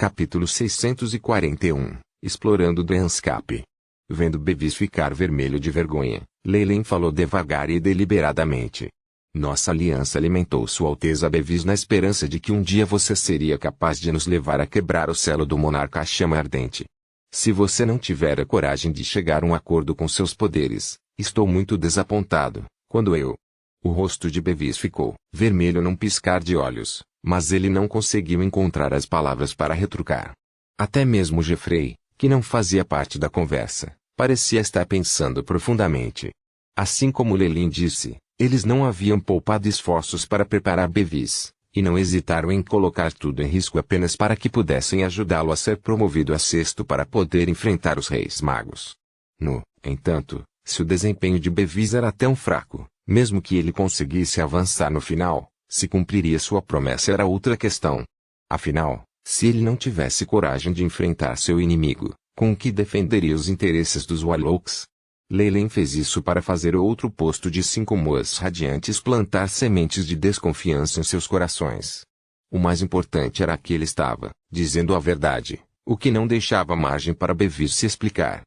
Capítulo 641 Explorando Dreamscape. Vendo Bevis ficar vermelho de vergonha, Leyline falou devagar e deliberadamente. Nossa aliança alimentou Sua Alteza Bevis na esperança de que um dia você seria capaz de nos levar a quebrar o selo do monarca à chama ardente. Se você não tiver a coragem de chegar a um acordo com seus poderes, estou muito desapontado, quando eu... O rosto de Bevis ficou vermelho num piscar de olhos, mas ele não conseguiu encontrar as palavras para retrucar. Até mesmo Geoffrey, que não fazia parte da conversa, parecia estar pensando profundamente. Assim como Leyline disse, eles não haviam poupado esforços para preparar Bevis, e não hesitaram em colocar tudo em risco apenas para que pudessem ajudá-lo a ser promovido a sexto para poder enfrentar os Reis Magos. No entanto, se o desempenho de Bevis era tão fraco, mesmo que ele conseguisse avançar no final, se cumpriria sua promessa era outra questão. Afinal, se ele não tivesse coragem de enfrentar seu inimigo, com o que defenderia os interesses dos Warlocks? Leyline fez isso para fazer outro posto de 5 moas radiantes plantar sementes de desconfiança em seus corações. O mais importante era que ele estava dizendo a verdade, o que não deixava margem para Bevis se explicar.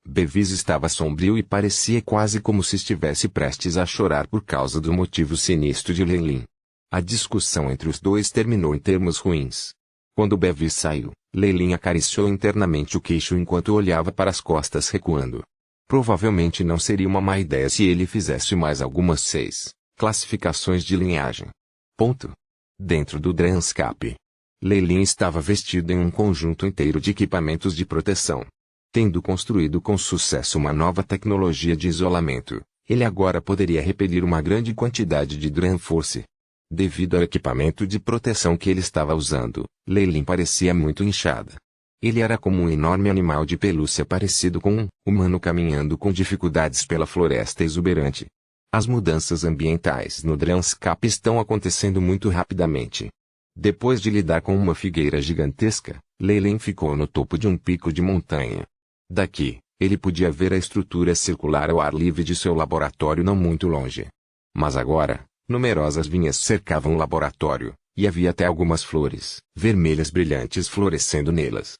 Bevis estava sombrio e parecia quase como se estivesse prestes a chorar por causa do motivo sinistro de Leyline. A discussão entre os dois terminou em termos ruins. Quando Bevis saiu, Leyline acariciou internamente o queixo enquanto olhava para as costas recuando. Provavelmente não seria uma má ideia se ele fizesse mais algumas 6 classificações de linhagem. Dentro do Dreamscape, Leyline estava vestido em um conjunto inteiro de equipamentos de proteção. Tendo construído com sucesso uma nova tecnologia de isolamento, ele agora poderia repelir uma grande quantidade de Dreamforce. Devido ao equipamento de proteção que ele estava usando, Leyline parecia muito inchada. Ele era como um enorme animal de pelúcia parecido com um humano caminhando com dificuldades pela floresta exuberante. As mudanças ambientais no Dreamscape estão acontecendo muito rapidamente. Depois de lidar com uma figueira gigantesca, Leyline ficou no topo de um pico de montanha. Daqui, ele podia ver a estrutura circular ao ar livre de seu laboratório não muito longe. Mas agora, numerosas vinhas cercavam o laboratório, e havia até algumas flores vermelhas brilhantes florescendo nelas.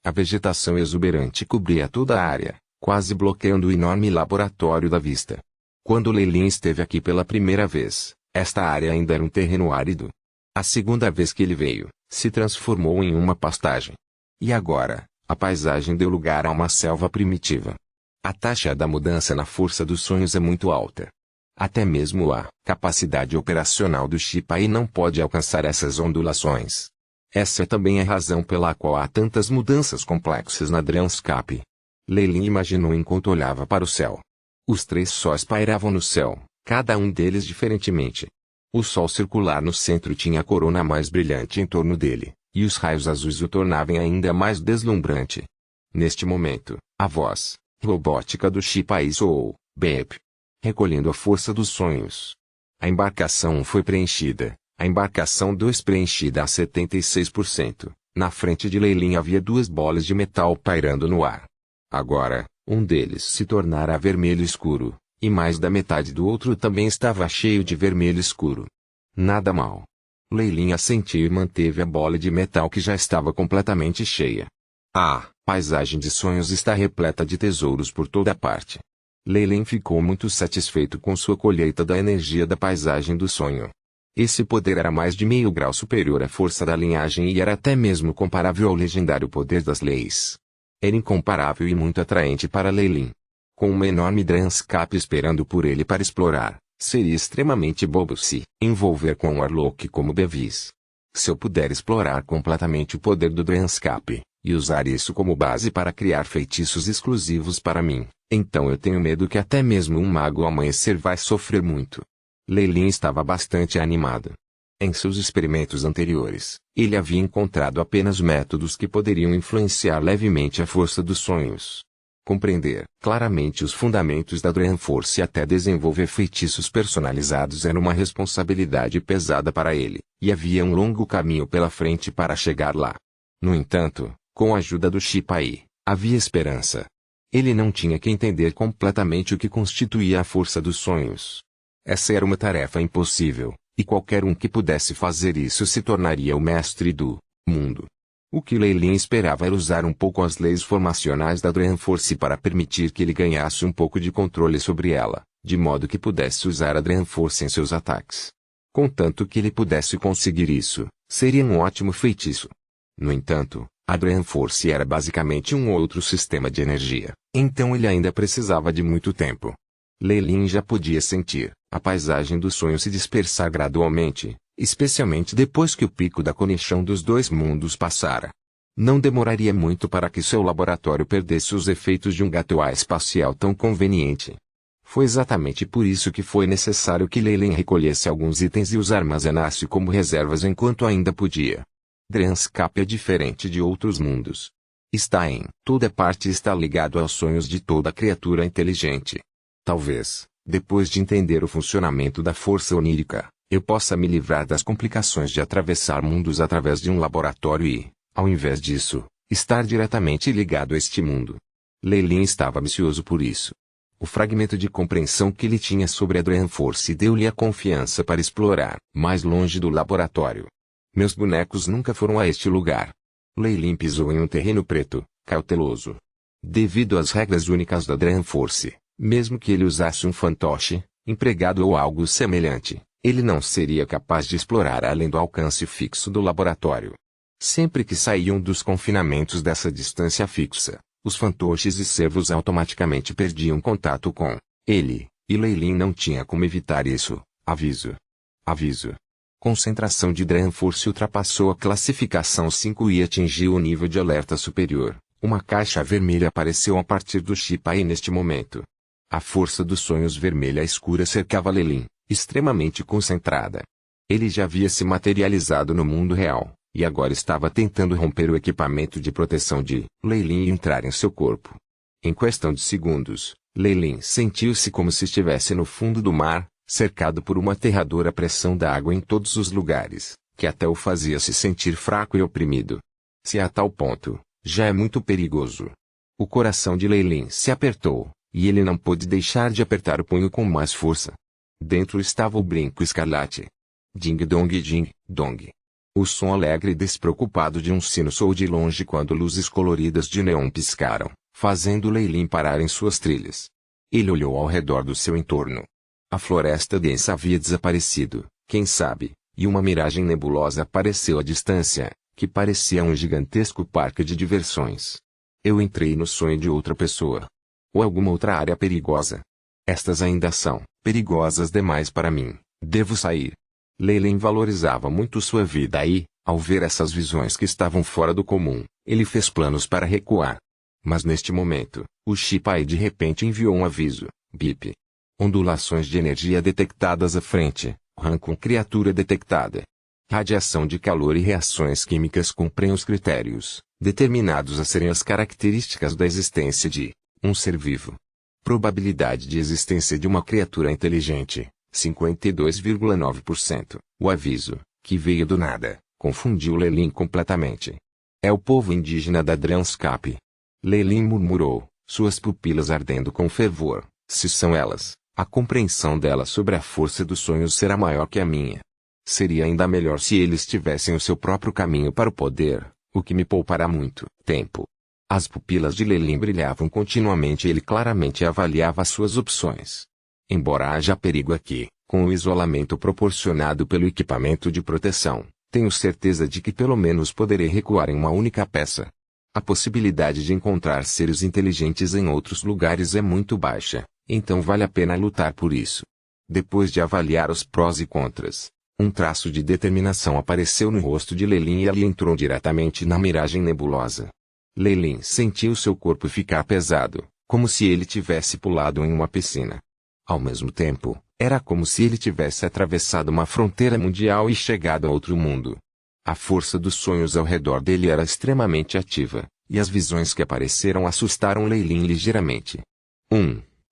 A vegetação exuberante cobria toda a área, quase bloqueando o enorme laboratório da vista. Quando Leyline esteve aqui pela primeira vez, esta área ainda era um terreno árido. A segunda vez que ele veio, se transformou em uma pastagem. E agora, a paisagem deu lugar a uma selva primitiva. A taxa da mudança na força dos sonhos é muito alta. Até mesmo a capacidade operacional do Shipai não pode alcançar essas ondulações. Essa é também a razão pela qual há tantas mudanças complexas na Dreamscape. Leyline imaginou enquanto olhava para o céu. Os 3 sóis pairavam no céu, cada um deles diferentemente. O sol circular no centro tinha a corona mais brilhante em torno dele, e os raios azuis o tornavam ainda mais deslumbrante. Neste momento, a voz robótica do Shipai soou, Beep, recolhendo a força dos sonhos. A embarcação 1 foi preenchida, a embarcação 2 preenchida a 76%. Na frente de Leyline havia 2 bolas de metal pairando no ar. Agora, um deles se tornara vermelho escuro, e mais da metade do outro também estava cheio de vermelho escuro. Nada mal. Leyline assentiu e manteve a bola de metal que já estava completamente cheia. A paisagem de sonhos está repleta de tesouros por toda parte. Leyline ficou muito satisfeito com sua colheita da energia da paisagem do sonho. Esse poder era mais de meio grau superior à força da linhagem e era até mesmo comparável ao legendário poder das leis. Era incomparável e muito atraente para Leyline. Com uma enorme Dreamscape esperando por ele para explorar, seria extremamente bobo se envolver com um Warlock como Bevis. Se eu puder explorar completamente o poder do Dreamscape, e usar isso como base para criar feitiços exclusivos para mim, então eu tenho medo que até mesmo um mago ao amanhecer vai sofrer muito. Leyline estava bastante animado. Em seus experimentos anteriores, ele havia encontrado apenas métodos que poderiam influenciar levemente a força dos sonhos. Compreender claramente os fundamentos da Dreamforce e até desenvolver feitiços personalizados era uma responsabilidade pesada para ele, e havia um longo caminho pela frente para chegar lá. No entanto, com a ajuda do Shipai, havia esperança. Ele não tinha que entender completamente o que constituía a força dos sonhos. Essa era uma tarefa impossível, e qualquer um que pudesse fazer isso se tornaria o mestre do mundo. O que Lei Lin esperava era usar um pouco as leis formacionais da Dragon Force para permitir que ele ganhasse um pouco de controle sobre ela, de modo que pudesse usar a Dragon Force em seus ataques. Contanto que ele pudesse conseguir isso, seria um ótimo feitiço. No entanto, a Dragon Force era basicamente um outro sistema de energia, então ele ainda precisava de muito tempo. Lei Lin já podia sentir a paisagem do sonho se dispersar gradualmente, especialmente depois que o pico da conexão dos dois mundos passara. Não demoraria muito para que seu laboratório perdesse os efeitos de um gateway espacial tão conveniente. Foi exatamente por isso que foi necessário que Lei Lin recolhesse alguns itens e os armazenasse como reservas enquanto ainda podia. Dranscape é diferente de outros mundos. Está em toda parte e está ligado aos sonhos de toda criatura inteligente. Talvez, depois de entender o funcionamento da força onírica, eu possa me livrar das complicações de atravessar mundos através de um laboratório e, ao invés disso, estar diretamente ligado a este mundo. Lei Lin estava ansioso por isso. O fragmento de compreensão que ele tinha sobre a Dragon Force deu-lhe a confiança para explorar mais longe do laboratório. Meus bonecos nunca foram a este lugar. Lei Lin pisou em um terreno preto, cauteloso. Devido às regras únicas da Dragon Force, mesmo que ele usasse um fantoche, empregado ou algo semelhante, ele não seria capaz de explorar além do alcance fixo do laboratório. Sempre que saíam dos confinamentos dessa distância fixa, os fantoches e servos automaticamente perdiam contato com ele, e Lei Lin não tinha como evitar isso. Aviso. Aviso. Concentração de Dragon Force ultrapassou a classificação 5 e atingiu o nível de alerta superior. Uma caixa vermelha apareceu a partir do chip aí neste momento. A força dos sonhos vermelha escura cercava Lei Lin, extremamente concentrada. Ele já havia se materializado no mundo real, e agora estava tentando romper o equipamento de proteção de Lei Lin e entrar em seu corpo. Em questão de segundos, Lei Lin sentiu-se como se estivesse no fundo do mar, cercado por uma aterradora pressão da água em todos os lugares, que até o fazia se sentir fraco e oprimido. Se a tal ponto, já é muito perigoso. O coração de Lei Lin se apertou, e ele não pôde deixar de apertar o punho com mais força. Dentro estava o brinco escarlate. Ding dong ding dong. O som alegre e despreocupado de um sino soou de longe quando luzes coloridas de neon piscaram, fazendo Lei Lin parar em suas trilhas. Ele olhou ao redor do seu entorno. A floresta densa havia desaparecido, quem sabe, e uma miragem nebulosa apareceu à distância, que parecia um gigantesco parque de diversões. Eu entrei no sonho de outra pessoa. Ou alguma outra área perigosa. Estas ainda são perigosas demais para mim. Devo sair. Lei Lin valorizava muito sua vida e, ao ver essas visões que estavam fora do comum, ele fez planos para recuar. Mas neste momento, o chip aí de repente enviou um aviso. Bip. Ondulações de energia detectadas à frente. Rancon criatura detectada. Radiação de calor e reações químicas cumprem os critérios, determinados a serem as características da existência de um ser vivo. Probabilidade de existência de uma criatura inteligente, 52,9%. O aviso, que veio do nada, confundiu Lei Lin completamente. É o povo indígena da Dranscape. Lei Lin murmurou, suas pupilas ardendo com fervor. Se são elas, a compreensão delas sobre a força dos sonhos será maior que a minha. Seria ainda melhor se eles tivessem o seu próprio caminho para o poder, o que me poupará muito tempo. As pupilas de Lei Lin brilhavam continuamente e ele claramente avaliava suas opções. Embora haja perigo aqui, com o isolamento proporcionado pelo equipamento de proteção, tenho certeza de que pelo menos poderei recuar em uma única peça. A possibilidade de encontrar seres inteligentes em outros lugares é muito baixa, então vale a pena lutar por isso. Depois de avaliar os prós e contras, um traço de determinação apareceu no rosto de Lei Lin e ele entrou diretamente na miragem nebulosa. Lei Lin sentiu seu corpo ficar pesado, como se ele tivesse pulado em uma piscina. Ao mesmo tempo, era como se ele tivesse atravessado uma fronteira mundial e chegado a outro mundo. A força dos sonhos ao redor dele era extremamente ativa, e as visões que apareceram assustaram Lei Lin ligeiramente.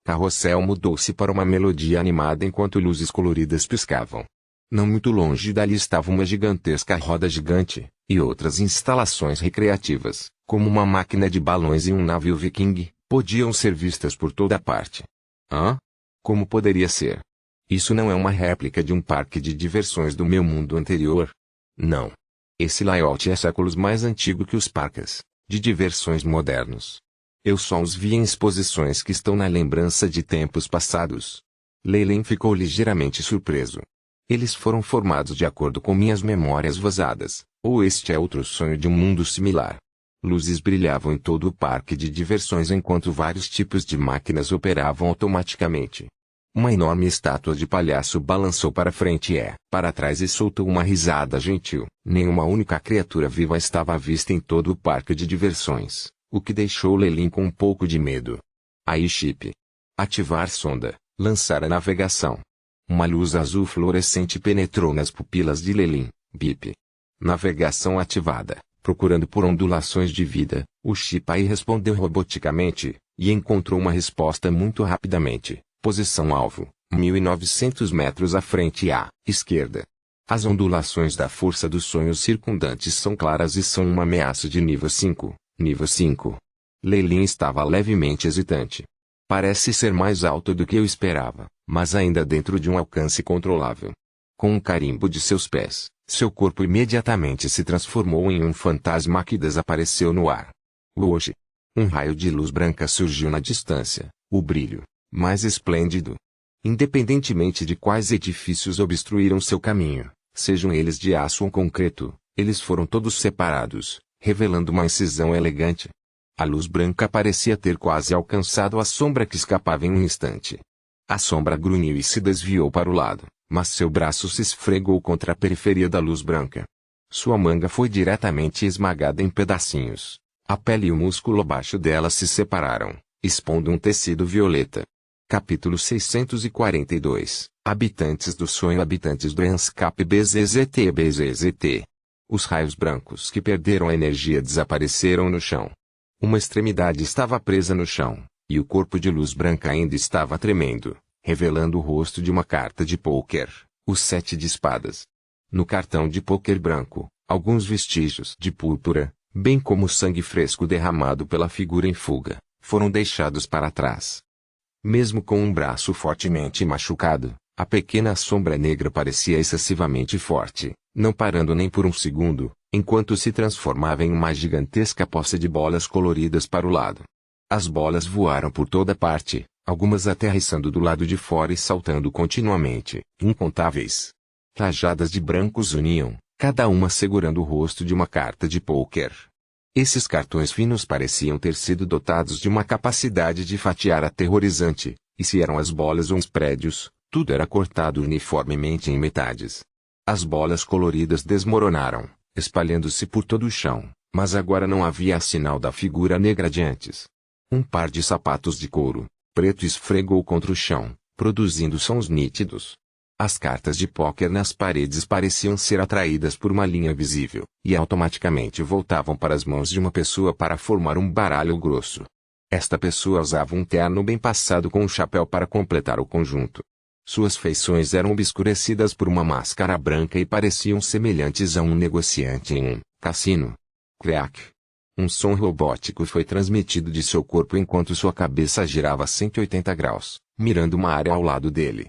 Carrossel mudou-se para uma melodia animada enquanto luzes coloridas piscavam. Não muito longe dali estava uma gigantesca roda gigante, e outras instalações recreativas, como uma máquina de balões e um navio viking, podiam ser vistas por toda parte. Hã? Como poderia ser? Isso não é uma réplica de um parque de diversões do meu mundo anterior? Não. Esse layout é séculos mais antigo que os parques de diversões modernos. Eu só os vi em exposições que estão na lembrança de tempos passados. Leyline ficou ligeiramente surpreso. Eles foram formados de acordo com minhas memórias vazadas, ou este é outro sonho de um mundo similar. Luzes brilhavam em todo o parque de diversões enquanto vários tipos de máquinas operavam automaticamente. Uma enorme estátua de palhaço balançou para frente e para trás e soltou uma risada gentil. Nenhuma única criatura viva estava à vista em todo o parque de diversões, o que deixou Leyline com um pouco de medo. Aí chip. Ativar sonda. Lançar a navegação. Uma luz azul fluorescente penetrou nas pupilas de Leyline. Bip. Navegação ativada. Procurando por ondulações de vida, o chip aí respondeu roboticamente, e encontrou uma resposta muito rapidamente. Posição alvo, 1900 metros à frente e à esquerda. As ondulações da força dos sonhos circundantes são claras e são uma ameaça de nível 5. Nível 5. Leyline estava levemente hesitante. Parece ser mais alto do que eu esperava, mas ainda dentro de um alcance controlável. Com um carimbo de seus pés, seu corpo imediatamente se transformou em um fantasma que desapareceu no ar. Hoje, um raio de luz branca surgiu na distância, o brilho mais esplêndido. Independentemente de quais edifícios obstruíram seu caminho, sejam eles de aço ou concreto, eles foram todos separados, revelando uma incisão elegante. A luz branca parecia ter quase alcançado a sombra que escapava em um instante. A sombra grunhiu e se desviou para o lado, mas seu braço se esfregou contra a periferia da luz branca. Sua manga foi diretamente esmagada em pedacinhos. A pele e o músculo abaixo dela se separaram, expondo um tecido violeta. Capítulo 642. Habitantes do sonho. Habitantes do Enscape BZZT. Os raios brancos que perderam a energia desapareceram no chão. Uma extremidade estava presa no chão, e o corpo de luz branca ainda estava tremendo, revelando o rosto de uma carta de pôquer, o 7 de espadas. No cartão de pôquer branco, alguns vestígios de púrpura, bem como sangue fresco derramado pela figura em fuga, foram deixados para trás. Mesmo com um braço fortemente machucado, a pequena sombra negra parecia excessivamente forte, não parando nem por um segundo, enquanto se transformava em uma gigantesca poça de bolas coloridas para o lado. As bolas voaram por toda parte, algumas aterrissando do lado de fora e saltando continuamente, incontáveis. Rajadas de brancos uniam, cada uma segurando o rosto de uma carta de pôquer. Esses cartões finos pareciam ter sido dotados de uma capacidade de fatiar aterrorizante, e se eram as bolas ou os prédios, tudo era cortado uniformemente em metades. As bolas coloridas desmoronaram, espalhando-se por todo o chão, mas agora não havia sinal da figura negra de antes. Um par de sapatos de couro preto esfregou contra o chão, produzindo sons nítidos. As cartas de póquer nas paredes pareciam ser atraídas por uma linha visível, e automaticamente voltavam para as mãos de uma pessoa para formar um baralho grosso. Esta pessoa usava um terno bem passado com um chapéu para completar o conjunto. Suas feições eram obscurecidas por uma máscara branca e pareciam semelhantes a um negociante em um cassino. Crack! Um som robótico foi transmitido de seu corpo enquanto sua cabeça girava 180 graus, mirando uma área ao lado dele.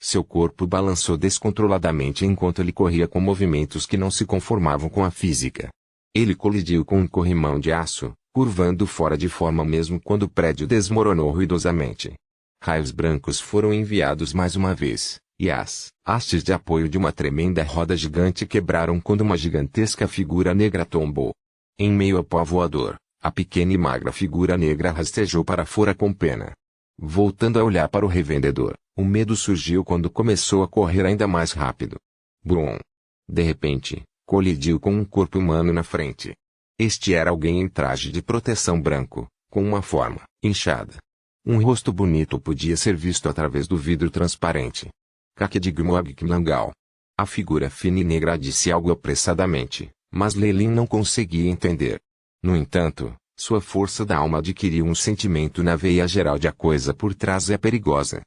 Seu corpo balançou descontroladamente enquanto ele corria com movimentos que não se conformavam com a física. Ele colidiu com um corrimão de aço, curvando fora de forma mesmo quando o prédio desmoronou ruidosamente. Raios brancos foram enviados mais uma vez, e as hastes de apoio de uma tremenda roda gigante quebraram quando uma gigantesca figura negra tombou. Em meio ao pó voador, a pequena e magra figura negra rastejou para fora com pena. Voltando a olhar para o revendedor, o medo surgiu quando começou a correr ainda mais rápido. Brum! De repente, colidiu com um corpo humano na frente. Este era alguém em traje de proteção branco, com uma forma inchada. Um rosto bonito podia ser visto através do vidro transparente. Kake de Gmogklangal. A figura fina e negra disse algo apressadamente, mas Leyline não conseguia entender. No entanto, sua força da alma adquiriu um sentimento na veia geral de a coisa por trás é perigosa.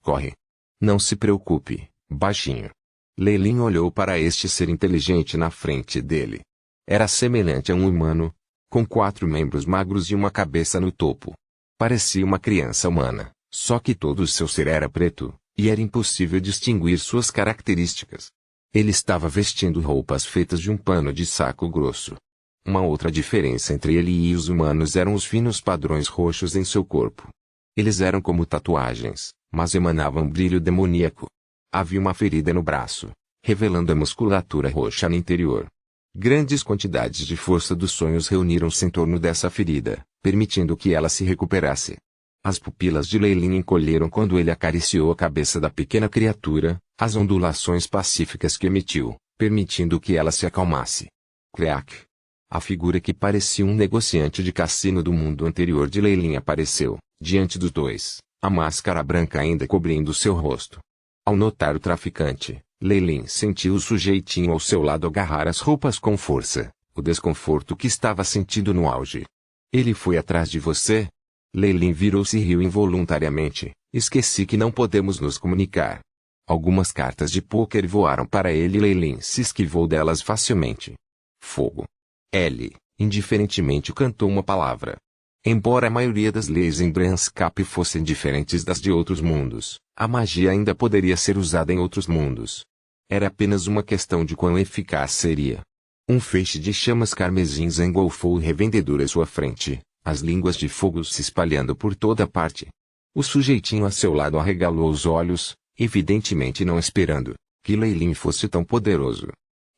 Corre. Não se preocupe, baixinho. Leyline olhou para este ser inteligente na frente dele. Era semelhante a um humano, com 4 membros magros e uma cabeça no topo. Parecia uma criança humana, só que todo o seu ser era preto, e era impossível distinguir suas características. Ele estava vestindo roupas feitas de um pano de saco grosso. Uma outra diferença entre ele e os humanos eram os finos padrões roxos em seu corpo. Eles eram como tatuagens, mas emanavam brilho demoníaco. Havia uma ferida no braço, revelando a musculatura roxa no interior. Grandes quantidades de força dos sonhos reuniram-se em torno dessa ferida, permitindo que ela se recuperasse. As pupilas de Lei Lin encolheram quando ele acariciou a cabeça da pequena criatura, as ondulações pacíficas que emitiu, permitindo que ela se acalmasse. Crack! A figura que parecia um negociante de cassino do mundo anterior de Lei Lin apareceu, diante dos dois, a máscara branca ainda cobrindo seu rosto. Ao notar o traficante, Lei Lin sentiu o sujeitinho ao seu lado agarrar as roupas com força, o desconforto que estava sentindo no auge. Ele foi atrás de você? Lei Lin virou-se e riu involuntariamente. Esqueci que não podemos nos comunicar. Algumas cartas de pôquer voaram para ele e Lei Lin se esquivou delas facilmente. Fogo. Ele, indiferentemente cantou uma palavra. Embora a maioria das leis em Branscap fossem diferentes das de outros mundos, a magia ainda poderia ser usada em outros mundos. Era apenas uma questão de quão eficaz seria. Um feixe de chamas carmesins engolfou o revendedor à sua frente, as línguas de fogo se espalhando por toda parte. O sujeitinho a seu lado arregalou os olhos, evidentemente não esperando que Lei Lin fosse tão poderoso.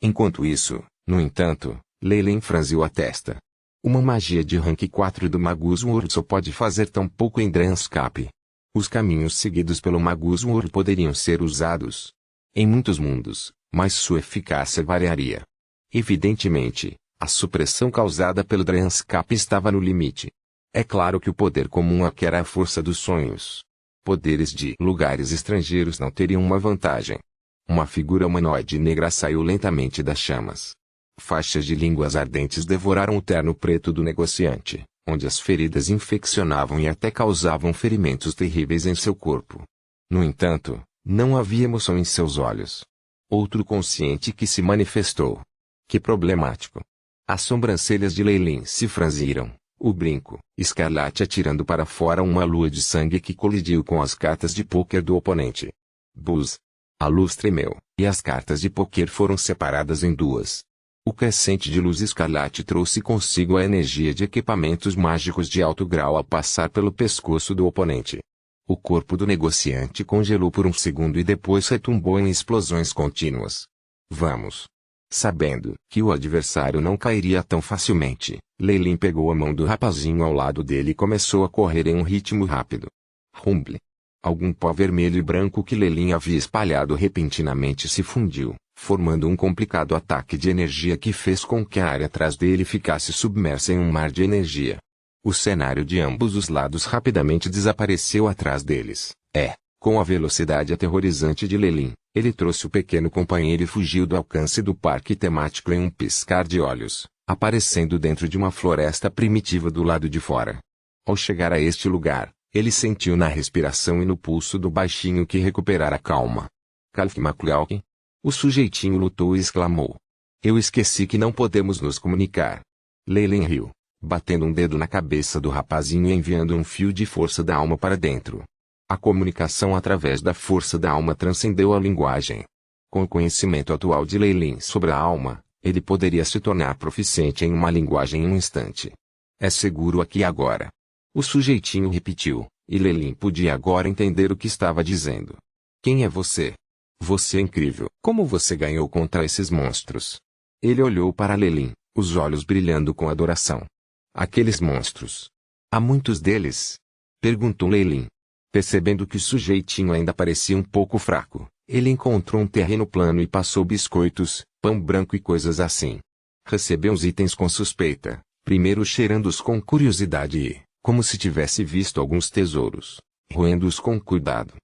Enquanto isso, no entanto, Lei Lin franziu a testa. Uma magia de rank 4 do Magus World só pode fazer tão pouco em Branscap. Os caminhos seguidos pelo Magus World poderiam ser usados em muitos mundos, mas sua eficácia variaria. Evidentemente, a supressão causada pelo Branscap estava no limite. É claro que o poder comum aqui era a força dos sonhos. Poderes de lugares estrangeiros não teriam uma vantagem. Uma figura humanoide negra saiu lentamente das chamas. Faixas de línguas ardentes devoraram o terno preto do negociante, onde as feridas infeccionavam e até causavam ferimentos terríveis em seu corpo. No entanto, não havia emoção em seus olhos. Outro consciente que se manifestou. Que problemático. As sobrancelhas de Lei Lin se franziram, o brinco, escarlate atirando para fora uma lua de sangue que colidiu com as cartas de pôquer do oponente. Buzz. A luz tremeu, e as cartas de pôquer foram separadas em duas. O crescente de luz escarlate trouxe consigo a energia de equipamentos mágicos de alto grau a passar pelo pescoço do oponente. O corpo do negociante congelou por um segundo e depois retumbou em explosões contínuas. Vamos. Sabendo que o adversário não cairia tão facilmente, Lei Lin pegou a mão do rapazinho ao lado dele e começou a correr em um ritmo rápido. Rumble. Algum pó vermelho e branco que Lei Lin havia espalhado repentinamente se fundiu, formando um complicado ataque de energia que fez com que a área atrás dele ficasse submersa em um mar de energia. O cenário de ambos os lados rapidamente desapareceu atrás deles. Com a velocidade aterrorizante de Lei Lin, ele trouxe o pequeno companheiro e fugiu do alcance do parque temático em um piscar de olhos, aparecendo dentro de uma floresta primitiva do lado de fora. Ao chegar a este lugar, ele sentiu na respiração e no pulso do baixinho que recuperara a calma. Calf MacLeod? O sujeitinho lutou e exclamou. Eu esqueci que não podemos nos comunicar. Lei Lin riu, batendo um dedo na cabeça do rapazinho e enviando um fio de força da alma para dentro. A comunicação através da força da alma transcendeu a linguagem. Com o conhecimento atual de Lei Lin sobre a alma, ele poderia se tornar proficiente em uma linguagem em um instante. É seguro aqui e agora. O sujeitinho repetiu, e Lei Lin podia agora entender o que estava dizendo. Quem é você? Você é incrível. Como você ganhou contra esses monstros? Ele olhou para Lei Lin, os olhos brilhando com adoração. Aqueles monstros. Há muitos deles? Perguntou Lei Lin. Percebendo que o sujeitinho ainda parecia um pouco fraco, ele encontrou um terreno plano e passou biscoitos, pão branco e coisas assim. Recebeu os itens com suspeita, primeiro cheirando-os com curiosidade e, como se tivesse visto alguns tesouros, roendo-os com cuidado.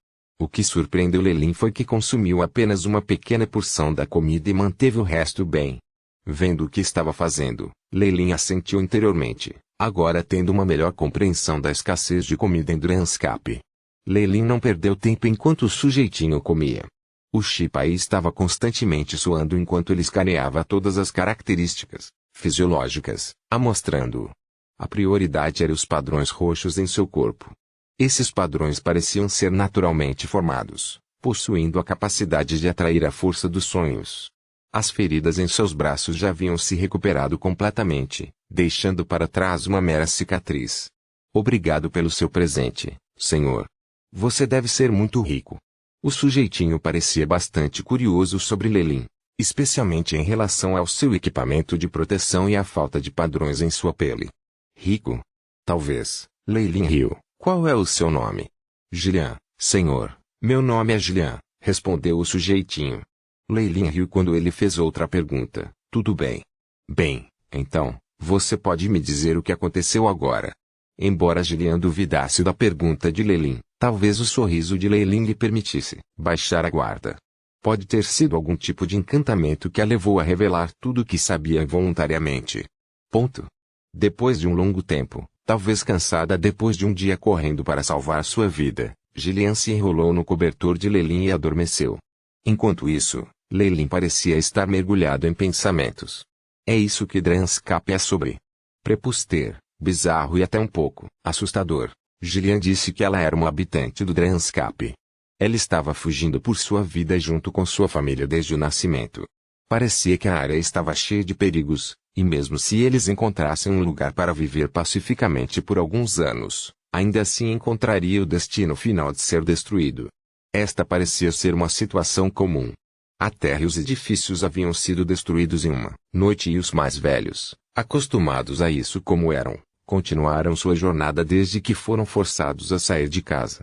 O que surpreendeu Lei Lin foi que consumiu apenas uma pequena porção da comida e manteve o resto bem. Vendo o que estava fazendo, Lei Lin assentiu interiormente, agora tendo uma melhor compreensão da escassez de comida em Branscap. Lei Lin não perdeu tempo enquanto o sujeitinho comia. O Shipai estava constantemente suando enquanto ele escaneava todas as características fisiológicas, amostrando-o. A prioridade era os padrões roxos em seu corpo. Esses padrões pareciam ser naturalmente formados, possuindo a capacidade de atrair a força dos sonhos. As feridas em seus braços já haviam se recuperado completamente, deixando para trás uma mera cicatriz. Obrigado pelo seu presente, senhor. Você deve ser muito rico. O sujeitinho parecia bastante curioso sobre Lelin, especialmente em relação ao seu equipamento de proteção e à falta de padrões em sua pele. Rico? Talvez. Lelin riu. Qual é o seu nome? Gillian, senhor. Meu nome é Gillian, respondeu o sujeitinho. Lelin riu quando ele fez outra pergunta. Tudo bem. Bem, então, você pode me dizer o que aconteceu agora? Embora Gillian duvidasse da pergunta de Lelin, talvez o sorriso de Lelin lhe permitisse baixar a guarda. Pode ter sido algum tipo de encantamento que a levou a revelar tudo o que sabia involuntariamente. Ponto. Depois de um longo tempo, talvez cansada depois de um dia correndo para salvar sua vida, Gillian se enrolou no cobertor de Lelin e adormeceu. Enquanto isso, Lelin parecia estar mergulhado em pensamentos. É isso que Dranscape é sobre. Prepuster, bizarro e até um pouco assustador. Gillian disse que ela era uma habitante do Dranscape. Ela estava fugindo por sua vida junto com sua família desde o nascimento. Parecia que a área estava cheia de perigos, e mesmo se eles encontrassem um lugar para viver pacificamente por alguns anos, ainda assim encontraria o destino final de ser destruído. Esta parecia ser uma situação comum. A terra e os edifícios haviam sido destruídos em uma noite e os mais velhos, acostumados a isso como eram, continuaram sua jornada desde que foram forçados a sair de casa.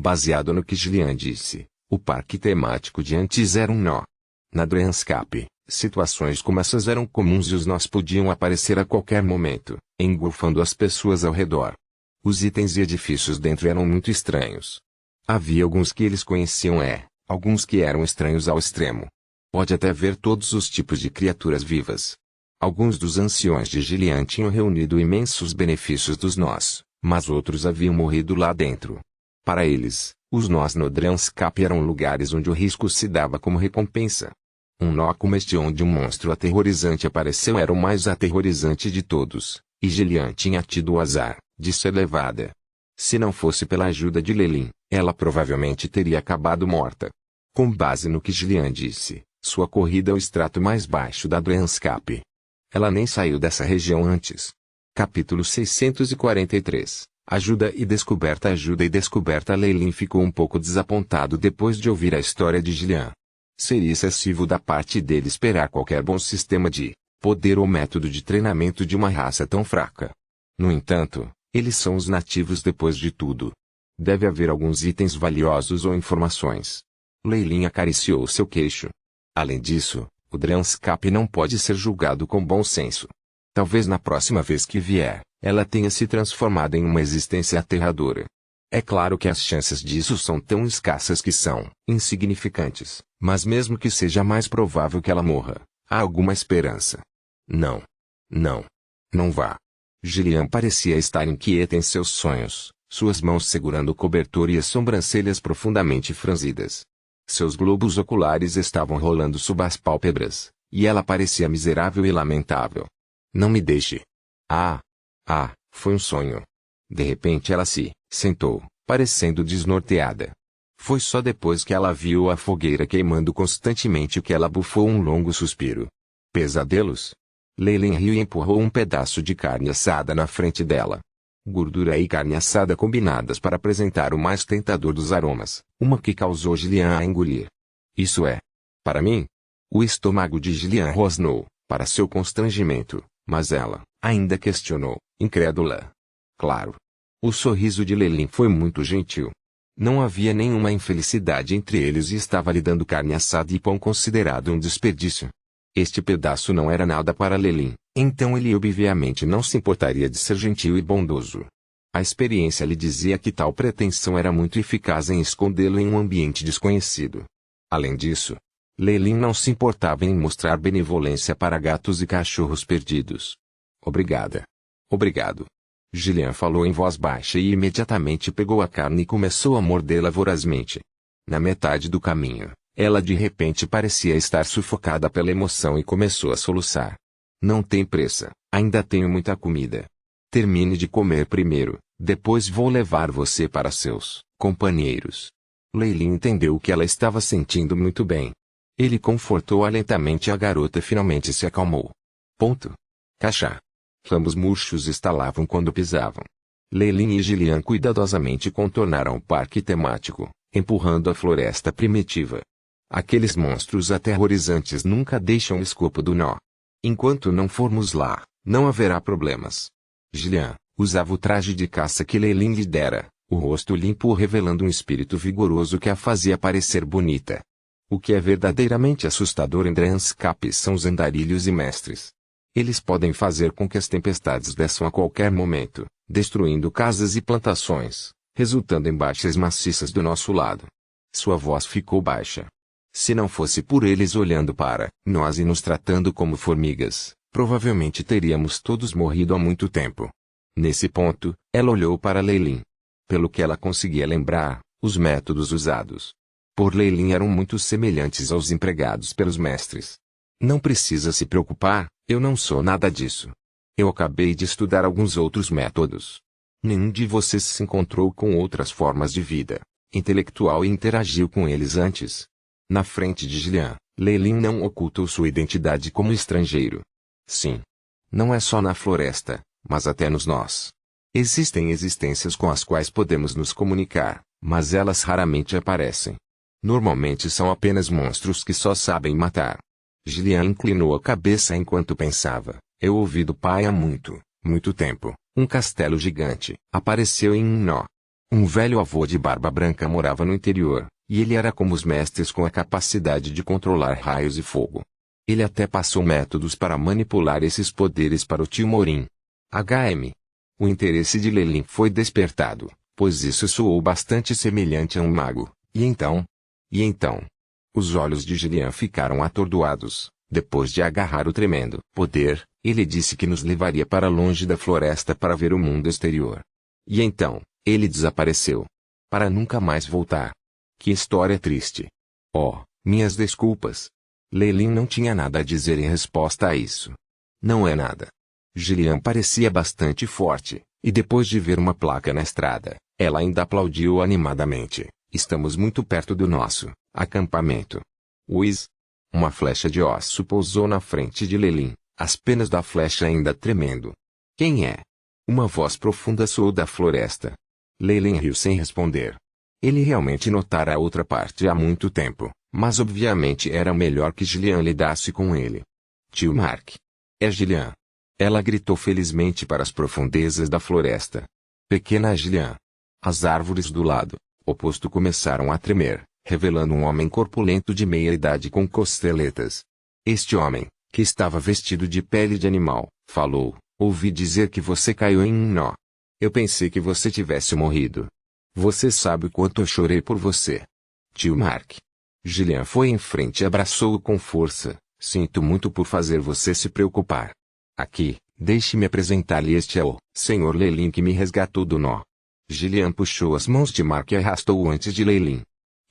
Baseado no que Gillian disse, o parque temático de antes era um nó. Na Dranscape, situações como essas eram comuns e os nós podiam aparecer a qualquer momento, engolfando as pessoas ao redor. Os itens e edifícios dentro eram muito estranhos. Havia alguns que eles conheciam alguns que eram estranhos ao extremo. Pode até ver todos os tipos de criaturas vivas. Alguns dos anciões de Gillian tinham reunido imensos benefícios dos nós, mas outros haviam morrido lá dentro. Para eles, os nós no Dranscape eram lugares onde o risco se dava como recompensa. Um nó como este onde um monstro aterrorizante apareceu era o mais aterrorizante de todos, e Gillian tinha tido o azar de ser levada. Se não fosse pela ajuda de Lelin, ela provavelmente teria acabado morta. Com base no que Gillian disse, sua corrida ao extrato mais baixo da Dranscape. Ela nem saiu dessa região antes. Capítulo 643. Ajuda e descoberta. Lelin ficou um pouco desapontado depois de ouvir a história de Gillian. Seria excessivo da parte dele esperar qualquer bom sistema de poder ou método de treinamento de uma raça tão fraca. No entanto, eles são os nativos depois de tudo. Deve haver alguns itens valiosos ou informações. Lelin acariciou seu queixo. Além disso, o Dranscape não pode ser julgado com bom senso. Talvez na próxima vez que vier, ela tenha se transformado em uma existência aterradora. É claro que as chances disso são tão escassas que são insignificantes, mas mesmo que seja mais provável que ela morra, há alguma esperança. Não. Não. Não vá. Gillian parecia estar inquieta em seus sonhos, suas mãos segurando o cobertor e as sobrancelhas profundamente franzidas. Seus globos oculares estavam rolando sob as pálpebras, e ela parecia miserável e lamentável. Não me deixe. Foi um sonho. De repente ela se sentou, parecendo desnorteada. Foi só depois que ela viu a fogueira queimando constantemente que ela bufou um longo suspiro. Pesadelos? Lelin riu e empurrou um pedaço de carne assada na frente dela. Gordura e carne assada combinadas para apresentar o mais tentador dos aromas, uma que causou Gillian a engolir. Isso é. Para mim? O estômago de Gillian rosnou, para seu constrangimento, mas ela ainda questionou, incrédula. Claro. O sorriso de Lelin foi muito gentil. Não havia nenhuma infelicidade entre eles e estava lhe dando carne assada e pão considerado um desperdício. Este pedaço não era nada para Lelin, então ele obviamente não se importaria de ser gentil e bondoso. A experiência lhe dizia que tal pretensão era muito eficaz em escondê-lo em um ambiente desconhecido. Além disso, Lelin não se importava em mostrar benevolência para gatos e cachorros perdidos. Obrigada. Obrigado. Gillian falou em voz baixa e imediatamente pegou a carne e começou a mordê-la vorazmente. Na metade do caminho, ela de repente parecia estar sufocada pela emoção e começou a soluçar. Não tem pressa, ainda tenho muita comida. Termine de comer primeiro, depois vou levar você para seus companheiros. Leilin entendeu que ela estava sentindo muito bem. Ele confortou-a lentamente e a garota finalmente se acalmou. Cachá. Ramos murchos estalavam quando pisavam. Leilin e Gillian cuidadosamente contornaram o parque temático, empurrando a floresta primitiva. Aqueles monstros aterrorizantes nunca deixam o escopo do nó. Enquanto não formos lá, não haverá problemas. Gillian usava o traje de caça que Leilin lhe dera, o rosto limpo revelando um espírito vigoroso que a fazia parecer bonita. O que é verdadeiramente assustador em Dranscape são os andarilhos e mestres. Eles podem fazer com que as tempestades desçam a qualquer momento, destruindo casas e plantações, resultando em baixas maciças do nosso lado. Sua voz ficou baixa. Se não fosse por eles olhando para nós e nos tratando como formigas, provavelmente teríamos todos morrido há muito tempo. Nesse ponto, ela olhou para Leilin. Pelo que ela conseguia lembrar, os métodos usados por Leilin eram muito semelhantes aos empregados pelos mestres. Não precisa se preocupar, eu não sou nada disso. Eu acabei de estudar alguns outros métodos. Nenhum de vocês se encontrou com outras formas de vida intelectual e interagiu com eles antes. Na frente de Gillian, Leilin não ocultou sua identidade como estrangeiro. Sim. Não é só na floresta, mas até nos nós. Existem existências com as quais podemos nos comunicar, mas elas raramente aparecem. Normalmente são apenas monstros que só sabem matar. Gillian inclinou a cabeça enquanto pensava. Eu ouvi do pai há muito tempo. Um castelo gigante apareceu em um nó. Um velho avô de barba branca morava no interior, e ele era como os mestres com a capacidade de controlar raios e fogo. Ele até passou métodos para manipular esses poderes para o tio Morim. HM. O interesse de Leilin foi despertado, pois isso soou bastante semelhante a um mago. E então? Os olhos de Gillian ficaram atordoados. Depois de agarrar o tremendo poder, ele disse que nos levaria para longe da floresta para ver o mundo exterior. E então, ele desapareceu. Para nunca mais voltar. Que história triste. Oh, minhas desculpas. Leilin não tinha nada a dizer em resposta a isso. Não é nada. Gillian parecia bastante forte, e depois de ver uma placa na estrada, ela ainda aplaudiu animadamente. Estamos muito perto do nosso acampamento. Whiz. Uma flecha de osso pousou na frente de Leilin, as penas da flecha ainda tremendo. Quem é? Uma voz profunda soou da floresta. Leilin riu sem responder. Ele realmente notara a outra parte há muito tempo, mas obviamente era melhor que Gillian lidasse com ele. Tio Mark. É Gillian. Ela gritou felizmente para as profundezas da floresta. Pequena Gillian. As árvores do lado oposto começaram a tremer, revelando um homem corpulento de meia-idade com costeletas. Este homem, que estava vestido de pele de animal, falou: ouvi dizer que você caiu em um nó. Eu pensei que você tivesse morrido. Você sabe o quanto eu chorei por você. Tio Mark. Gillian foi em frente e abraçou-o com força. Sinto muito por fazer você se preocupar. Aqui, deixe-me apresentar-lhe este é o Sr. Leilin que me resgatou do nó. Gillian puxou as mãos de Mark e arrastou-o antes de Leilin.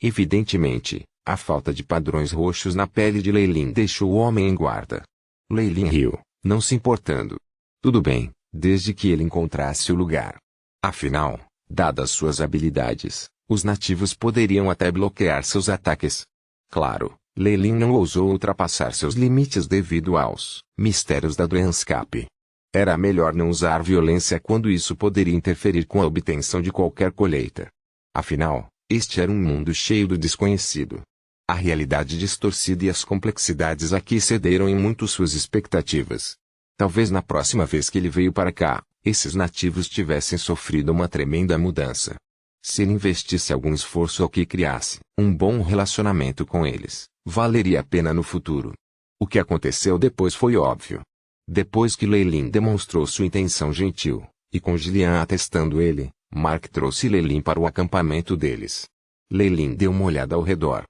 Evidentemente, a falta de padrões roxos na pele de Leilin deixou o homem em guarda. Leilin riu, não se importando. Tudo bem, desde que ele encontrasse o lugar. Afinal, dadas suas habilidades, os nativos poderiam até bloquear seus ataques. Claro, Leilin não ousou ultrapassar seus limites devido aos mistérios da Dranscape. Era melhor não usar violência quando isso poderia interferir com a obtenção de qualquer colheita. Afinal, este era um mundo cheio do desconhecido. A realidade distorcida e as complexidades aqui excederam em muito suas expectativas. Talvez na próxima vez que ele veio para cá, esses nativos tivessem sofrido uma tremenda mudança. Se ele investisse algum esforço ou que criasse um bom relacionamento com eles, valeria a pena no futuro. O que aconteceu depois foi óbvio. Depois que Leilin demonstrou sua intenção gentil, e com Gillian atestando ele, Mark trouxe Leilin para o acampamento deles. Leilin deu uma olhada ao redor.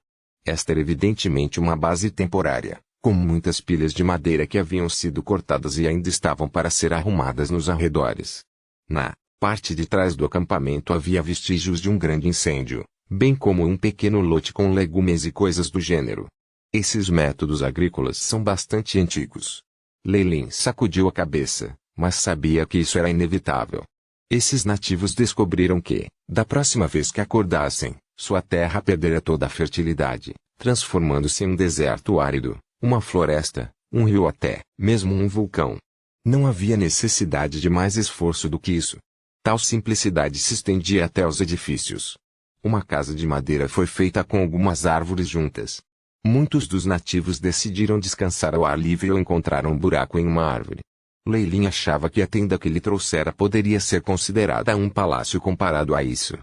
Esta era evidentemente uma base temporária, com muitas pilhas de madeira que haviam sido cortadas e ainda estavam para ser arrumadas nos arredores. Na parte de trás do acampamento havia vestígios de um grande incêndio, bem como um pequeno lote com legumes e coisas do gênero. Esses métodos agrícolas são bastante antigos. Leilin sacudiu a cabeça, mas sabia que isso era inevitável. Esses nativos descobriram que, da próxima vez que acordassem, Sua terra perdera toda a fertilidade, transformando-se em um deserto árido, uma floresta, um rio, até mesmo um vulcão. Não havia necessidade de mais esforço do que isso. Tal simplicidade se estendia até aos edifícios. Uma casa de madeira foi feita com algumas árvores juntas. Muitos dos nativos decidiram descansar ao ar livre ou encontraram um buraco em uma árvore. Leilin achava que a tenda que lhe trouxera poderia ser considerada um palácio comparado a isso.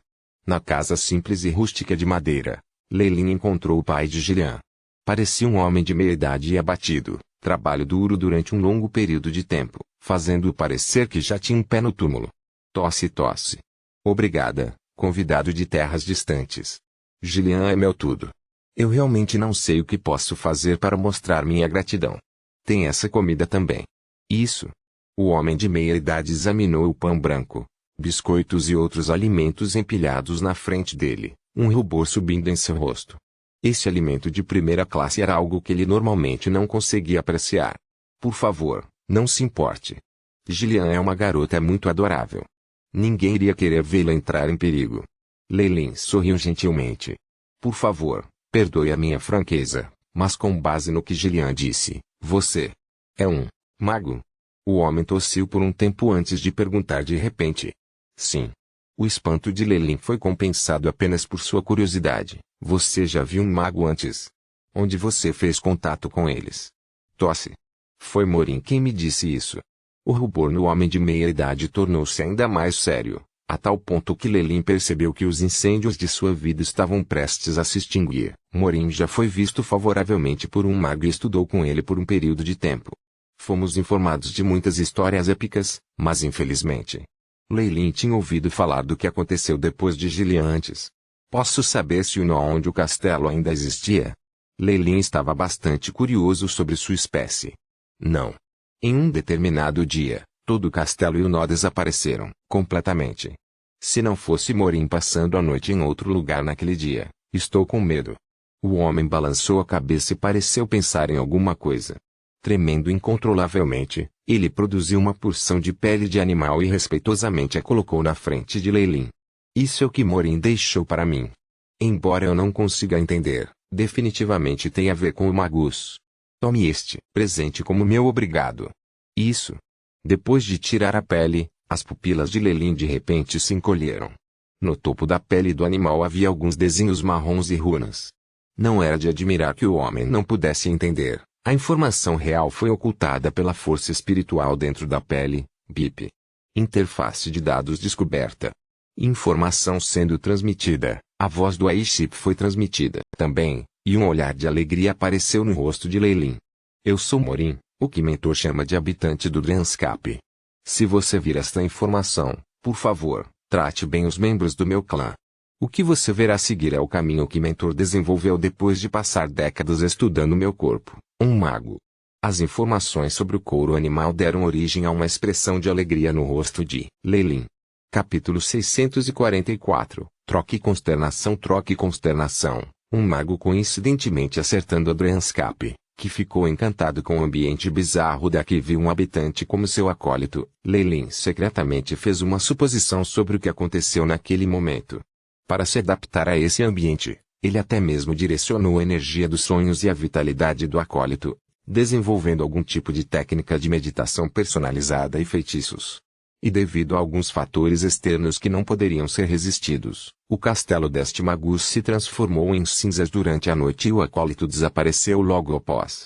Na casa simples e rústica de madeira, Leilin encontrou o pai de Gillian. Parecia um homem de meia-idade e abatido, trabalho duro durante um longo período de tempo, fazendo-o parecer que já tinha um pé no túmulo. Tosse, tosse. Obrigada, convidado de terras distantes. Gillian é meu tudo. Eu realmente não sei o que posso fazer para mostrar minha gratidão. Tem essa comida também. Isso. O homem de meia-idade examinou o pão branco, biscoitos e outros alimentos empilhados na frente dele, um rubor subindo em seu rosto. Esse alimento de primeira classe era algo que ele normalmente não conseguia apreciar. Por favor, não se importe. Gillian é uma garota muito adorável. Ninguém iria querer vê-la entrar em perigo. Leilin sorriu gentilmente. Por favor, perdoe a minha franqueza, mas com base no que Gillian disse, você é um mago? O homem tossiu por um tempo antes de perguntar de repente. Sim. O espanto de Leilin foi compensado apenas por sua curiosidade. Você já viu um mago antes? Onde você fez contato com eles? Tosse. Foi Morin quem me disse isso. O rubor no homem de meia-idade tornou-se ainda mais sério, a tal ponto que Leilin percebeu que os incêndios de sua vida estavam prestes a se extinguir. Morin já foi visto favoravelmente por um mago e estudou com ele por um período de tempo. Fomos informados de muitas histórias épicas, mas infelizmente, Leilin tinha ouvido falar do que aconteceu depois de Gillian antes. Posso saber se o nó onde o castelo ainda existia? Leilin estava bastante curioso sobre sua espécie. Não. Em um determinado dia, todo o castelo e o nó desapareceram, completamente. Se não fosse Morin passando a noite em outro lugar naquele dia, estou com medo. O homem balançou a cabeça e pareceu pensar em alguma coisa. Tremendo incontrolavelmente, ele produziu uma porção de pele de animal e respeitosamente a colocou na frente de Leilin. Isso é o que Morin deixou para mim. Embora eu não consiga entender, definitivamente tem a ver com o Magus. Tome este presente como meu obrigado. Isso. Depois de tirar a pele, as pupilas de Leilin de repente se encolheram. No topo da pele do animal havia alguns desenhos marrons e runas. Não era de admirar que o homem não pudesse entender. A informação real foi ocultada pela força espiritual dentro da pele, BIP. Interface de dados descoberta. Informação sendo transmitida. A voz do Aiship foi transmitida também, e um olhar de alegria apareceu no rosto de Leilin. Eu sou Morin, o que mentor chama de habitante do Drenscape. Se você vir esta informação, por favor, trate bem os membros do meu clã. O que você verá a seguir é o caminho que mentor desenvolveu depois de passar décadas estudando meu corpo, um mago. As informações sobre o couro animal deram origem a uma expressão de alegria no rosto de Leilin. Capítulo 644, Troque consternação. Um mago coincidentemente acertando a Drenscape, que ficou encantado com o ambiente bizarro da que viu um habitante como seu acólito. Leilin secretamente fez uma suposição sobre o que aconteceu naquele momento. Para se adaptar a esse ambiente, ele até mesmo direcionou a energia dos sonhos e a vitalidade do acólito, desenvolvendo algum tipo de técnica de meditação personalizada e feitiços. E devido a alguns fatores externos que não poderiam ser resistidos, o castelo deste Magus se transformou em cinzas durante a noite e o acólito desapareceu logo após.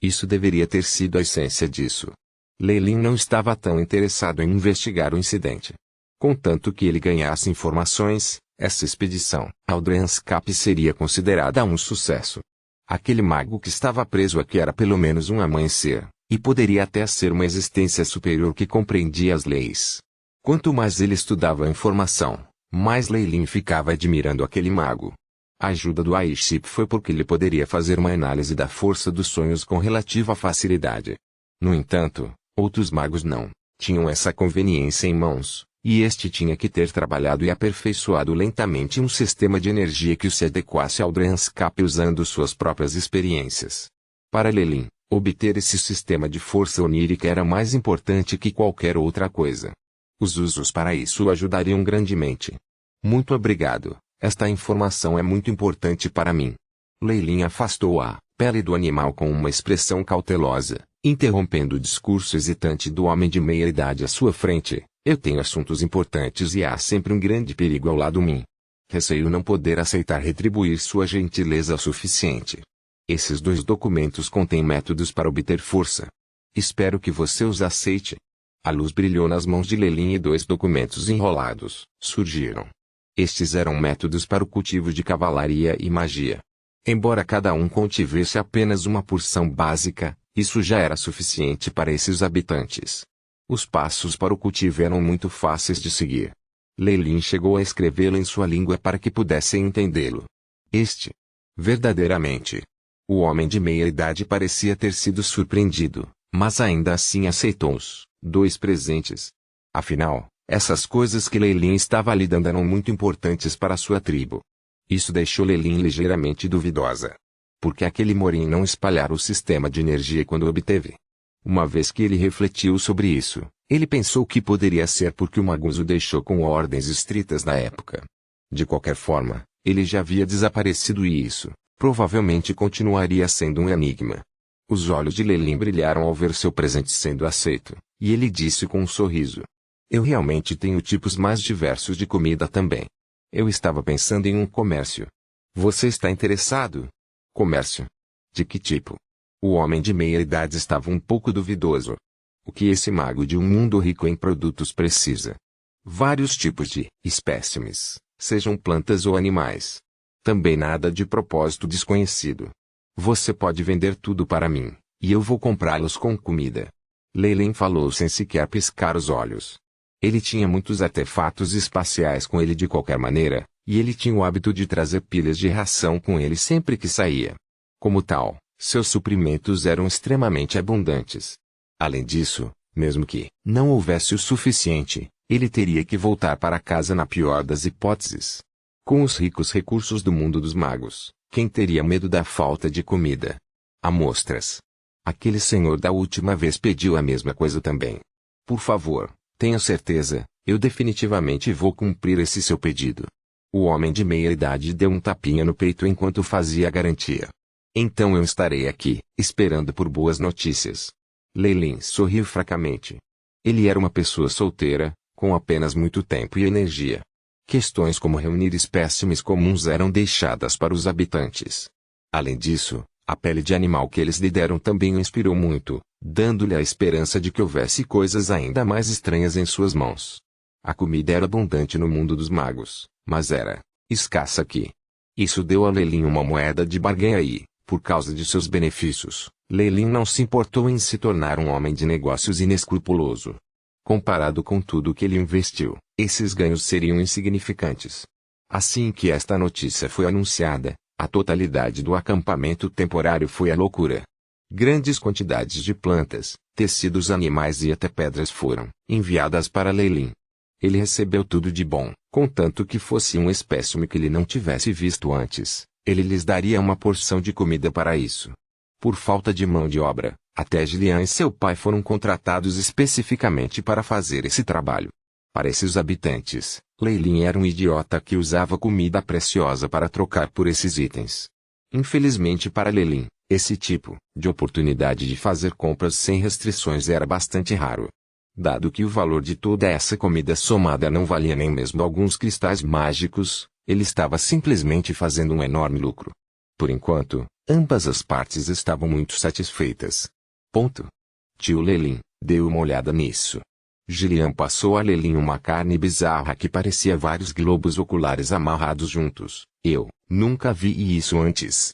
Isso deveria ter sido a essência disso. Leilin não estava tão interessado em investigar o incidente. Contanto que ele ganhasse informações, essa expedição ao Drenscape seria considerada um sucesso. Aquele mago que estava preso aqui era pelo menos um amanhecer, e poderia até ser uma existência superior que compreendia as leis. Quanto mais ele estudava a informação, mais Leilin ficava admirando aquele mago. A ajuda do Aiship foi porque ele poderia fazer uma análise da força dos sonhos com relativa facilidade. No entanto, outros magos não tinham essa conveniência em mãos, e este tinha que ter trabalhado e aperfeiçoado lentamente um sistema de energia que se adequasse ao Drenscape usando suas próprias experiências. Para Leilin, obter esse sistema de força onírica era mais importante que qualquer outra coisa. Os usos para isso o ajudariam grandemente. Muito obrigado, Esta informação é muito importante para mim. Leilin afastou a pele do animal com uma expressão cautelosa, interrompendo o discurso hesitante do homem de meia-idade à sua frente. Eu tenho assuntos importantes e há sempre um grande perigo ao lado de mim. Receio não poder aceitar retribuir sua gentileza o suficiente. Esses 2 documentos contêm métodos para obter força. Espero que você os aceite. A luz brilhou nas mãos de Leilin e 2 documentos enrolados surgiram. Estes eram métodos para o cultivo de cavalaria e magia. Embora cada um contivesse apenas uma porção básica, isso já era suficiente para esses habitantes. Os passos para o cultivo eram muito fáceis de seguir. Leilin chegou a escrevê-lo em sua língua para que pudessem entendê-lo. Verdadeiramente. O homem de meia-idade parecia ter sido surpreendido, mas ainda assim aceitou os 2 presentes. Afinal, essas coisas que Leilin estava lhe dando eram muito importantes para sua tribo. Isso deixou Leilin ligeiramente duvidosa. Por que aquele Morim não espalhara o sistema de energia quando o obteve? Uma vez que ele refletiu sobre isso, ele pensou que poderia ser porque o Magus o deixou com ordens estritas na época. De qualquer forma, ele já havia desaparecido e isso, provavelmente continuaria sendo um enigma. Os olhos de Leilin brilharam ao ver seu presente sendo aceito, e ele disse com um sorriso: eu realmente tenho tipos mais diversos de comida também. Eu estava pensando em um comércio. Você está interessado? Comércio? De que tipo? O homem de meia-idade estava um pouco duvidoso. O que esse mago de um mundo rico em produtos precisa? Vários tipos de espécimes, sejam plantas ou animais. Também nada de propósito desconhecido. Você pode vender tudo para mim, e eu vou comprá-los com comida. Leilin falou sem sequer piscar os olhos. Ele tinha muitos artefatos espaciais com ele de qualquer maneira, e ele tinha o hábito de trazer pilhas de ração com ele sempre que saía. Como tal, seus suprimentos eram extremamente abundantes. Além disso, mesmo que não houvesse o suficiente, ele teria que voltar para casa na pior das hipóteses. Com os ricos recursos do mundo dos magos, quem teria medo da falta de comida? Amostras. Aquele senhor da última vez pediu a mesma coisa também. Por favor, tenha certeza, eu definitivamente vou cumprir esse seu pedido. O homem de meia-idade deu um tapinha no peito enquanto fazia a garantia. Então eu estarei aqui, esperando por boas notícias. Leilin sorriu fracamente. Ele era uma pessoa solteira, com apenas muito tempo e energia. Questões como reunir espécimes comuns eram deixadas para os habitantes. Além disso, a pele de animal que eles lhe deram também o inspirou muito, dando-lhe a esperança de que houvesse coisas ainda mais estranhas em suas mãos. A comida era abundante no mundo dos magos, mas era escassa aqui. Isso deu a Leilin uma moeda de barganha e, por causa de seus benefícios, Leilin não se importou em se tornar um homem de negócios inescrupuloso. Comparado com tudo que ele investiu, esses ganhos seriam insignificantes. Assim que esta notícia foi anunciada, a totalidade do acampamento temporário foi à loucura. Grandes quantidades de plantas, tecidos animais e até pedras foram enviadas para Leilin. Ele recebeu tudo de bom, contanto que fosse um espécime que ele não tivesse visto antes. Ele lhes daria uma porção de comida para isso. Por falta de mão de obra, até Gillian e seu pai foram contratados especificamente para fazer esse trabalho. Para esses habitantes, Leilin era um idiota que usava comida preciosa para trocar por esses itens. Infelizmente para Leilin, esse tipo de oportunidade de fazer compras sem restrições era bastante raro. Dado que o valor de toda essa comida somada não valia nem mesmo alguns cristais mágicos, ele estava simplesmente fazendo um enorme lucro. Por enquanto, ambas as partes estavam muito satisfeitas. Tio Leilin, deu uma olhada nisso. Gillian passou a Leilin uma carne bizarra que parecia vários globos oculares amarrados juntos. Eu nunca vi isso antes.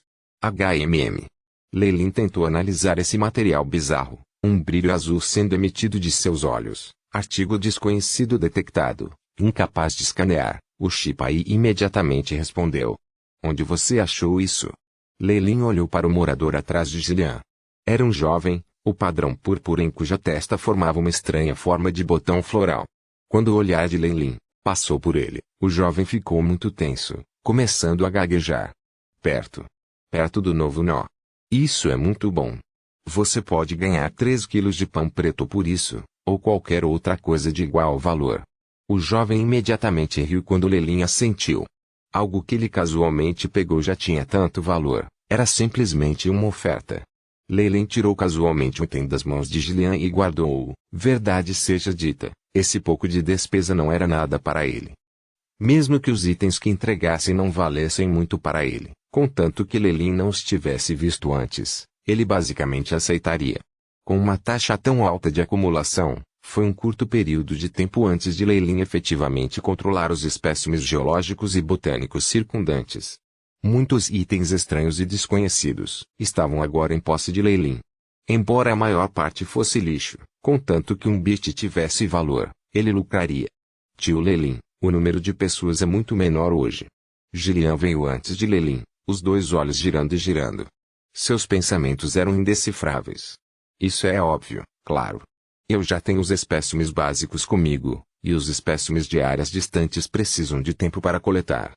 Leilin tentou analisar esse material bizarro, um brilho azul sendo emitido de seus olhos. Artigo desconhecido detectado. Incapaz de escanear. O Shipai imediatamente respondeu. Onde você achou isso? Leilin olhou para o morador atrás de Gillian. Era um jovem, o padrão púrpura em cuja testa formava uma estranha forma de botão floral. Quando o olhar de Leilin passou por ele, o jovem ficou muito tenso, começando a gaguejar. Perto do novo nó. Isso é muito bom. Você pode ganhar 3 quilos de pão preto por isso, ou qualquer outra coisa de igual valor. O jovem imediatamente riu quando Leilin assentiu. Algo que ele casualmente pegou já tinha tanto valor, era simplesmente uma oferta. Leyland tirou casualmente o item das mãos de Gillian e guardou-o. Verdade seja dita, esse pouco de despesa não era nada para ele. Mesmo que os itens que entregassem não valessem muito para ele, contanto que Leyland não os tivesse visto antes, ele basicamente aceitaria. Com uma taxa tão alta de acumulação, foi um curto período de tempo antes de Leyland efetivamente controlar os espécimes geológicos e botânicos circundantes. Muitos itens estranhos e desconhecidos estavam agora em posse de Leyland. Embora a maior parte fosse lixo, contanto que um bit tivesse valor, ele lucraria. Tio Leyland, o número de pessoas é muito menor hoje. Gillian veio antes de Leyland, os dois olhos girando e girando. Seus pensamentos eram indecifráveis. Isso é óbvio, claro. Eu já tenho os espécimes básicos comigo, e os espécimes de áreas distantes precisam de tempo para coletar.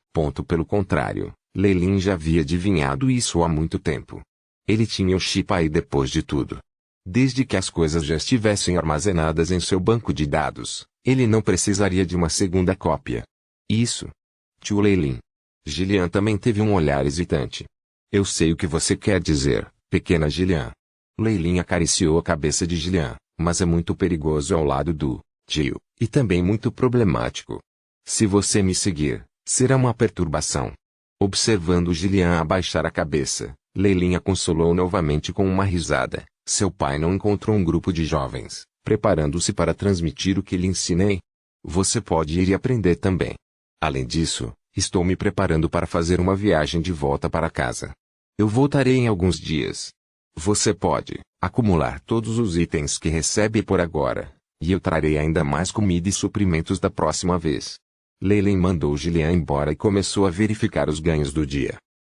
Pelo contrário, Leyland já havia adivinhado isso há muito tempo. Ele tinha o chip aí depois de tudo. Desde que as coisas já estivessem armazenadas em seu banco de dados, ele não precisaria de uma segunda cópia. Isso. Tio Leyland. Gillian também teve um olhar hesitante. Eu sei o que você quer dizer, pequena Gillian. Leyland acariciou a cabeça de Gillian, mas é muito perigoso ao lado do tio, e também muito problemático. Se você me seguir, será uma perturbação. Observando Gillian abaixar a cabeça, Leyland a consolou novamente com uma risada. Seu pai não encontrou um grupo de jovens, preparando-se para transmitir o que lhe ensinei? Você pode ir e aprender também. Além disso, estou me preparando para fazer uma viagem de volta para casa. Eu voltarei em alguns dias. Você pode acumular todos os itens que recebe por agora, e eu trarei ainda mais comida e suprimentos da próxima vez. Leyland mandou Gillian embora e começou a verificar os ganhos do dia.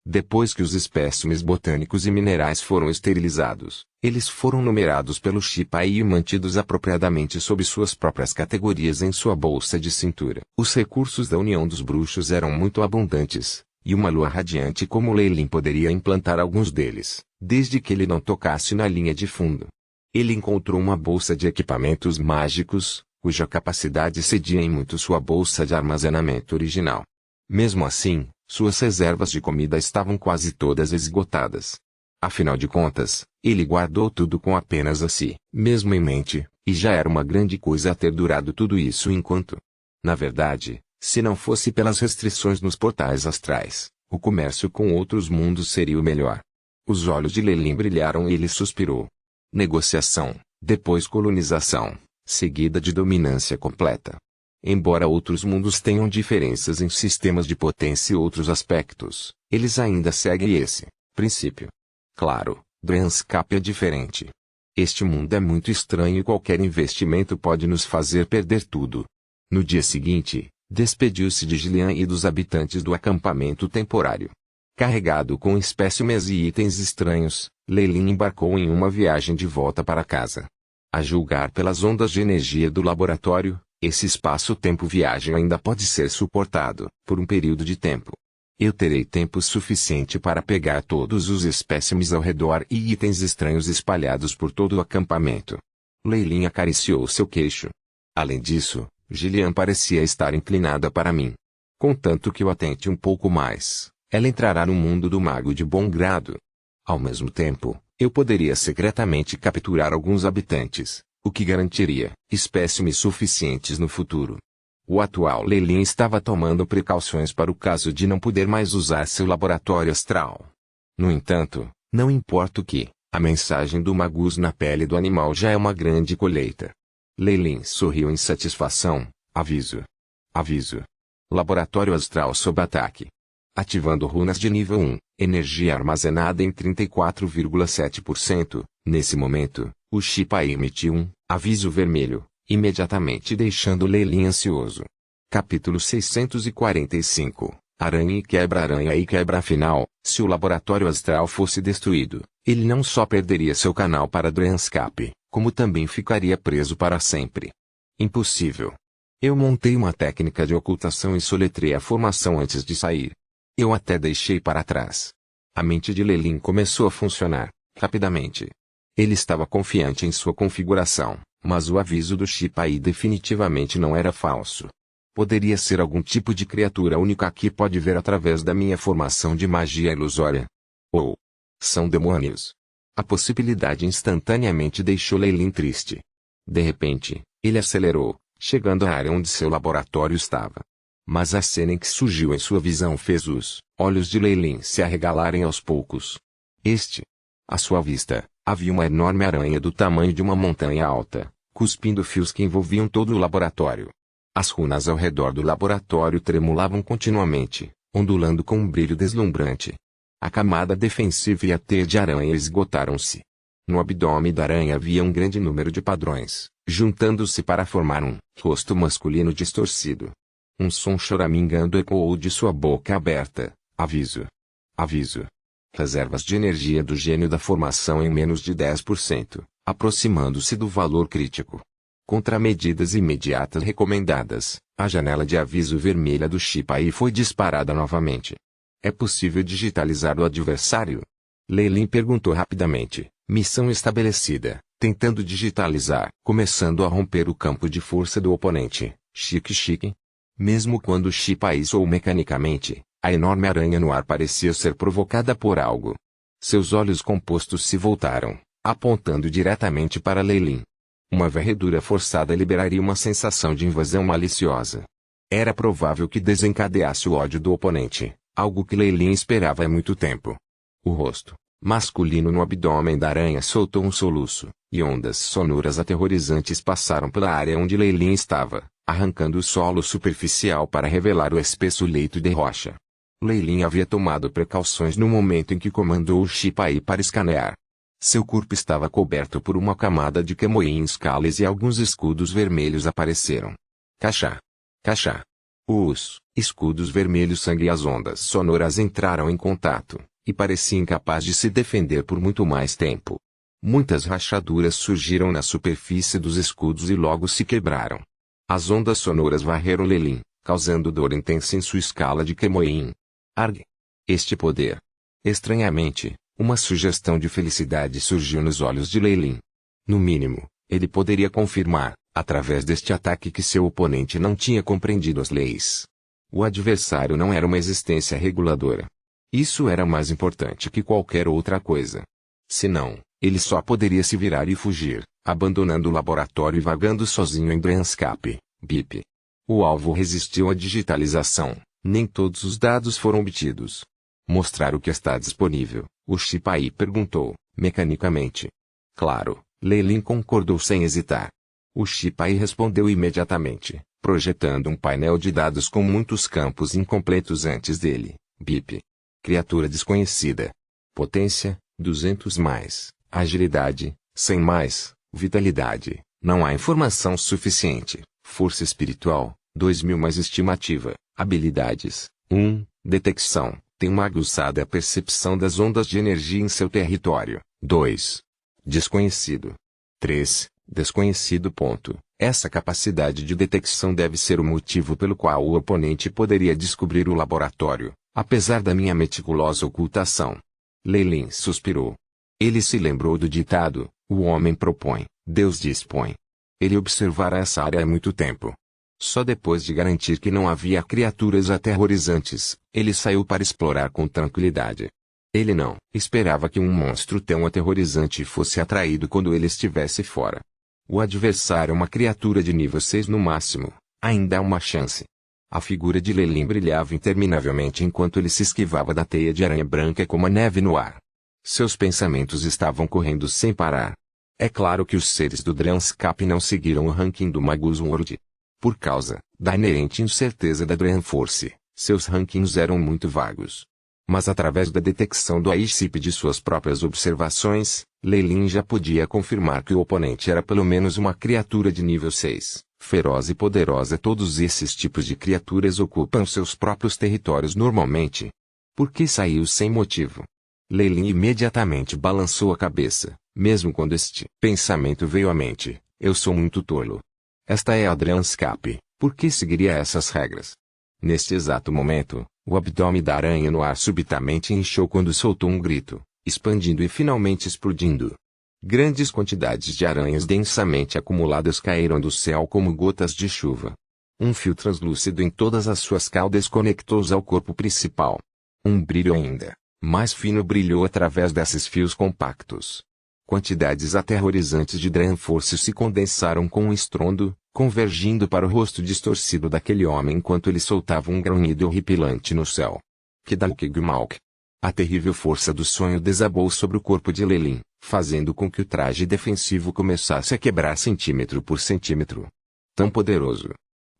Depois que os espécimes botânicos e minerais foram esterilizados, eles foram numerados pelo chip e mantidos apropriadamente sob suas próprias categorias em sua bolsa de cintura. Os recursos da União dos Bruxos eram muito abundantes, e uma lua radiante como Leyland poderia implantar alguns deles, desde que ele não tocasse na linha de fundo. Ele encontrou uma bolsa de equipamentos mágicos, cuja capacidade excedia em muito sua bolsa de armazenamento original. Mesmo assim, suas reservas de comida estavam quase todas esgotadas. Afinal de contas, ele guardou tudo com apenas a si mesmo em mente, e já era uma grande coisa ter durado tudo isso enquanto. Na verdade, se não fosse pelas restrições nos portais astrais, o comércio com outros mundos seria o melhor. Os olhos de Leyland brilharam e ele suspirou. Negociação, depois colonização, seguida de dominância completa. Embora outros mundos tenham diferenças em sistemas de potência e outros aspectos, eles ainda seguem esse princípio. Claro, Drenscape é diferente. Este mundo é muito estranho e qualquer investimento pode nos fazer perder tudo. No dia seguinte, despediu-se de Gillian e dos habitantes do acampamento temporário. Carregado com espécimes e itens estranhos, Leyland embarcou em uma viagem de volta para casa. A julgar pelas ondas de energia do laboratório, esse espaço-tempo-viagem ainda pode ser suportado por um período de tempo. Eu terei tempo suficiente para pegar todos os espécimes ao redor e itens estranhos espalhados por todo o acampamento. Leyland acariciou seu queixo. Além disso, Gillian parecia estar inclinada para mim. Contanto que eu atente um pouco mais, ela entrará no mundo do mago de bom grado. Ao mesmo tempo, eu poderia secretamente capturar alguns habitantes, o que garantiria espécimes suficientes no futuro. O atual Leyland estava tomando precauções para o caso de não poder mais usar seu laboratório astral. No entanto, não importa o que, a mensagem do Magus na pele do animal já é uma grande colheita. Leyland sorriu em satisfação. Aviso. Aviso. Laboratório astral sob ataque. Ativando runas de nível 1, energia armazenada em 34,7%. Nesse momento, o chip emitiu um aviso vermelho, imediatamente deixando Leyland ansioso. Capítulo 645. Aranha e quebra-aranha e quebra final. Se o laboratório astral fosse destruído, ele não só perderia seu canal para Drenscape, como também ficaria preso para sempre. Impossível. Eu montei uma técnica de ocultação e soletrei a formação antes de sair. Eu até deixei para trás. A mente de Leyland começou a funcionar, rapidamente. Ele estava confiante em sua configuração, mas o aviso do chip definitivamente não era falso. Poderia ser algum tipo de criatura única que pode ver através da minha formação de magia ilusória. Ou são demônios. A possibilidade instantaneamente deixou Leilin triste. De repente, ele acelerou, chegando à área onde seu laboratório estava. Mas a cena em que surgiu em sua visão fez os olhos de Leilin se arregalarem aos poucos. À sua vista, havia uma enorme aranha do tamanho de uma montanha alta, cuspindo fios que envolviam todo o laboratório. As runas ao redor do laboratório tremulavam continuamente, ondulando com um brilho deslumbrante. A camada defensiva e a teia de aranha esgotaram-se. No abdômen da aranha havia um grande número de padrões, juntando-se para formar um rosto masculino distorcido. Um som choramingando ecoou de sua boca aberta. Aviso. Aviso. Reservas de energia do gênio da formação em menos de 10%, aproximando-se do valor crítico. Contramedidas imediatas recomendadas. A janela de aviso vermelha do chip aí foi disparada novamente. É possível digitalizar o adversário? Leilin perguntou rapidamente. Missão estabelecida. Tentando digitalizar. Começando a romper o campo de força do oponente. Chique. Mesmo quando o chip aí soou mecanicamente, a enorme aranha no ar parecia ser provocada por algo. Seus olhos compostos se voltaram, apontando diretamente para Leilin. Uma varredura forçada liberaria uma sensação de invasão maliciosa. Era provável que desencadeasse o ódio do oponente, algo que Leilin esperava há muito tempo. O rosto masculino no abdômen da aranha soltou um soluço, e ondas sonoras aterrorizantes passaram pela área onde Leilin estava, arrancando o solo superficial para revelar o espesso leito de rocha. Leilin havia tomado precauções no momento em que comandou o chip aí para escanear. Seu corpo estava coberto por uma camada de Kemoins Scales e alguns escudos vermelhos apareceram. Cachá. Os escudos vermelhos sangue e as ondas sonoras entraram em contato, e parecia incapaz de se defender por muito mais tempo. Muitas rachaduras surgiram na superfície dos escudos e logo se quebraram. As ondas sonoras varreram Leilin, causando dor intensa em sua escala de Kemoin. Arg! Este poder. Estranhamente, uma sugestão de felicidade surgiu nos olhos de Leilin. No mínimo, ele poderia confirmar, através deste ataque, que seu oponente não tinha compreendido as leis. O adversário não era uma existência reguladora. Isso era mais importante que qualquer outra coisa. Senão, ele só poderia se virar e fugir, abandonando o laboratório e vagando sozinho em Dreamscape. BIP. O alvo resistiu à digitalização, nem todos os dados foram obtidos. Mostrar o que está disponível, o chip aí perguntou, mecanicamente. Claro, Leilin concordou sem hesitar. O chip aí respondeu imediatamente, projetando um painel de dados com muitos campos incompletos antes dele. BIP. Criatura desconhecida. Potência, 200 mais. Agilidade, 100 mais. Vitalidade, não há informação suficiente. Força espiritual, 2000 mais. Estimativa. Habilidades, 1. Detecção, tem uma aguçada percepção das ondas de energia em seu território. 2. Desconhecido. 3. Desconhecido. Essa capacidade de detecção deve ser o motivo pelo qual o oponente poderia descobrir o laboratório, apesar da minha meticulosa ocultação. Leilin suspirou. Ele se lembrou do ditado: o homem propõe, Deus dispõe. Ele observara essa área há muito tempo. Só depois de garantir que não havia criaturas aterrorizantes, ele saiu para explorar com tranquilidade. Ele não esperava que um monstro tão aterrorizante fosse atraído quando ele estivesse fora. O adversário é uma criatura de nível 6 no máximo, ainda há uma chance. A figura de Leilin brilhava interminavelmente enquanto ele se esquivava da teia de aranha branca como a neve no ar. Seus pensamentos estavam correndo sem parar. É claro que os seres do Dreamscape não seguiram o ranking do Magus World. Por causa da inerente incerteza da Dreamforce, seus rankings eram muito vagos. Mas através da detecção do AICIP de suas próprias observações, Leilin já podia confirmar que o oponente era pelo menos uma criatura de nível 6, feroz e poderosa. Todos esses tipos de criaturas ocupam seus próprios territórios normalmente. Por que saiu sem motivo? Leilin imediatamente balançou a cabeça, mesmo quando este pensamento veio à mente: eu sou muito tolo. Esta é a Dreamscape, por que seguiria essas regras? Neste exato momento, o abdômen da aranha no ar subitamente inchou quando soltou um grito, expandindo e finalmente explodindo. Grandes quantidades de aranhas densamente acumuladas caíram do céu como gotas de chuva. Um fio translúcido em todas as suas caudas conectou-os ao corpo principal. Um brilho ainda mais fino brilhou através desses fios compactos. Quantidades aterrorizantes de Dranforce se condensaram com um estrondo, convergindo para o rosto distorcido daquele homem enquanto ele soltava um grunhido horripilante no céu. Kidalkigmalk. A terrível força do sonho desabou sobre o corpo de Lelin, fazendo com que o traje defensivo começasse a quebrar centímetro por centímetro. Tão poderoso.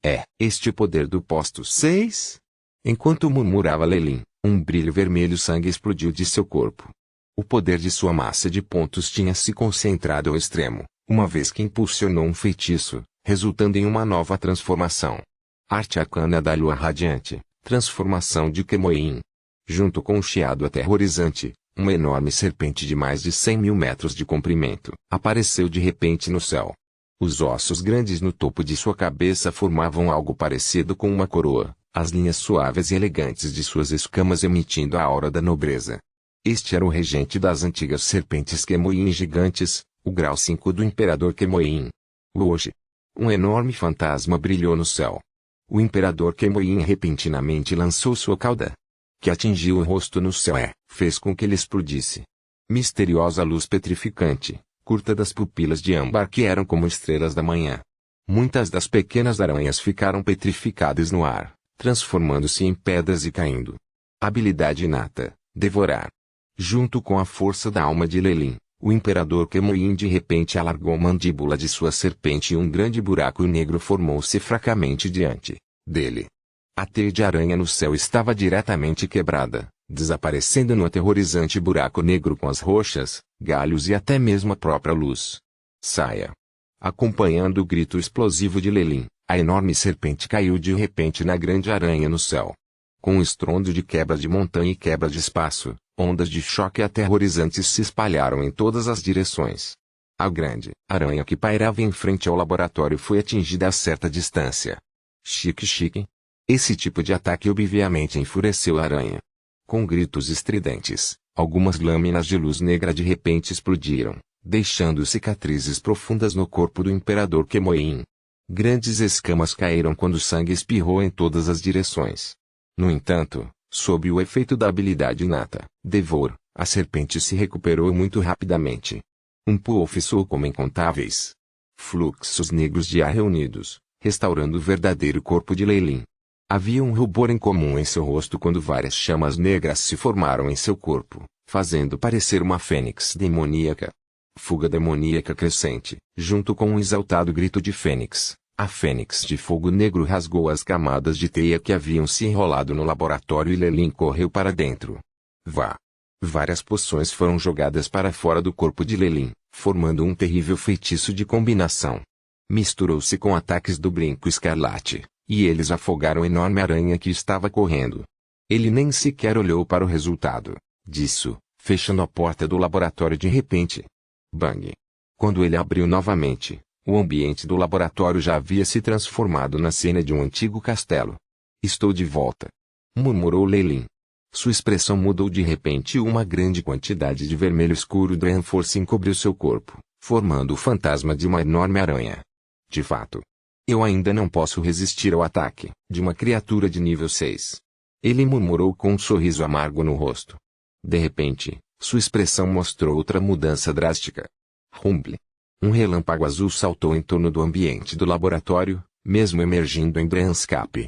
É este o poder do posto 6? Enquanto murmurava Lelin, um brilho vermelho sangue explodiu de seu corpo. O poder de sua massa de pontos tinha se concentrado ao extremo, uma vez que impulsionou um feitiço, resultando em uma nova transformação. Arte arcana da lua radiante, transformação de Kemoin. Junto com um chiado aterrorizante, uma enorme serpente de mais de 100.000 metros de comprimento apareceu de repente no céu. Os ossos grandes no topo de sua cabeça formavam algo parecido com uma coroa, as linhas suaves e elegantes de suas escamas emitindo a aura da nobreza. Este era o regente das antigas serpentes Kemoin gigantes, o grau 5 do imperador Kemoin. Hoje, um enorme fantasma brilhou no céu. O imperador Kemoin repentinamente lançou sua cauda, que atingiu o rosto no céu e fez com que ele explodisse. Misteriosa luz petrificante, curta das pupilas de âmbar que eram como estrelas da manhã. Muitas das pequenas aranhas ficaram petrificadas no ar, transformando-se em pedras e caindo. Habilidade inata, devorar. Junto com a força da alma de Lelin, o imperador Kemoin de repente alargou a mandíbula de sua serpente e um grande buraco negro formou-se fracamente diante dele. A teia de aranha no céu estava diretamente quebrada, desaparecendo no aterrorizante buraco negro com as rochas, galhos e até mesmo a própria luz. Saia! Acompanhando o grito explosivo de Lelin, a enorme serpente caiu de repente na grande aranha no céu. Com um estrondo de quebra de montanha e quebra de espaço, ondas de choque aterrorizantes se espalharam em todas as direções. A grande aranha que pairava em frente ao laboratório foi atingida a certa distância. Chique. Esse tipo de ataque obviamente enfureceu a aranha. Com gritos estridentes, algumas lâminas de luz negra de repente explodiram, deixando cicatrizes profundas no corpo do imperador Kemoin. Grandes escamas caíram quando o sangue espirrou em todas as direções. No entanto, sob o efeito da habilidade inata, Devor, a serpente se recuperou muito rapidamente. Um puff soou como incontáveis fluxos negros de ar reunidos, restaurando o verdadeiro corpo de Lelin. Havia um rubor incomum em seu rosto quando várias chamas negras se formaram em seu corpo, fazendo parecer uma fênix demoníaca. Fuga demoníaca crescente, junto com um exaltado grito de fênix. A fênix de fogo negro rasgou as camadas de teia que haviam se enrolado no laboratório e Lelin correu para dentro. Várias poções foram jogadas para fora do corpo de Lelin, formando um terrível feitiço de combinação. Misturou-se com ataques do brinco escarlate, e eles afogaram a enorme aranha que estava correndo. Ele nem sequer olhou para o resultado disso, fechando a porta do laboratório de repente. Bang! Quando ele abriu novamente, o ambiente do laboratório já havia se transformado na cena de um antigo castelo. Estou de volta, murmurou Lelin. Sua expressão mudou de repente e uma grande quantidade de vermelho escuro Dranforce encobriu seu corpo, formando o fantasma de uma enorme aranha. De fato, eu ainda não posso resistir ao ataque de uma criatura de nível 6. Ele murmurou com um sorriso amargo no rosto. De repente, sua expressão mostrou outra mudança drástica. Rumble. Um relâmpago azul saltou em torno do ambiente do laboratório, mesmo emergindo em Dranscape.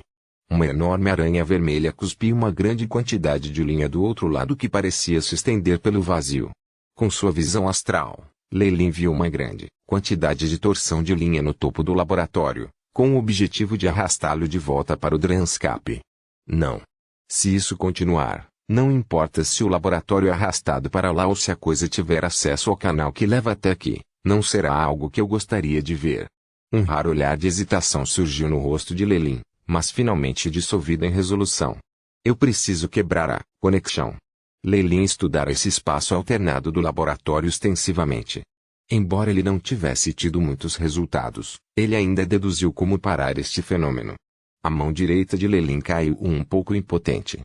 Uma enorme aranha vermelha cuspiu uma grande quantidade de linha do outro lado que parecia se estender pelo vazio. Com sua visão astral, Lelin viu uma grande quantidade de torção de linha no topo do laboratório, com o objetivo de arrastá-lo de volta para o Dranscape. Não. Se isso continuar, não importa se o laboratório é arrastado para lá ou se a coisa tiver acesso ao canal que leva até aqui, não será algo que eu gostaria de ver. Um raro olhar de hesitação surgiu no rosto de Lelin, mas finalmente dissolvido em resolução. Eu preciso quebrar a conexão. Lelin estudara esse espaço alternado do laboratório extensivamente. Embora ele não tivesse tido muitos resultados, ele ainda deduziu como parar este fenômeno. A mão direita de Lelin caiu um pouco impotente.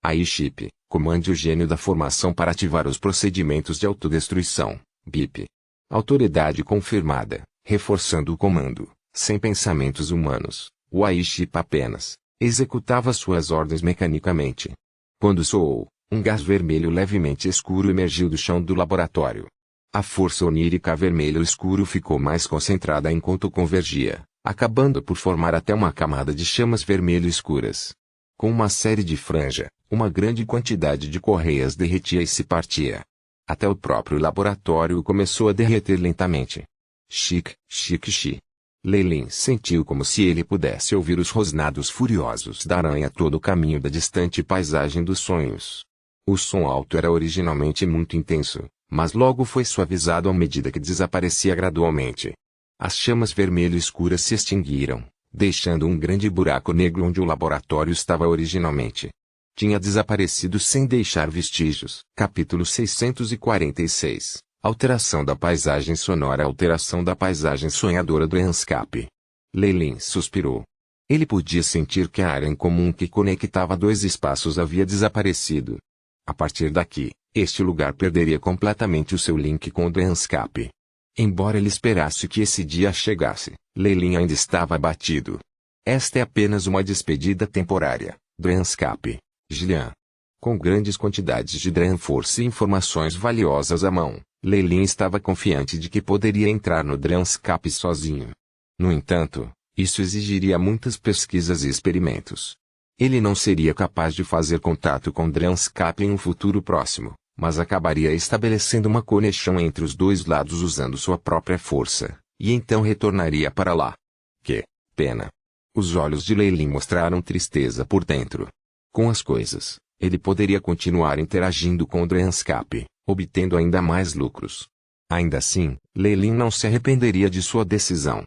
Aí Chip, comande o gênio da formação para ativar os procedimentos de autodestruição, BIP. Autoridade confirmada, reforçando o comando, sem pensamentos humanos, O Aiship apenas executava suas ordens mecanicamente. Quando soou, um gás vermelho levemente escuro emergiu do chão do laboratório. A força onírica vermelho escuro ficou mais concentrada enquanto convergia, acabando por formar até uma camada de chamas vermelho escuras. Com uma série de franja, uma grande quantidade de correias derretia e se partia. Até o próprio laboratório começou a derreter lentamente. Chic, chic, chi. Lei Lin sentiu como se ele pudesse ouvir os rosnados furiosos da aranha todo o caminho da distante paisagem dos sonhos. O som alto era originalmente muito intenso, mas logo foi suavizado à medida que desaparecia gradualmente. As chamas vermelho escuras se extinguiram, deixando um grande buraco negro onde o laboratório estava originalmente. Tinha desaparecido sem deixar vestígios. Capítulo 646. Alteração da paisagem sonora. Alteração da paisagem sonhadora do Anscape. Lei Lin suspirou. Ele podia sentir que a área em comum que conectava dois espaços havia desaparecido. A partir daqui, este lugar perderia completamente o seu link com o Anscape. Embora ele esperasse que esse dia chegasse, Lei Lin ainda estava abatido. Esta é apenas uma despedida temporária, Anscape. Gillian. Com grandes quantidades de Dran Force e informações valiosas à mão, Lei Lin estava confiante de que poderia entrar no Anscape sozinho. No entanto, isso exigiria muitas pesquisas e experimentos. Ele não seria capaz de fazer contato com Anscape em um futuro próximo, mas acabaria estabelecendo uma conexão entre os dois lados usando sua própria força, e então retornaria para lá. Que pena! Os olhos de Lei Lin mostraram tristeza por dentro. Com as coisas, ele poderia continuar interagindo com o Anscape, obtendo ainda mais lucros. Ainda assim, Lei Lin não se arrependeria de sua decisão.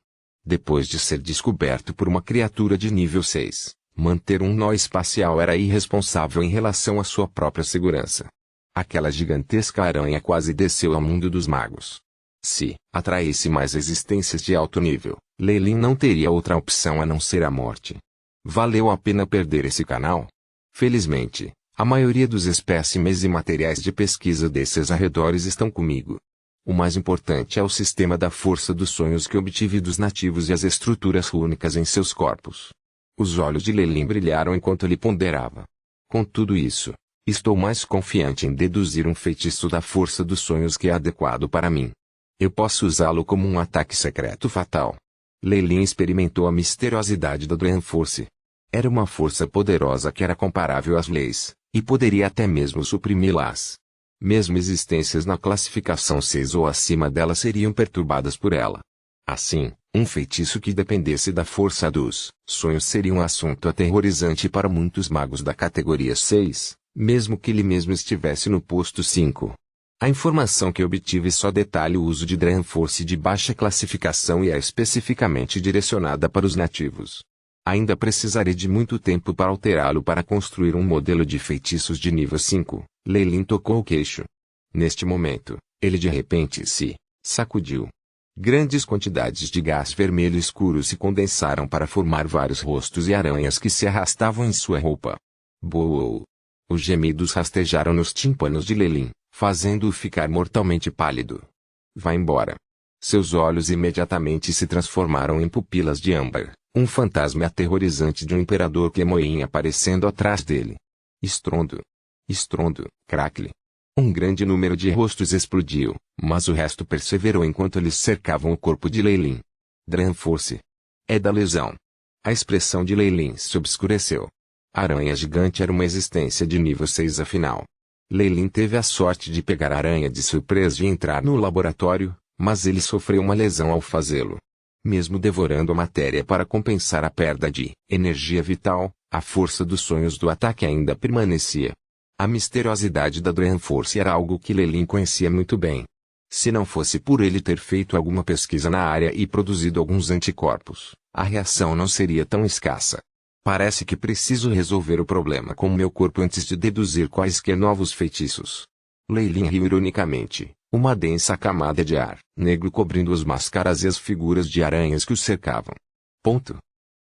Depois de ser descoberto por uma criatura de nível 6, manter um nó espacial era irresponsável em relação à sua própria segurança. Aquela gigantesca aranha quase desceu ao mundo dos magos. Se atraísse mais existências de alto nível, Lei Lin não teria outra opção a não ser a morte. Valeu a pena perder esse canal? Felizmente, a maioria dos espécimes e materiais de pesquisa desses arredores estão comigo. O mais importante é o sistema da força dos sonhos que obtive dos nativos e as estruturas rúnicas em seus corpos. Os olhos de Lei Lin brilharam enquanto ele ponderava. Com tudo isso, estou mais confiante em deduzir um feitiço da força dos sonhos que é adequado para mim. Eu posso usá-lo como um ataque secreto fatal. Lei Lin experimentou a misteriosidade da Dran Force. Era uma força poderosa que era comparável às leis, e poderia até mesmo suprimi-las. Mesmo existências na classificação 6 ou acima dela seriam perturbadas por ela. Assim, um feitiço que dependesse da força dos sonhos seria um assunto aterrorizante para muitos magos da categoria 6, mesmo que ele mesmo estivesse no posto 5. A informação que obtive só detalha o uso de Dran Force de baixa classificação e é especificamente direcionada para os nativos. Ainda precisarei de muito tempo para alterá-lo para construir um modelo de feitiços de nível 5. Lei Lin tocou o queixo. Neste momento, ele de repente se sacudiu. Grandes quantidades de gás vermelho escuro se condensaram para formar vários rostos e aranhas que se arrastavam em sua roupa. Boou! Os gemidos rastejaram nos tímpanos de Lei Lin, fazendo-o ficar mortalmente pálido. Vá embora. Seus olhos imediatamente se transformaram em pupilas de âmbar. Um fantasma aterrorizante de um imperador Kemoin aparecendo atrás dele. Estrondo. Estrondo, cracle. Um grande número de rostos explodiu, mas o resto perseverou enquanto eles cercavam o corpo de Lei Lin. Dran Force. É da lesão. A expressão de Lei Lin se obscureceu. A aranha gigante era uma existência de nível 6 afinal. Lei Lin teve a sorte de pegar a aranha de surpresa e entrar no laboratório, mas ele sofreu uma lesão ao fazê-lo. Mesmo devorando a matéria para compensar a perda de energia vital, a força dos sonhos do ataque ainda permanecia. A misteriosidade da Dran Force era algo que Lei Lin conhecia muito bem. Se não fosse por ele ter feito alguma pesquisa na área e produzido alguns anticorpos, a reação não seria tão escassa. Parece que preciso resolver o problema com meu corpo antes de deduzir quaisquer novos feitiços. Lei Lin riu ironicamente. Uma densa camada de ar negro cobrindo as máscaras e as figuras de aranhas que o cercavam.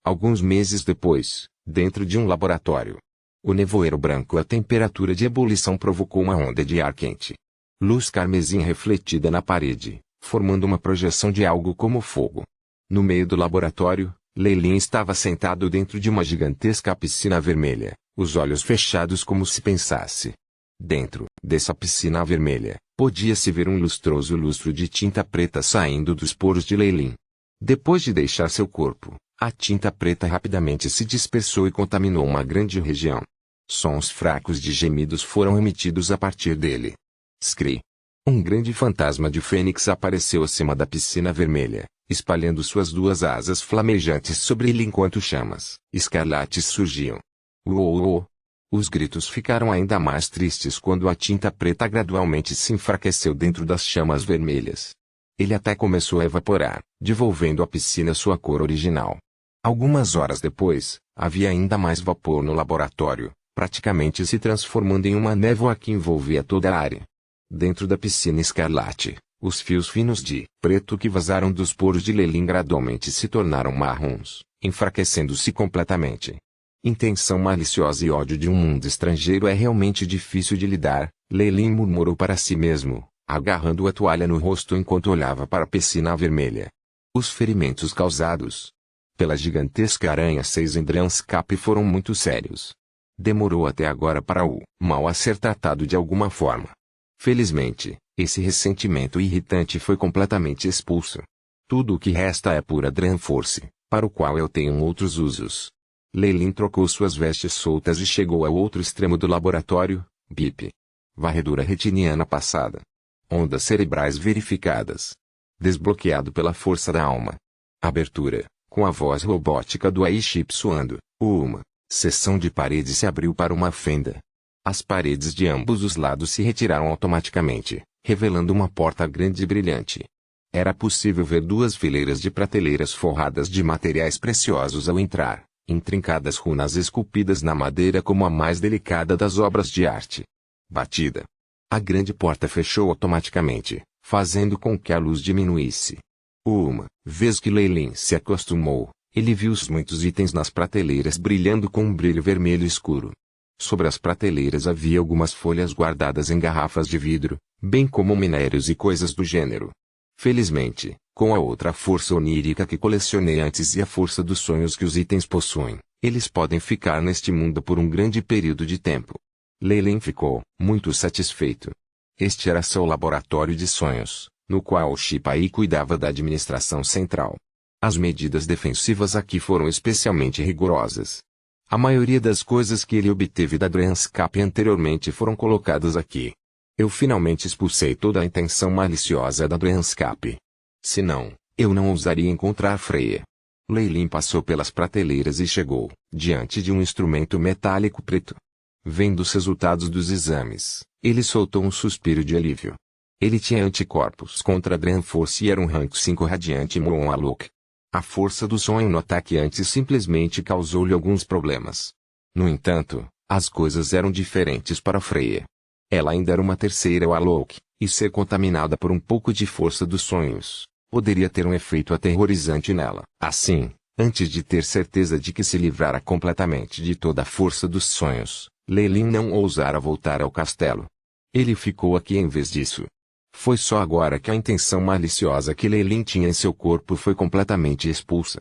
Alguns meses depois, dentro de um laboratório. O nevoeiro branco à temperatura de ebulição provocou uma onda de ar quente. Luz carmesim refletida na parede, formando uma projeção de algo como fogo. No meio do laboratório, Leilin estava sentado dentro de uma gigantesca piscina vermelha, os olhos fechados como se pensasse. Dentro dessa piscina vermelha, podia-se ver um lustroso lustro de tinta preta saindo dos poros de Leilin. Depois de deixar seu corpo, a tinta preta rapidamente se dispersou e contaminou uma grande região. Sons fracos de gemidos foram emitidos a partir dele. Scree! Um grande fantasma de fênix apareceu acima da piscina vermelha, espalhando suas duas asas flamejantes sobre ele enquanto chamas escarlates surgiam. Uou! Os gritos ficaram ainda mais tristes quando a tinta preta gradualmente se enfraqueceu dentro das chamas vermelhas. Ele até começou a evaporar, devolvendo à piscina sua cor original. Algumas horas depois, havia ainda mais vapor no laboratório, praticamente se transformando em uma névoa que envolvia toda a área. Dentro da piscina escarlate, os fios finos de preto que vazaram dos poros de Leilin gradualmente se tornaram marrons, enfraquecendo-se completamente. Intenção maliciosa e ódio de um mundo estrangeiro é realmente difícil de lidar, Leilin murmurou para si mesmo, agarrando a toalha no rosto enquanto olhava para a piscina vermelha. Os ferimentos causados pela gigantesca aranha 6 em Dryanscape foram muito sérios. Demorou até agora para o mal a ser tratado de alguma forma. Felizmente, esse ressentimento irritante foi completamente expulso. Tudo o que resta é pura Dryanforce, para o qual eu tenho outros usos. Leilin trocou suas vestes soltas e chegou ao outro extremo do laboratório, bip. Varredura retiniana passada. Ondas cerebrais verificadas. Desbloqueado pela força da alma. Abertura, com a voz robótica do AI-chip soando, uma seção de parede se abriu para uma fenda. As paredes de ambos os lados se retiraram automaticamente, revelando uma porta grande e brilhante. Era possível ver duas fileiras de prateleiras forradas de materiais preciosos ao entrar, intrincadas runas esculpidas na madeira como a mais delicada das obras de arte. Batida. A grande porta fechou automaticamente, fazendo com que a luz diminuísse. Uma vez que Leilin se acostumou, ele viu os muitos itens nas prateleiras brilhando com um brilho vermelho escuro. Sobre as prateleiras havia algumas folhas guardadas em garrafas de vidro, bem como minérios e coisas do gênero. Felizmente, com a outra força onírica que colecionei antes e a força dos sonhos que os itens possuem, eles podem ficar neste mundo por um grande período de tempo. Leilin ficou muito satisfeito. Este era seu laboratório de sonhos, no qual o Chip AI cuidava da administração central. As medidas defensivas aqui foram especialmente rigorosas. A maioria das coisas que ele obteve da Dryanscape anteriormente foram colocadas aqui. Eu finalmente expulsei toda a intenção maliciosa da Dryanscape. Se não, eu não ousaria encontrar Freya. Leilin passou pelas prateleiras e chegou diante de um instrumento metálico preto. Vendo os resultados dos exames, ele soltou um suspiro de alívio. Ele tinha anticorpos contra a Dryanforce e era um rank 5 radiante Muon Alok. A força do sonho no ataque antes simplesmente causou-lhe alguns problemas. No entanto, as coisas eram diferentes para Freya. Ela ainda era uma terceira Alok, e ser contaminada por um pouco de força dos sonhos poderia ter um efeito aterrorizante nela. Assim, antes de ter certeza de que se livrara completamente de toda a força dos sonhos, Leilin não ousara voltar ao castelo. Ele ficou aqui em vez disso. Foi só agora que a intenção maliciosa que Leilin tinha em seu corpo foi completamente expulsa.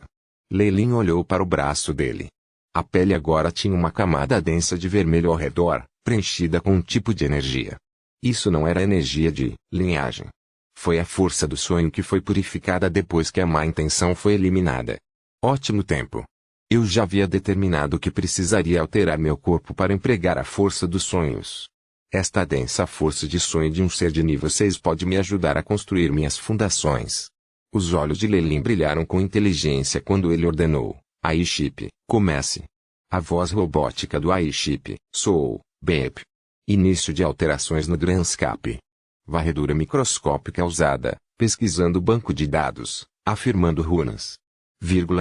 Leilin olhou para o braço dele. A pele agora tinha uma camada densa de vermelho ao redor, preenchida com um tipo de energia. Isso não era energia de linhagem. Foi a força do sonho que foi purificada depois que a má intenção foi eliminada. Ótimo tempo. Eu já havia determinado que precisaria alterar meu corpo para empregar a força dos sonhos. Esta densa força de sonho de um ser de nível 6 pode me ajudar a construir minhas fundações. Os olhos de Leilin brilharam com inteligência quando ele ordenou: AI-chip, comece. A voz robótica do AI-chip soou: beep. Início de alterações no Dryanscape. Varredura microscópica usada, pesquisando o banco de dados, afirmando runas.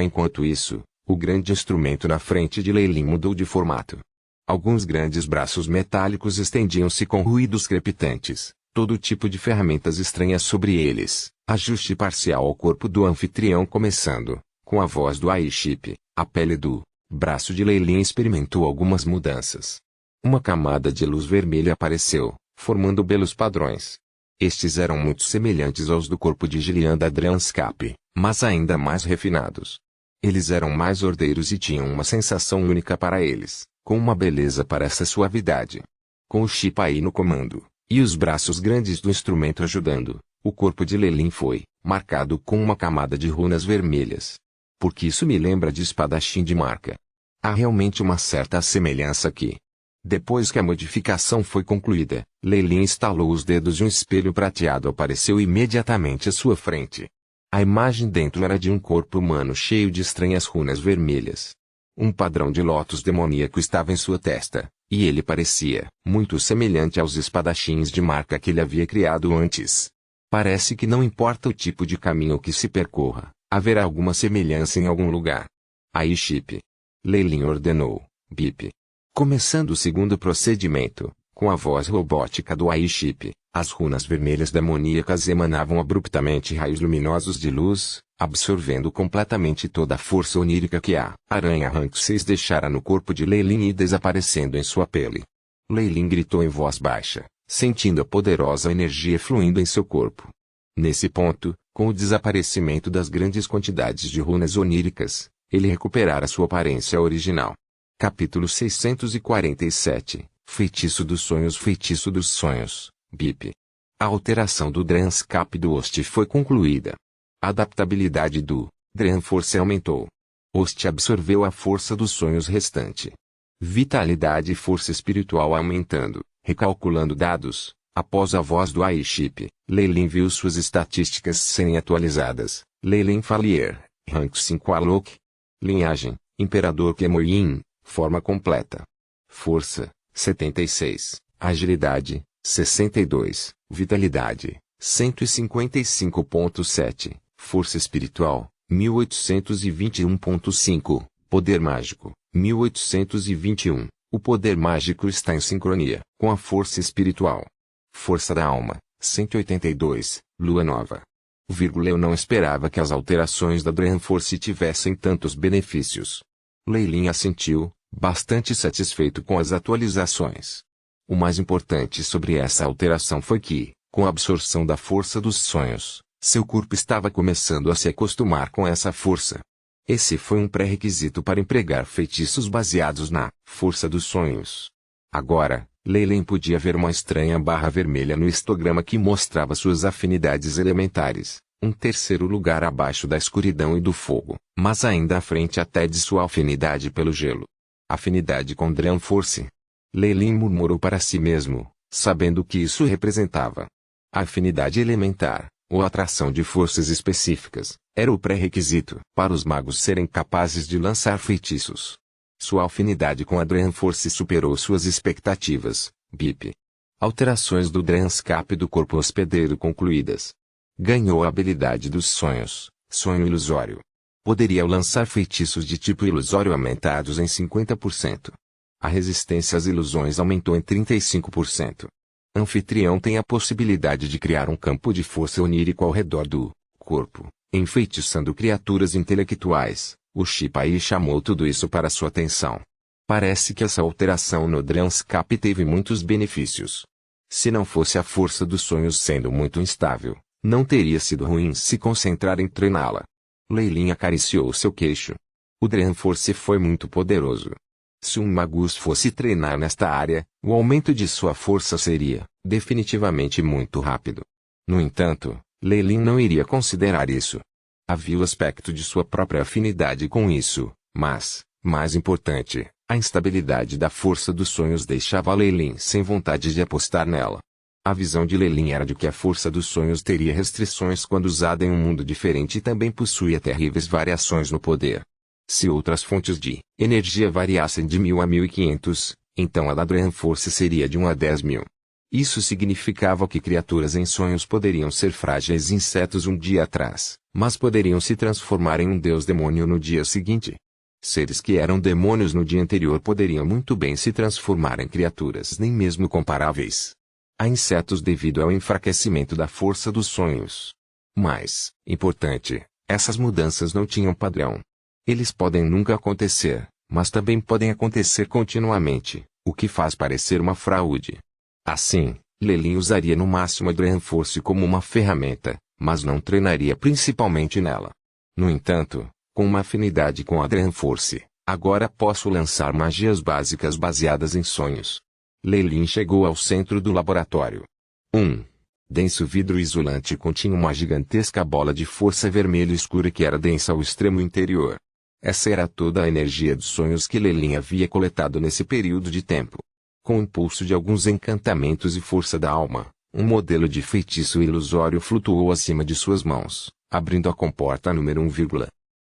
Enquanto isso, o grande instrumento na frente de Leilin mudou de formato. Alguns grandes braços metálicos estendiam-se com ruídos crepitantes, todo tipo de ferramentas estranhas sobre eles, ajuste parcial ao corpo do anfitrião começando, com a voz do AI-chip, a pele do braço de Leilin experimentou algumas mudanças. Uma camada de luz vermelha apareceu, formando belos padrões. Estes eram muito semelhantes aos do corpo de Gillian da Dryanscape, mas ainda mais refinados. Eles eram mais ordeiros e tinham uma sensação única para eles, com uma beleza para essa suavidade. Com o Shipai no comando, e os braços grandes do instrumento ajudando, o corpo de Lelin foi marcado com uma camada de runas vermelhas. Porque isso me lembra de espadachim de marca. Há realmente uma certa semelhança aqui. Depois que a modificação foi concluída, Lelin instalou os dedos e um espelho prateado apareceu imediatamente à sua frente. A imagem dentro era de um corpo humano cheio de estranhas runas vermelhas. Um padrão de lótus demoníaco estava em sua testa, e ele parecia muito semelhante aos espadachins de marca que ele havia criado antes. Parece que não importa o tipo de caminho que se percorra, haverá alguma semelhança em algum lugar. Aí Chip. Lelin ordenou, bip. Começando o segundo procedimento, com a voz robótica do Aiship, as runas vermelhas demoníacas emanavam abruptamente raios luminosos de luz, absorvendo completamente toda a força onírica que a aranha Rank 6 deixara no corpo de Lelin e desaparecendo em sua pele. Lelin gritou em voz baixa, sentindo a poderosa energia fluindo em seu corpo. Nesse ponto, com o desaparecimento das grandes quantidades de runas oníricas, ele recuperara sua aparência original. Capítulo 647, Feitiço dos Sonhos, BIP. A alteração do Dranscap do Host foi concluída. A adaptabilidade do Dranforce aumentou. Host absorveu a força dos sonhos restante. Vitalidade e força espiritual aumentando, recalculando dados. Após a voz do Aiship, Lelin viu suas estatísticas serem atualizadas. Lelin Falier, Rank 5 Alok. Linhagem, Imperador Kemoyin, forma completa. Força, 76. Agilidade, 62. Vitalidade, 155.7. Força espiritual, 1821.5. Poder mágico, 1821. O poder mágico está em sincronia com a força espiritual. Força da alma, 182. Lua nova. Eu não esperava que as alterações da Dranforce tivessem tantos benefícios. Lelin assentiu, bastante satisfeito com as atualizações. O mais importante sobre essa alteração foi que, com a absorção da força dos sonhos, seu corpo estava começando a se acostumar com essa força. Esse foi um pré-requisito para empregar feitiços baseados na força dos sonhos. Agora, Lelin podia ver uma estranha barra vermelha no histograma que mostrava suas afinidades elementares, um terceiro lugar abaixo da escuridão e do fogo, mas ainda à frente até de sua afinidade pelo gelo. Afinidade com Dranforce. Lelin murmurou para si mesmo, sabendo o que isso representava. A afinidade elementar, ou atração de forças específicas, era o pré-requisito para os magos serem capazes de lançar feitiços. Sua afinidade com a Dranforce superou suas expectativas, BIP. Alterações do Dranscap do corpo hospedeiro concluídas. Ganhou a habilidade dos sonhos, sonho ilusório. Poderia lançar feitiços de tipo ilusório aumentados em 50%. A resistência às ilusões aumentou em 35%. Anfitrião tem a possibilidade de criar um campo de força onírico ao redor do corpo, enfeitiçando criaturas intelectuais. O Shipai chamou tudo isso para sua atenção. Parece que essa alteração no Dranscap teve muitos benefícios. Se não fosse a força dos sonhos sendo muito instável, não teria sido ruim se concentrar em treiná-la. Lelin acariciou seu queixo. O Dranforce foi muito poderoso. Se um magus fosse treinar nesta área, o aumento de sua força seria, definitivamente muito rápido. No entanto, Lelin não iria considerar isso. Havia o aspecto de sua própria afinidade com isso, mas, mais importante, a instabilidade da força dos sonhos deixava Lelin sem vontade de apostar nela. A visão de Lelin era de que a força dos sonhos teria restrições quando usada em um mundo diferente e também possuía terríveis variações no poder. Se outras fontes de energia variassem de 1000 a 1500, então a da Dranforce seria de 1 a 10.000. Isso significava que criaturas em sonhos poderiam ser frágeis insetos um dia atrás, mas poderiam se transformar em um deus demônio no dia seguinte. Seres que eram demônios no dia anterior poderiam muito bem se transformar em criaturas nem mesmo comparáveis a insetos devido ao enfraquecimento da força dos sonhos. Mais importante, essas mudanças não tinham padrão. Eles podem nunca acontecer, mas também podem acontecer continuamente, o que faz parecer uma fraude. Assim, Lelin usaria no máximo a Dranforce como uma ferramenta, mas não treinaria principalmente nela. No entanto, Com uma afinidade com a Dream Force, agora posso lançar magias básicas baseadas em sonhos. Lei chegou ao centro do laboratório. Denso vidro isolante continha uma gigantesca bola de força vermelho escura que era densa ao extremo interior. Essa era toda a energia dos sonhos que Lei havia coletado nesse período de tempo. Com o impulso de alguns encantamentos e força da alma, um modelo de feitiço ilusório flutuou acima de suas mãos, abrindo a comporta número 1,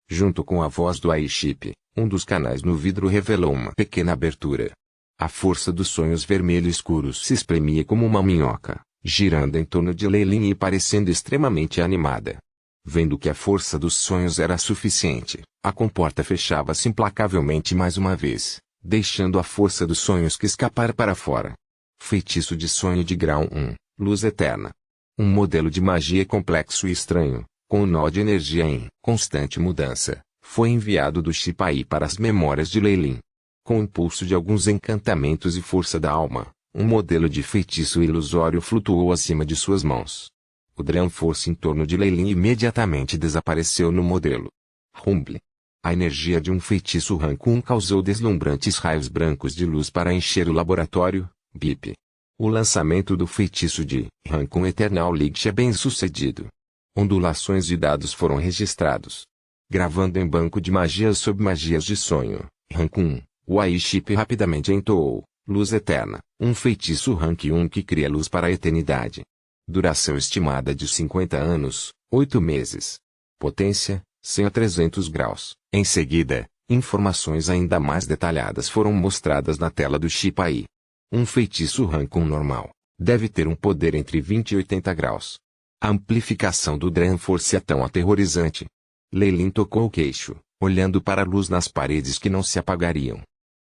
junto com a voz do Aiship, um dos canais no vidro revelou uma pequena abertura. A força dos sonhos vermelho escuros se espremia como uma minhoca, girando em torno de Lei e parecendo extremamente animada. Vendo que a força dos sonhos era suficiente, a comporta fechava-se implacavelmente mais uma vez, deixando a força dos sonhos que escapar para fora. Feitiço de sonho de grau 1, Luz Eterna. Um modelo de magia complexo e estranho, com um nó de energia em constante mudança, foi enviado do Shipai para as memórias de Lei. Com o impulso de alguns encantamentos e força da alma, um modelo de feitiço ilusório flutuou acima de suas mãos. O Dream Force em torno de Lei imediatamente desapareceu no modelo. Rumble. A energia de um feitiço rank 1 causou deslumbrantes raios brancos de luz para encher o laboratório. Bip. O lançamento do feitiço de rank 1 Eternal League é bem sucedido. Ondulações de dados foram registrados. Gravando em banco de magias sob magias de sonho. Rank 1. O Aiship rapidamente entoou. Luz Eterna. Um feitiço rank 1 que cria luz para a eternidade. Duração estimada de 50 anos, 8 meses. Potência, 100 a 300 graus. Em seguida, informações ainda mais detalhadas foram mostradas na tela do Shipai. Um feitiço rank 1 normal deve ter um poder entre 20 e 80 graus. A amplificação do Dream Force é tão aterrorizante. Lei tocou o queixo, olhando para a luz nas paredes que não se apagariam.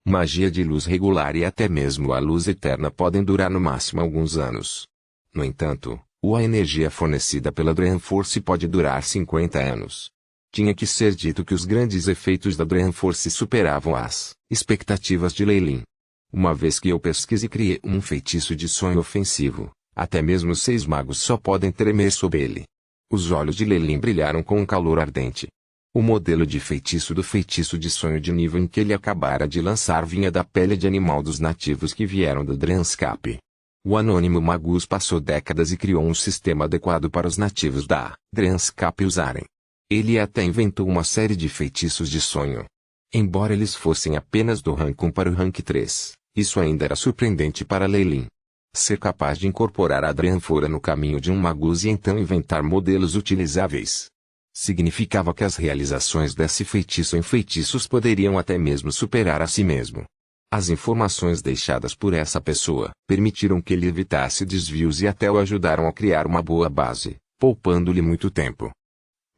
Magia de luz regular e até mesmo a luz eterna podem durar no máximo alguns anos. No entanto, a energia fornecida pela Dream Force pode durar 50 anos. Tinha que ser dito que os grandes efeitos da Dream Force superavam as expectativas de Lei. Uma vez que eu pesquisei e criei um feitiço de sonho ofensivo, até mesmo 6 magos só podem tremer sob ele. Os olhos de Lei brilharam com um calor ardente. O modelo de feitiço do feitiço de sonho de nível em que ele acabara de lançar vinha da pele de animal dos nativos que vieram do Dreamscape. O anônimo Magus passou décadas e criou um sistema adequado para os nativos da Dreamscape usarem. Ele até inventou uma série de feitiços de sonho. Embora eles fossem apenas do rank 1 para o rank 3, isso ainda era surpreendente para Lei. Ser capaz de incorporar a Dreamfora no caminho de um Magus e então inventar modelos utilizáveis. Significava que as realizações desse feitiço em feitiços poderiam até mesmo superar a si mesmo. As informações deixadas por essa pessoa permitiram que ele evitasse desvios e até o ajudaram a criar uma boa base, poupando-lhe muito tempo.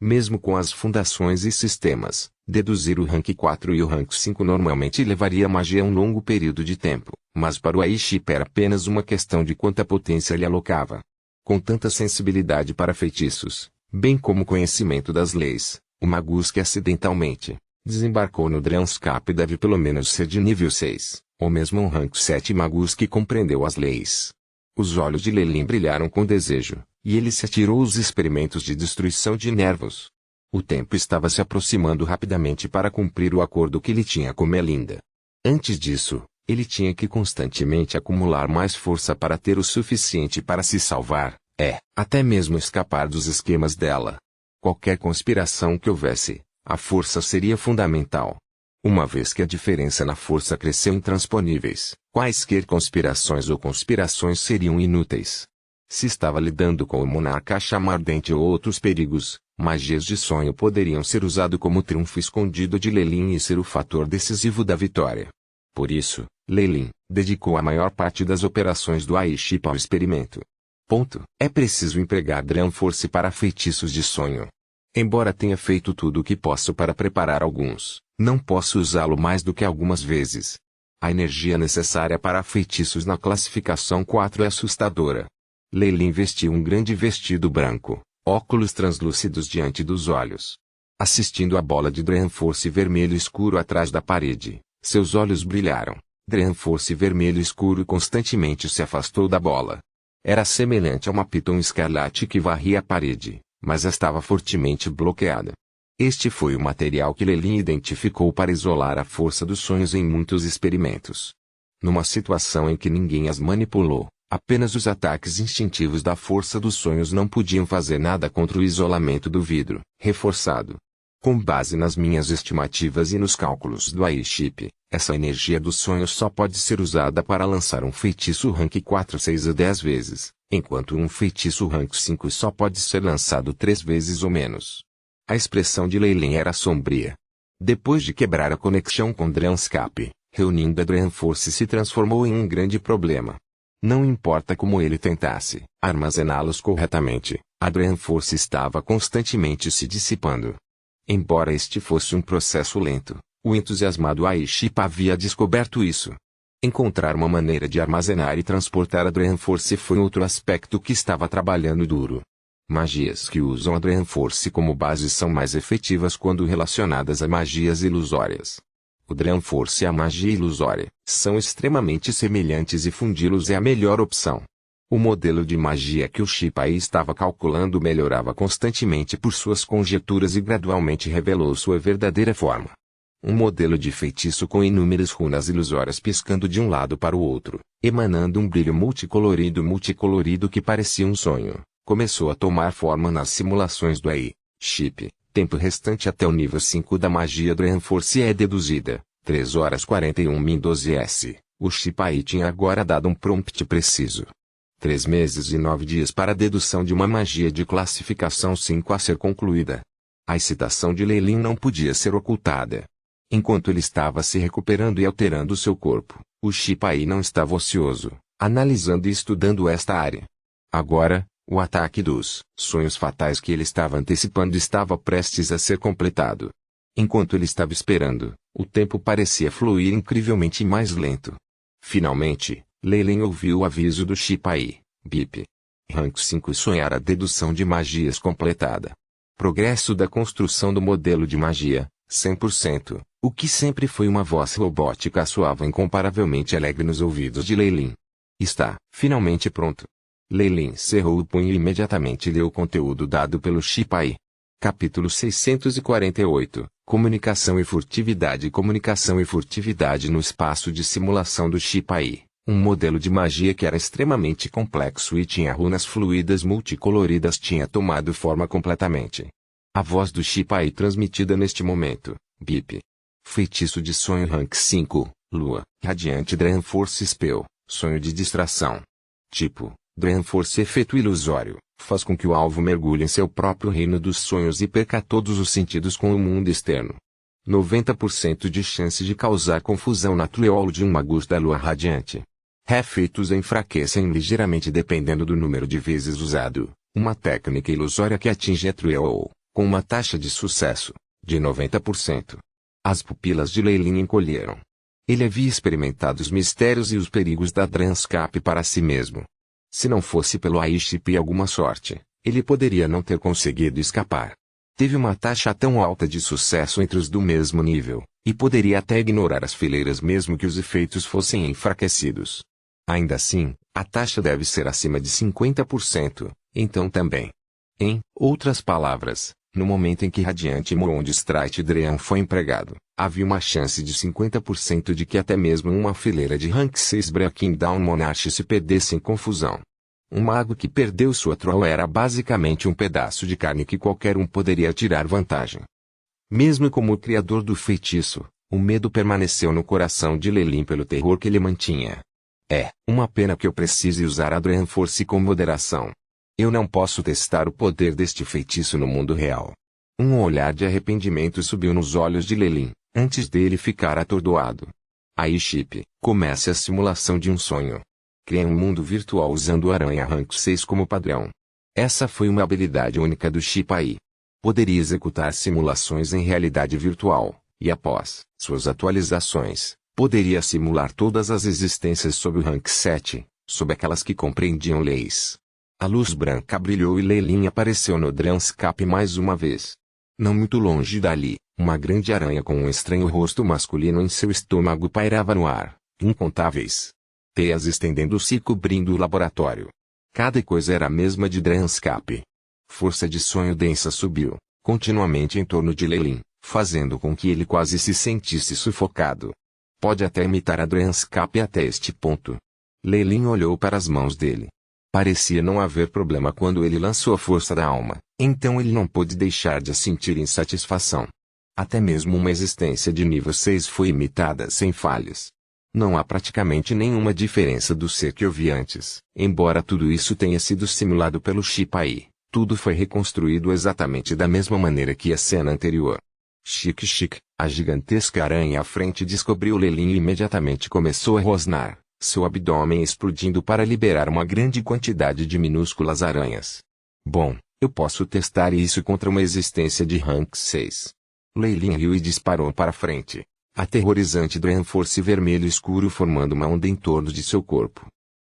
Mesmo com as fundações e sistemas, deduzir o rank 4 e o rank 5 normalmente levaria a magia um longo período de tempo, mas para o Aiship era apenas uma questão de quanta potência ele alocava. Com tanta sensibilidade para feitiços, bem como conhecimento das leis, o Magus que acidentalmente desembarcou no Dreamscape deve pelo menos ser de nível 6, ou mesmo um rank 7 Magus que compreendeu as leis. Os olhos de Lei brilharam com desejo, e ele se atirou aos experimentos de destruição de nervos. O tempo estava se aproximando rapidamente para cumprir o acordo que ele tinha com Melinda. Antes disso, ele tinha que constantemente acumular mais força para ter o suficiente para se salvar, até mesmo escapar dos esquemas dela. Qualquer conspiração que houvesse, a força seria fundamental. Uma vez que a diferença na força cresceu intransponíveis, quaisquer conspirações ou conspirações seriam inúteis. Se estava lidando com o monarca Chama-Ardente ou outros perigos, magias de sonho poderiam ser usado como triunfo escondido de Lei e ser o fator decisivo da vitória. Por isso, Lei dedicou a maior parte das operações do Aiship ao experimento. É preciso empregar Dream Force para feitiços de sonho. Embora tenha feito tudo o que posso para preparar alguns, não posso usá-lo mais do que algumas vezes. A energia necessária para feitiços na classificação 4 é assustadora. Lei vestiu um grande vestido branco, óculos translúcidos diante dos olhos. Assistindo a bola de Dream Force vermelho escuro atrás da parede, seus olhos brilharam. Dream Force vermelho escuro constantemente se afastou da bola. Era semelhante a uma piton escarlate que varria a parede, mas estava fortemente bloqueada. Este foi o material que Lei identificou para isolar a força dos sonhos em muitos experimentos. Numa situação em que ninguém as manipulou, apenas os ataques instintivos da força dos sonhos não podiam fazer nada contra o isolamento do vidro, reforçado. Com base nas minhas estimativas e nos cálculos do AI-chip, essa energia dos sonhos só pode ser usada para lançar um feitiço rank 4, 6 e 10 vezes, enquanto um feitiço rank 5 só pode ser lançado 3 vezes ou menos. A expressão de Lei era sombria. Depois de quebrar a conexão com Dreamscape, reunindo a Dream Force se transformou em um grande problema. Não importa como ele tentasse armazená-los corretamente, a Dream Force estava constantemente se dissipando. Embora este fosse um processo lento, o entusiasmado AI-chip havia descoberto isso. Encontrar uma maneira de armazenar e transportar a Dream Force foi outro aspecto que estava trabalhando duro. Magias que usam a Dream Force como base são mais efetivas quando relacionadas a magias ilusórias. O Dream Force e a magia ilusória são extremamente semelhantes e fundi-los é a melhor opção. O modelo de magia que o chip AI estava calculando melhorava constantemente por suas conjecturas e gradualmente revelou sua verdadeira forma. Um modelo de feitiço com inúmeras runas ilusórias piscando de um lado para o outro, emanando um brilho multicolorido que parecia um sonho, começou a tomar forma nas simulações do AI-chip. Tempo restante até o nível 5 da magia Dream Force é deduzida, 3 horas 41 min 12s. O chip AI tinha agora dado um prompt preciso. 3 meses e 9 dias para a dedução de uma magia de classificação 5 a ser concluída. A excitação de Lei não podia ser ocultada. Enquanto ele estava se recuperando e alterando seu corpo, o chip AI não estava ocioso, analisando e estudando esta área. Agora, o ataque dos sonhos fatais que ele estava antecipando estava prestes a ser completado. Enquanto ele estava esperando, o tempo parecia fluir incrivelmente mais lento. Finalmente, Lei ouviu o aviso do chip AI, BIP. Rank 5 sonhar a dedução de magias completada. Progresso da construção do modelo de magia, 100%, o que sempre foi uma voz robótica soava incomparavelmente alegre nos ouvidos de Lei. Está, finalmente pronto. Lei cerrou o punho e imediatamente leu o conteúdo dado pelo chip AI. Capítulo 648, Comunicação e Furtividade. Comunicação e furtividade no espaço de simulação do chip AI. Um modelo de magia que era extremamente complexo e tinha runas fluídas multicoloridas tinha tomado forma completamente. A voz do chip AI transmitida neste momento, BIP. Feitiço de sonho rank 5, Lua, Radiante Dream Force Spell, sonho de distração. Tipo, Dream Force efeito ilusório, faz com que o alvo mergulhe em seu próprio reino dos sonhos e perca todos os sentidos com o mundo externo. 90% de chance de causar confusão na Tleol de um magus da Lua Radiante. Efeitos enfraquecem ligeiramente dependendo do número de vezes usado. Uma técnica ilusória que atinge a Tleol, com uma taxa de sucesso, de 90%. As pupilas de Lei encolheram. Ele havia experimentado os mistérios e os perigos da Dreamscape para si mesmo. Se não fosse pelo AI-chip e alguma sorte, ele poderia não ter conseguido escapar. Teve uma taxa tão alta de sucesso entre os do mesmo nível, e poderia até ignorar as fileiras mesmo que os efeitos fossem enfraquecidos. Ainda assim, a taxa deve ser acima de 50%, então também. Em outras palavras, no momento em que Radiante Moond Strike Dream foi empregado, havia uma chance de 50% de que até mesmo uma fileira de Rank 6 Breaking Down Monarch se perdesse em confusão. Um mago que perdeu sua Troll era basicamente um pedaço de carne que qualquer um poderia tirar vantagem. Mesmo como o criador do feitiço, o medo permaneceu no coração de Lei pelo terror que ele mantinha. É uma pena que eu precise usar a Dream Force com moderação. Eu não posso testar o poder deste feitiço no mundo real. Um olhar de arrependimento subiu nos olhos de Lei, antes dele ficar atordoado. AI-chip, comece a simulação de um sonho. Crie um mundo virtual usando o Aranha Rank 6 como padrão. Essa foi uma habilidade única do chip AI. Poderia executar simulações em realidade virtual, e após suas atualizações, poderia simular todas as existências sob o Rank 7, sob aquelas que compreendiam leis. A luz branca brilhou e Lei apareceu no Dreamscape mais uma vez. Não muito longe dali, uma grande aranha com um estranho rosto masculino em seu estômago pairava no ar, incontáveis teias estendendo-se e cobrindo o laboratório. Cada coisa era a mesma de Dreamscape. Força de sonho densa subiu, continuamente em torno de Lei Lin, fazendo com que ele quase se sentisse sufocado. Pode até imitar a Dryanscap até este ponto. Lei Lin olhou para as mãos dele. Parecia não haver problema quando ele lançou a força da alma, então ele não pôde deixar de sentir insatisfação. Até mesmo uma existência de nível 6 foi imitada sem falhas. Não há praticamente nenhuma diferença do ser que eu vi antes. Embora tudo isso tenha sido simulado pelo Shipai, tudo foi reconstruído exatamente da mesma maneira que a cena anterior. Chique, a gigantesca aranha à frente descobriu Lei Lin e imediatamente começou a rosnar, seu abdômen explodindo para liberar uma grande quantidade de minúsculas aranhas. Bom, eu posso testar isso contra uma existência de rank 6. Lei Lin riu e disparou para frente. Aterrorizante Dragon Force vermelho escuro formando uma onda em torno de seu corpo.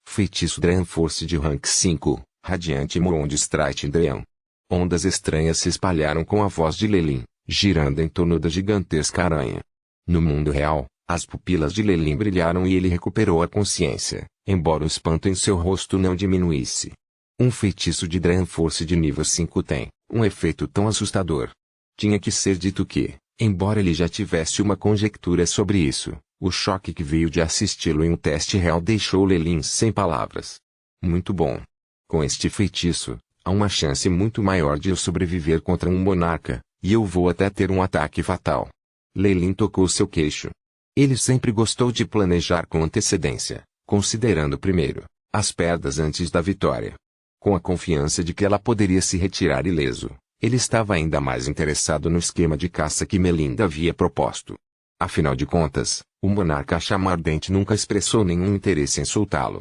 Feitiço Dragon Force de rank 5, Radiante Moond Strike Dragon. Ondas estranhas se espalharam com a voz de Lei Lin, girando em torno da gigantesca aranha. No mundo real, as pupilas de Lei Lin brilharam e ele recuperou a consciência, embora o espanto em seu rosto não diminuísse. Um feitiço de Dragon Force de nível 5 tem um efeito tão assustador. Tinha que ser dito que, embora ele já tivesse uma conjectura sobre isso, o choque que veio de assisti-lo em um teste real deixou Lei Lin sem palavras. Muito bom. Com este feitiço, há uma chance muito maior de eu sobreviver contra um monarca, e eu vou até ter um ataque fatal. Lei Lin tocou seu queixo. Ele sempre gostou de planejar com antecedência, considerando primeiro as perdas antes da vitória. Com a confiança de que ela poderia se retirar ileso, ele estava ainda mais interessado no esquema de caça que Melinda havia proposto. Afinal de contas, o monarca Chama Ardente nunca expressou nenhum interesse em soltá-lo.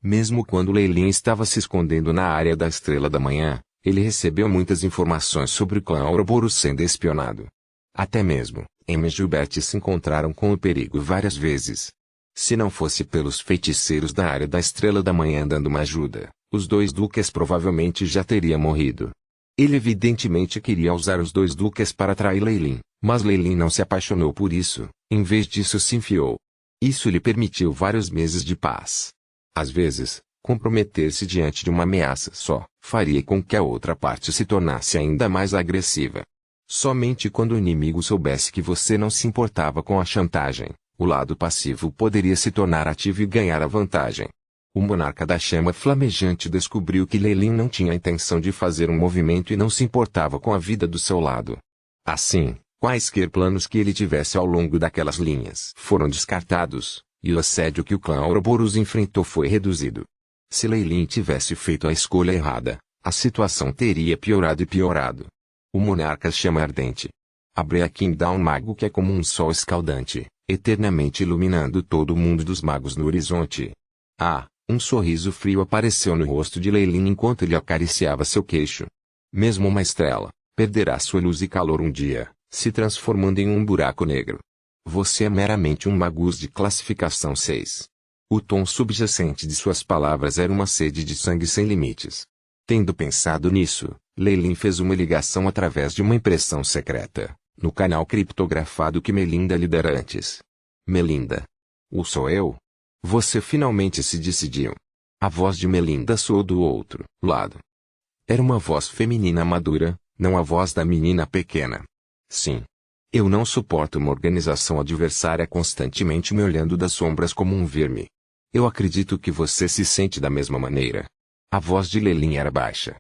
Mesmo quando Lei Lin estava se escondendo na área da Estrela da Manhã, ele recebeu muitas informações sobre o clã Ouroboros sendo espionado. Até mesmo, Amy e Gilbert se encontraram com o perigo várias vezes. Se não fosse pelos feiticeiros da área da Estrela da Manhã dando uma ajuda, os dois duques provavelmente já teriam morrido. Ele evidentemente queria usar os dois duques para atrair Lei Lin, mas Lei Lin não se apaixonou por isso, em vez disso se enfiou. Isso lhe permitiu vários meses de paz. Às vezes, comprometer-se diante de uma ameaça só faria com que a outra parte se tornasse ainda mais agressiva. Somente quando o inimigo soubesse que você não se importava com a chantagem, o lado passivo poderia se tornar ativo e ganhar a vantagem. O monarca da chama flamejante descobriu que Lei Lin não tinha a intenção de fazer um movimento e não se importava com a vida do seu lado. Assim, quaisquer planos que ele tivesse ao longo daquelas linhas foram descartados, e o assédio que o clã Ouroboros enfrentou foi reduzido. Se Lei Lin tivesse feito a escolha errada, a situação teria piorado e piorado. O monarca Chama Ardente. Abreakim dá um mago que é como um sol escaldante, eternamente iluminando todo o mundo dos magos no horizonte. Um sorriso frio apareceu no rosto de Lei Lin enquanto ele acariciava seu queixo. Mesmo uma estrela, perderá sua luz e calor um dia, se transformando em um buraco negro. Você é meramente um magus de classificação 6. O tom subjacente de suas palavras era uma sede de sangue sem limites. Tendo pensado nisso, Lei Lin fez uma ligação através de uma impressão secreta, no canal criptografado que Melinda lhe dera antes. Melinda. Sou eu? Você finalmente se decidiu. A voz de Melinda soou do outro lado. Era uma voz feminina madura, não a voz da menina pequena. Sim. Eu não suporto uma organização adversária constantemente me olhando das sombras como um verme. Eu acredito que você se sente da mesma maneira. A voz de Lei Lin era baixa.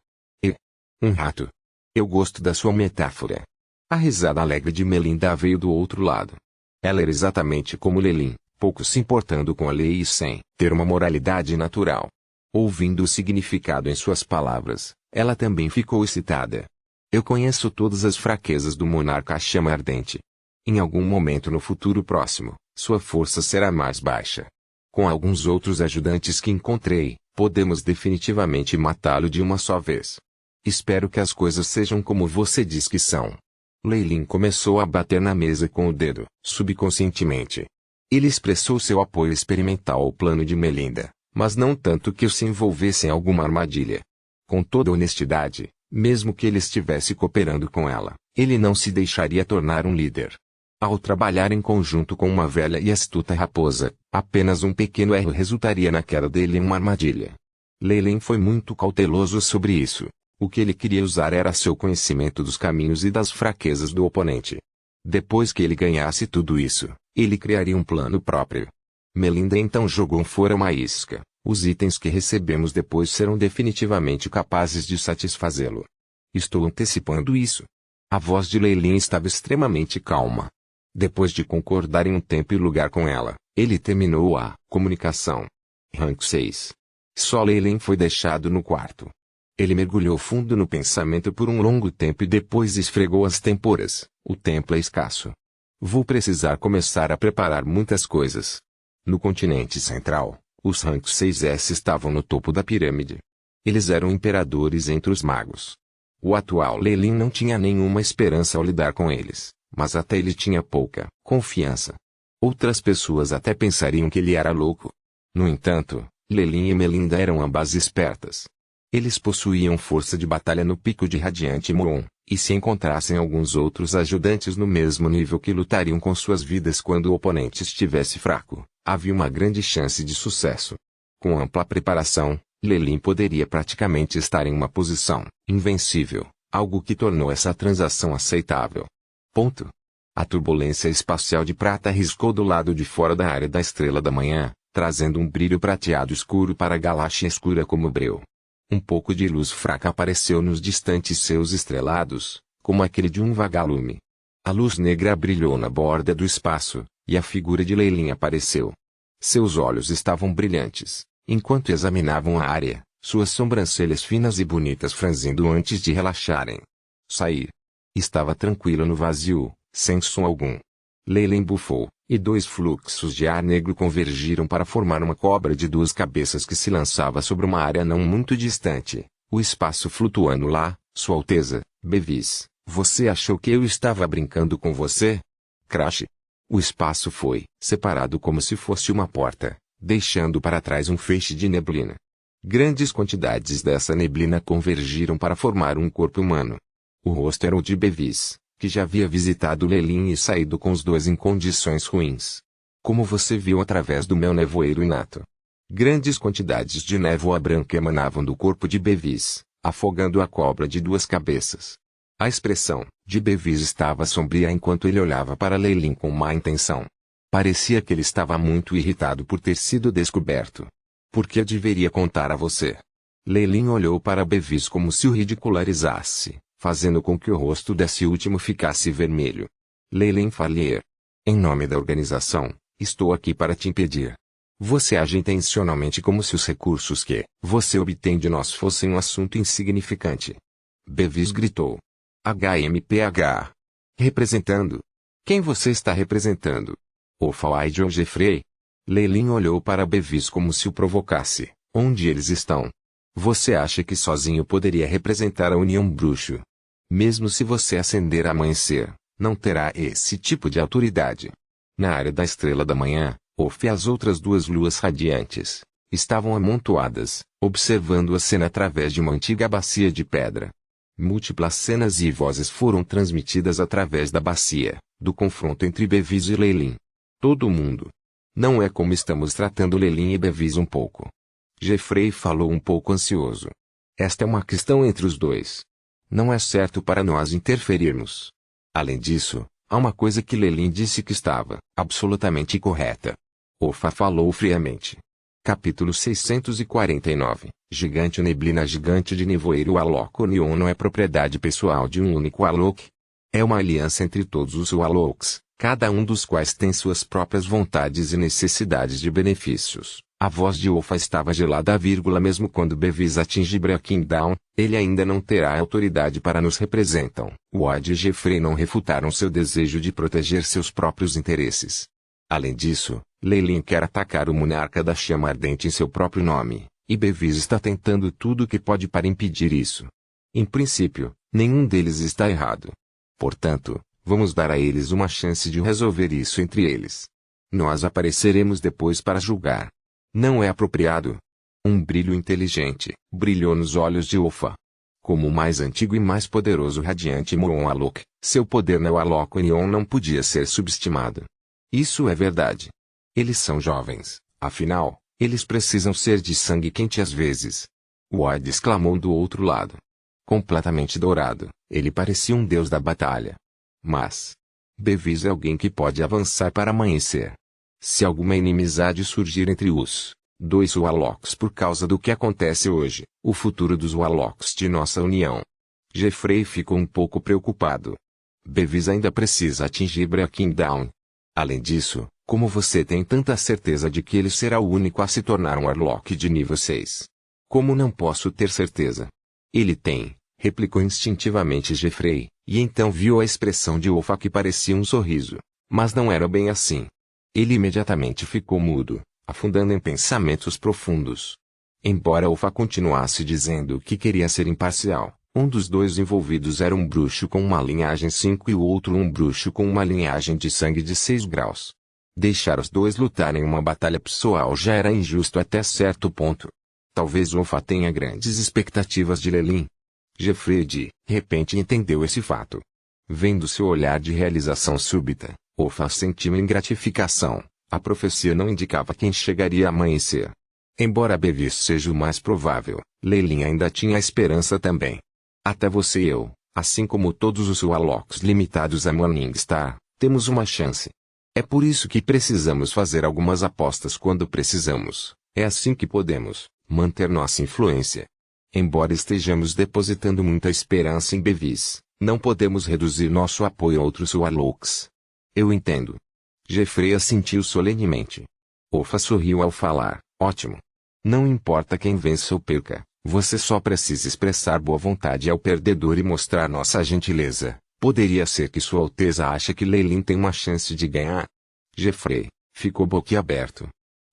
Um rato. Eu gosto da sua metáfora. A risada alegre de Melinda veio do outro lado. Ela era exatamente como Lei Lin, pouco se importando com a lei e sem ter uma moralidade natural. Ouvindo o significado em suas palavras, ela também ficou excitada. Eu conheço todas as fraquezas do monarca Chama Ardente. Em algum momento no futuro próximo, sua força será mais baixa. Com alguns outros ajudantes que encontrei, podemos definitivamente matá-lo de uma só vez. Espero que as coisas sejam como você diz que são. Lei Lin começou a bater na mesa com o dedo, subconscientemente. Ele expressou seu apoio experimental ao plano de Melinda, mas não tanto que o se envolvesse em alguma armadilha. Com toda honestidade, mesmo que ele estivesse cooperando com ela, ele não se deixaria tornar um líder. Ao trabalhar em conjunto com uma velha e astuta raposa, apenas um pequeno erro resultaria na queda dele em uma armadilha. Lei Lin foi muito cauteloso sobre isso. O que ele queria usar era seu conhecimento dos caminhos e das fraquezas do oponente. Depois que ele ganhasse tudo isso, ele criaria um plano próprio. Melinda então jogou fora uma isca. Os itens que recebemos depois serão definitivamente capazes de satisfazê-lo. Estou antecipando isso. A voz de Leilin estava extremamente calma. Depois de concordar em um tempo e lugar com ela, ele terminou a comunicação. Rank 6. Só Leilin foi deixado no quarto. Ele mergulhou fundo no pensamento por um longo tempo e depois esfregou as têmporas. O tempo é escasso. Vou precisar começar a preparar muitas coisas. No continente central, os Rank 6S estavam no topo da pirâmide. Eles eram imperadores entre os magos. O atual Leilin não tinha nenhuma esperança ao lidar com eles, mas até ele tinha pouca confiança. Outras pessoas até pensariam que ele era louco. No entanto, Leilin e Melinda eram ambas espertas. Eles possuíam força de batalha no pico de Radiante Moon, e se encontrassem alguns outros ajudantes no mesmo nível que lutariam com suas vidas quando o oponente estivesse fraco, havia uma grande chance de sucesso. Com ampla preparação, Leilin poderia praticamente estar em uma posição invencível, algo que tornou essa transação aceitável. Ponto. A turbulência espacial de prata riscou do lado de fora da área da Estrela da Manhã, trazendo um brilho prateado escuro para a galáxia escura como breu. Um pouco de luz fraca apareceu nos distantes céus estrelados, como aquele de um vagalume. A luz negra brilhou na borda do espaço, e a figura de Leilin apareceu. Seus olhos estavam brilhantes, enquanto examinavam a área, suas sobrancelhas finas e bonitas franzindo antes de relaxarem. Sair. Estava tranquilo no vazio, sem som algum. Leilin bufou, e 2 fluxos de ar negro convergiram para formar uma cobra de 2 cabeças que se lançava sobre uma área não muito distante, o espaço flutuando lá. Sua Alteza, Bevis, você achou que eu estava brincando com você? Crash. O espaço foi separado como se fosse uma porta, deixando para trás um feixe de neblina. Grandes quantidades dessa neblina convergiram para formar um corpo humano. O rosto era o de Bevis, que já havia visitado Leilin e saído com os dois em condições ruins. Como você viu através do meu nevoeiro inato. Grandes quantidades de névoa branca emanavam do corpo de Bevis, afogando a cobra de 2 cabeças. A expressão de Bevis estava sombria enquanto ele olhava para Leilin com má intenção. Parecia que ele estava muito irritado por ter sido descoberto. Por que eu deveria contar a você? Leilin olhou para Bevis como se o ridicularizasse, fazendo com que o rosto desse último ficasse vermelho. Leilin Fallier. Em nome da organização, estou aqui para te impedir. Você age intencionalmente como se os recursos que você obtém de nós fossem um assunto insignificante. Bevis gritou. HMPH. Representando? Quem você está representando? Ofaide ou Jeffrey? Leilin olhou para Bevis como se o provocasse. Onde eles estão? Você acha que sozinho poderia representar a União Bruxo? Mesmo se você acender amanhecer, não terá esse tipo de autoridade. Na área da Estrela da Manhã, Off e as outras 2 luas radiantes estavam amontoadas, observando a cena através de uma antiga bacia de pedra. Múltiplas cenas e vozes foram transmitidas através da bacia, do confronto entre Bevis e Leilin. Todo mundo. Não é como estamos tratando Leilin e Bevis um pouco. Jeffrey falou um pouco ansioso. Esta é uma questão entre os dois. Não é certo para nós interferirmos. Além disso, há uma coisa que Leilin disse que estava absolutamente correta. Ofa falou friamente. Capítulo 649. Gigante neblina gigante de nevoeiro. O Alok Neon não é propriedade pessoal de um único Alok. É uma aliança entre todos os Aloks, cada um dos quais tem suas próprias vontades e necessidades de benefícios. A voz de Ofa estava gelada, mesmo quando Bevis atinge Breaking Down, ele ainda não terá autoridade para nos representam. Wad e Jeffrey não refutaram seu desejo de proteger seus próprios interesses. Além disso, Leilin quer atacar o monarca da chama ardente em seu próprio nome, e Bevis está tentando tudo o que pode para impedir isso. Em princípio, nenhum deles está errado. Portanto, vamos dar a eles uma chance de resolver isso entre eles. Nós apareceremos depois para julgar. Não é apropriado. Um brilho inteligente brilhou nos olhos de Ofa. Como o mais antigo e mais poderoso Radiante Moon Alok, seu poder no Alok Neon não podia ser subestimado. Isso é verdade. Eles são jovens, afinal, eles precisam ser de sangue quente às vezes. Wad exclamou do outro lado. Completamente dourado, ele parecia um deus da batalha. Mas Bevis é alguém que pode avançar para amanhecer. Se alguma inimizade surgir entre os dois Warlocks por causa do que acontece hoje, o futuro dos Warlocks de nossa união. Jeffrey ficou um pouco preocupado. Bevis ainda precisa atingir Breaking Dawn. Além disso, como você tem tanta certeza de que ele será o único a se tornar um Warlock de nível 6? Como não posso ter certeza? Ele tem, replicou instintivamente Jeffrey, e então viu a expressão de Olfa que parecia um sorriso. Mas não era bem assim. Ele imediatamente ficou mudo, afundando em pensamentos profundos. Embora Olfa continuasse dizendo que queria ser imparcial, um dos dois envolvidos era um bruxo com uma linhagem 5 e o outro um bruxo com uma linhagem de sangue de 6 graus. Deixar os dois lutarem uma batalha pessoal já era injusto até certo ponto. Talvez Olfa tenha grandes expectativas de Lelin. Jeffrey de repente entendeu esse fato. Vendo seu olhar de realização súbita, Olfa sentiu em gratificação. A profecia não indicava quem chegaria a amanhecer. Embora Bevis seja o mais provável, Lelin ainda tinha esperança também. Até você e eu, assim como todos os Warlocks limitados a Morningstar, temos uma chance. É por isso que precisamos fazer algumas apostas quando precisamos. É assim que podemos manter nossa influência. Embora estejamos depositando muita esperança em Bevis, não podemos reduzir nosso apoio a outros Warlocks. Eu entendo. Jeffrey assentiu solenemente. Olfa sorriu ao falar, ótimo. Não importa quem vença ou perca, você só precisa expressar boa vontade ao perdedor e mostrar nossa gentileza. Poderia ser que Sua Alteza acha que Lelin tem uma chance de ganhar? Jeffrey ficou boquiaberto.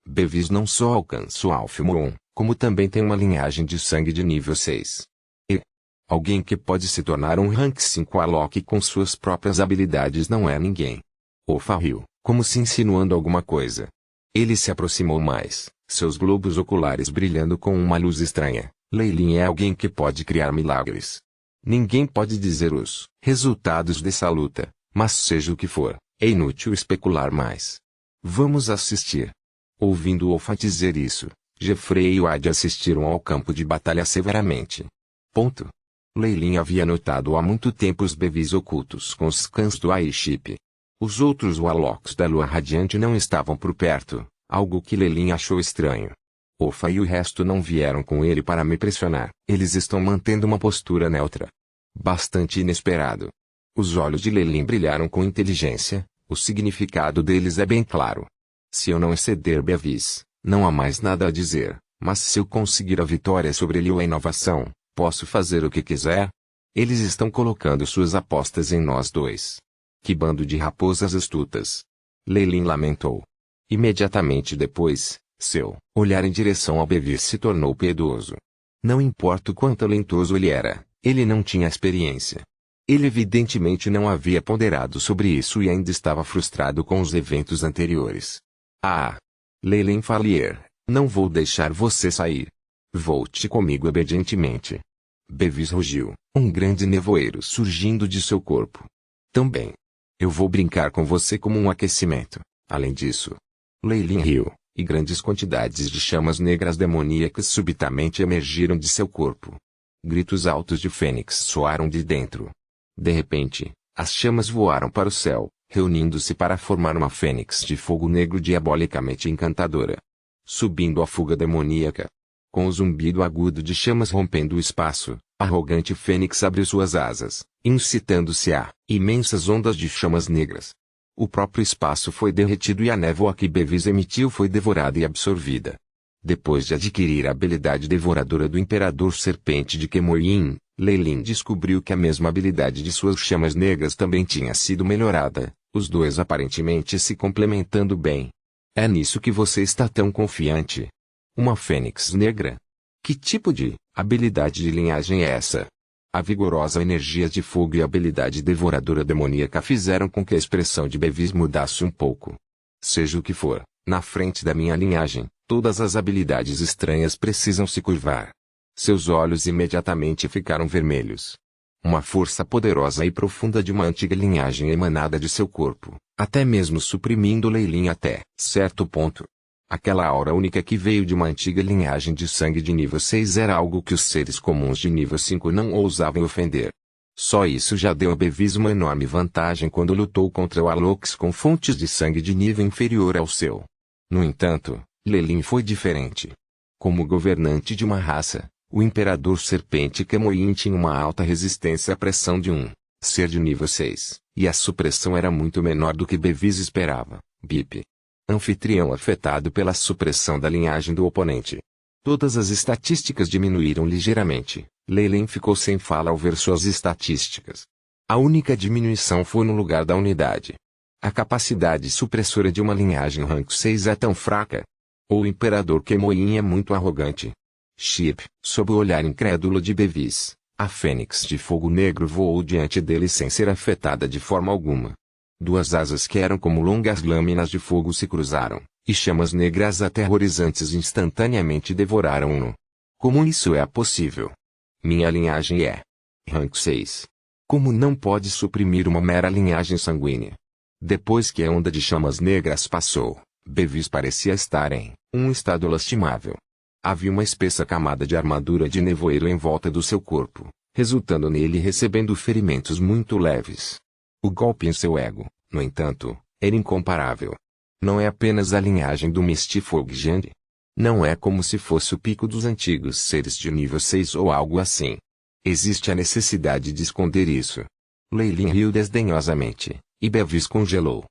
Bevis não só alcançou Alfimon, como também tem uma linhagem de sangue de nível 6. E alguém que pode se tornar um rank 5 Warlock com suas próprias habilidades não é ninguém. Olfa riu, como se insinuando alguma coisa. Ele se aproximou mais, seus globos oculares brilhando com uma luz estranha. Lelin é alguém que pode criar milagres. Ninguém pode dizer os resultados dessa luta, mas seja o que for, é inútil especular mais. Vamos assistir. Ouvindo Olfa dizer isso, Jeffrey e Wade assistiram ao campo de batalha severamente. Ponto. Lelin havia notado há muito tempo os Bevis ocultos com os cães do Airship. Os outros Warlocks da Lua Radiante não estavam por perto, algo que Lelin achou estranho. Olfa e o resto não vieram com ele para me pressionar, eles estão mantendo uma postura neutra. Bastante inesperado. Os olhos de Lelin brilharam com inteligência, o significado deles é bem claro. Se eu não exceder Bevis, não há mais nada a dizer, mas se eu conseguir a vitória sobre ele ou a inovação, posso fazer o que quiser? Eles estão colocando suas apostas em nós dois. Que bando de raposas astutas! Lelin lamentou. Imediatamente depois, seu olhar em direção ao Bevis se tornou piedoso. Não importa o quão talentoso ele era, ele não tinha experiência. Ele evidentemente não havia ponderado sobre isso e ainda estava frustrado com os eventos anteriores. Ah! Lelin Fallier, não vou deixar você sair. Volte comigo obedientemente. Bevis rugiu, um grande nevoeiro surgindo de seu corpo. Também. Eu vou brincar com você como um aquecimento. Além disso. Lelin riu, e grandes quantidades de chamas negras demoníacas subitamente emergiram de seu corpo. Gritos altos de Fênix soaram de dentro. De repente, as chamas voaram para o céu, reunindo-se para formar uma fênix de fogo negro diabolicamente encantadora. Subindo a fuga demoníaca. Com o zumbido agudo de chamas rompendo o espaço, a arrogante fênix abriu suas asas, incitando-se a imensas ondas de chamas negras. O próprio espaço foi derretido e a névoa que Bevis emitiu foi devorada e absorvida. Depois de adquirir a habilidade devoradora do Imperador Serpente de Kemoyin, Lelin descobriu que a mesma habilidade de suas chamas negras também tinha sido melhorada, os dois aparentemente se complementando bem. É nisso que você está tão confiante? Uma fênix negra? Que tipo de habilidade de linhagem é essa? A vigorosa energia de fogo e a habilidade devoradora demoníaca fizeram com que a expressão de Bevis mudasse um pouco. Seja o que for, na frente da minha linhagem, todas as habilidades estranhas precisam se curvar. Seus olhos imediatamente ficaram vermelhos. Uma força poderosa e profunda de uma antiga linhagem emanada de seu corpo, até mesmo suprimindo Lelin até certo ponto. Aquela aura única que veio de uma antiga linhagem de sangue de nível 6 era algo que os seres comuns de nível 5 não ousavam ofender. Só isso já deu a Bevis uma enorme vantagem quando lutou contra o Alox com fontes de sangue de nível inferior ao seu. No entanto, Lelin foi diferente. Como governante de uma raça, o Imperador Serpente Kemoin tinha uma alta resistência à pressão de um ser de nível 6, e a supressão era muito menor do que Bevis esperava. Bip. Anfitrião afetado pela supressão da linhagem do oponente. Todas as estatísticas diminuíram ligeiramente. Lelin ficou sem fala ao ver suas estatísticas. A única diminuição foi no lugar da unidade. A capacidade supressora de uma linhagem rank 6 é tão fraca. Ou o Imperador Kemoin é muito arrogante. Chip, sob o olhar incrédulo de Bevis, a Fênix de Fogo Negro voou diante dele sem ser afetada de forma alguma. Duas asas que eram como longas lâminas de fogo se cruzaram, e chamas negras aterrorizantes instantaneamente devoraram-no. Como isso é possível? Minha linhagem é rank 6. Como não pode suprimir uma mera linhagem sanguínea? Depois que a onda de chamas negras passou, Bevis parecia estar em um estado lastimável. Havia uma espessa camada de armadura de nevoeiro em volta do seu corpo, resultando nele recebendo ferimentos muito leves. O golpe em seu ego, no entanto, era incomparável. Não é apenas a linhagem do Mistifoggiant. Não é como se fosse o pico dos antigos seres de nível 6 ou algo assim. Existe a necessidade de esconder isso. Lelin riu desdenhosamente, e Bevis congelou.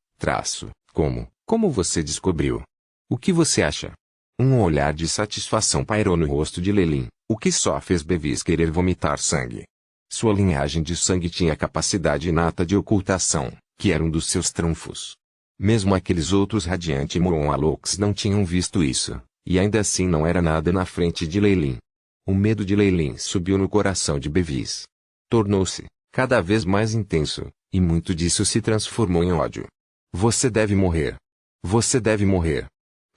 Como você descobriu? O que você acha? Um olhar de satisfação pairou no rosto de Lelin, o que só fez Bevis querer vomitar sangue. Sua linhagem de sangue tinha a capacidade inata de ocultação, que era um dos seus trunfos. Mesmo aqueles outros Radiante Moon Alox não tinham visto isso, e ainda assim não era nada na frente de Lelin. O medo de Lelin subiu no coração de Bevis. Tornou-se cada vez mais intenso, e muito disso se transformou em ódio. Você deve morrer. Você deve morrer.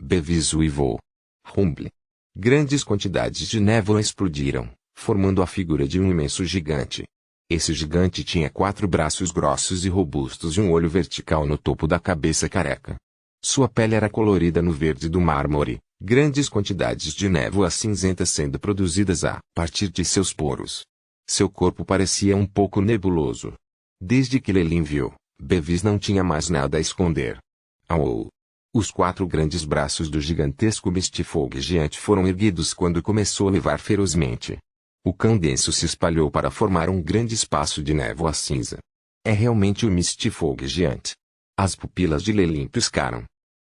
Bevis uivou. Rumble. Grandes quantidades de névoa explodiram, formando a figura de um imenso gigante. Esse gigante tinha 4 braços grossos e robustos e um olho vertical no topo da cabeça careca. Sua pele era colorida no verde do mármore, grandes quantidades de névoa cinzenta sendo produzidas a partir de seus poros. Seu corpo parecia um pouco nebuloso. Desde que Lelin viu, Bevis não tinha mais nada a esconder. Au! Os 4 grandes braços do gigantesco Mistifoggiant foram erguidos quando começou a levar ferozmente. O cão denso se espalhou para formar um grande espaço de névoa cinza. É realmente o Mistifoggiant. As pupilas de Lelin piscaram.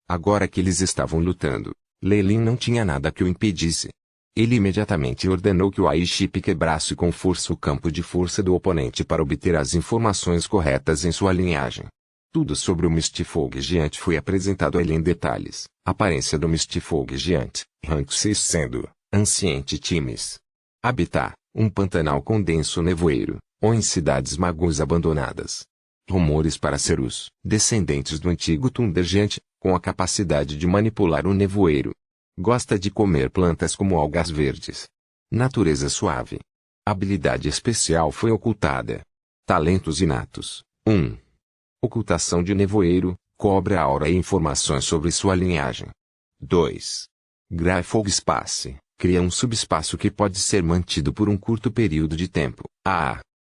Agora que eles estavam lutando, Lelin não tinha nada que o impedisse. Ele imediatamente ordenou que o Aiship quebrasse com força o campo de força do oponente para obter as informações corretas em sua linhagem. Tudo sobre o Mistifoggiant foi apresentado a ele em detalhes. Aparência do Mistifoggiant, rank 6 sendo Anciente Times. Habitat, um pantanal com denso nevoeiro, ou em cidades magos abandonadas. Rumores para ser os descendentes do antigo Thundergiant, com a capacidade de manipular o nevoeiro. Gosta de comer plantas como algas verdes. Natureza suave. Habilidade especial foi ocultada. Talentos inatos. 1. Ocultação de nevoeiro, cobre a aura e informações sobre sua linhagem. 2. Grafog Space, cria um subespaço que pode ser mantido por um curto período de tempo.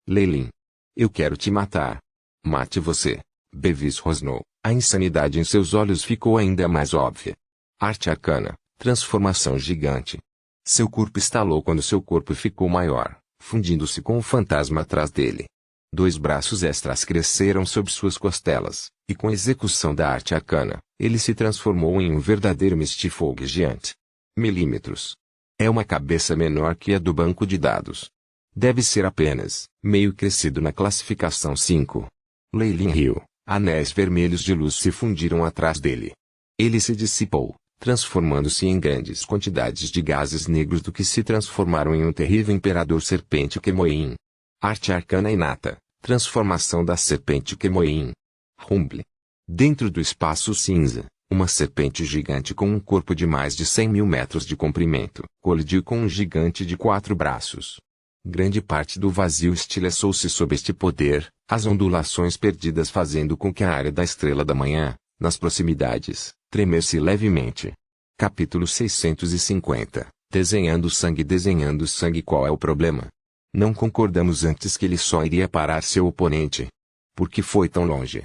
Lelin. Eu quero te matar. Mate você. Bevis rosnou. A insanidade em seus olhos ficou ainda mais óbvia. Arte arcana, transformação gigante. Seu corpo estalou quando seu corpo ficou maior, fundindo-se com o fantasma atrás dele. 2 braços extras cresceram sob suas costelas, e com a execução da arte arcana, ele se transformou em um verdadeiro Mistifoggiant. Milímetros. É uma cabeça menor que a do banco de dados. Deve ser apenas meio crescido na classificação 5. Lelin riu. Anéis vermelhos de luz se fundiram atrás dele. Ele se dissipou, transformando-se em grandes quantidades de gases negros do que se transformaram em um terrível Imperador Serpente Kemoin. Arte arcana inata, transformação da Serpente Kemoin. Rumble. Dentro do espaço cinza, uma serpente gigante com um corpo de mais de 100.000 metros de comprimento colidiu com um gigante de 4 braços. Grande parte do vazio estilhaçou-se sob este poder, as ondulações perdidas fazendo com que a área da Estrela da Manhã, nas proximidades, tremesse levemente. Capítulo 650. Desenhando sangue, qual é o problema? Não concordamos antes que ele só iria parar seu oponente. Por que foi tão longe?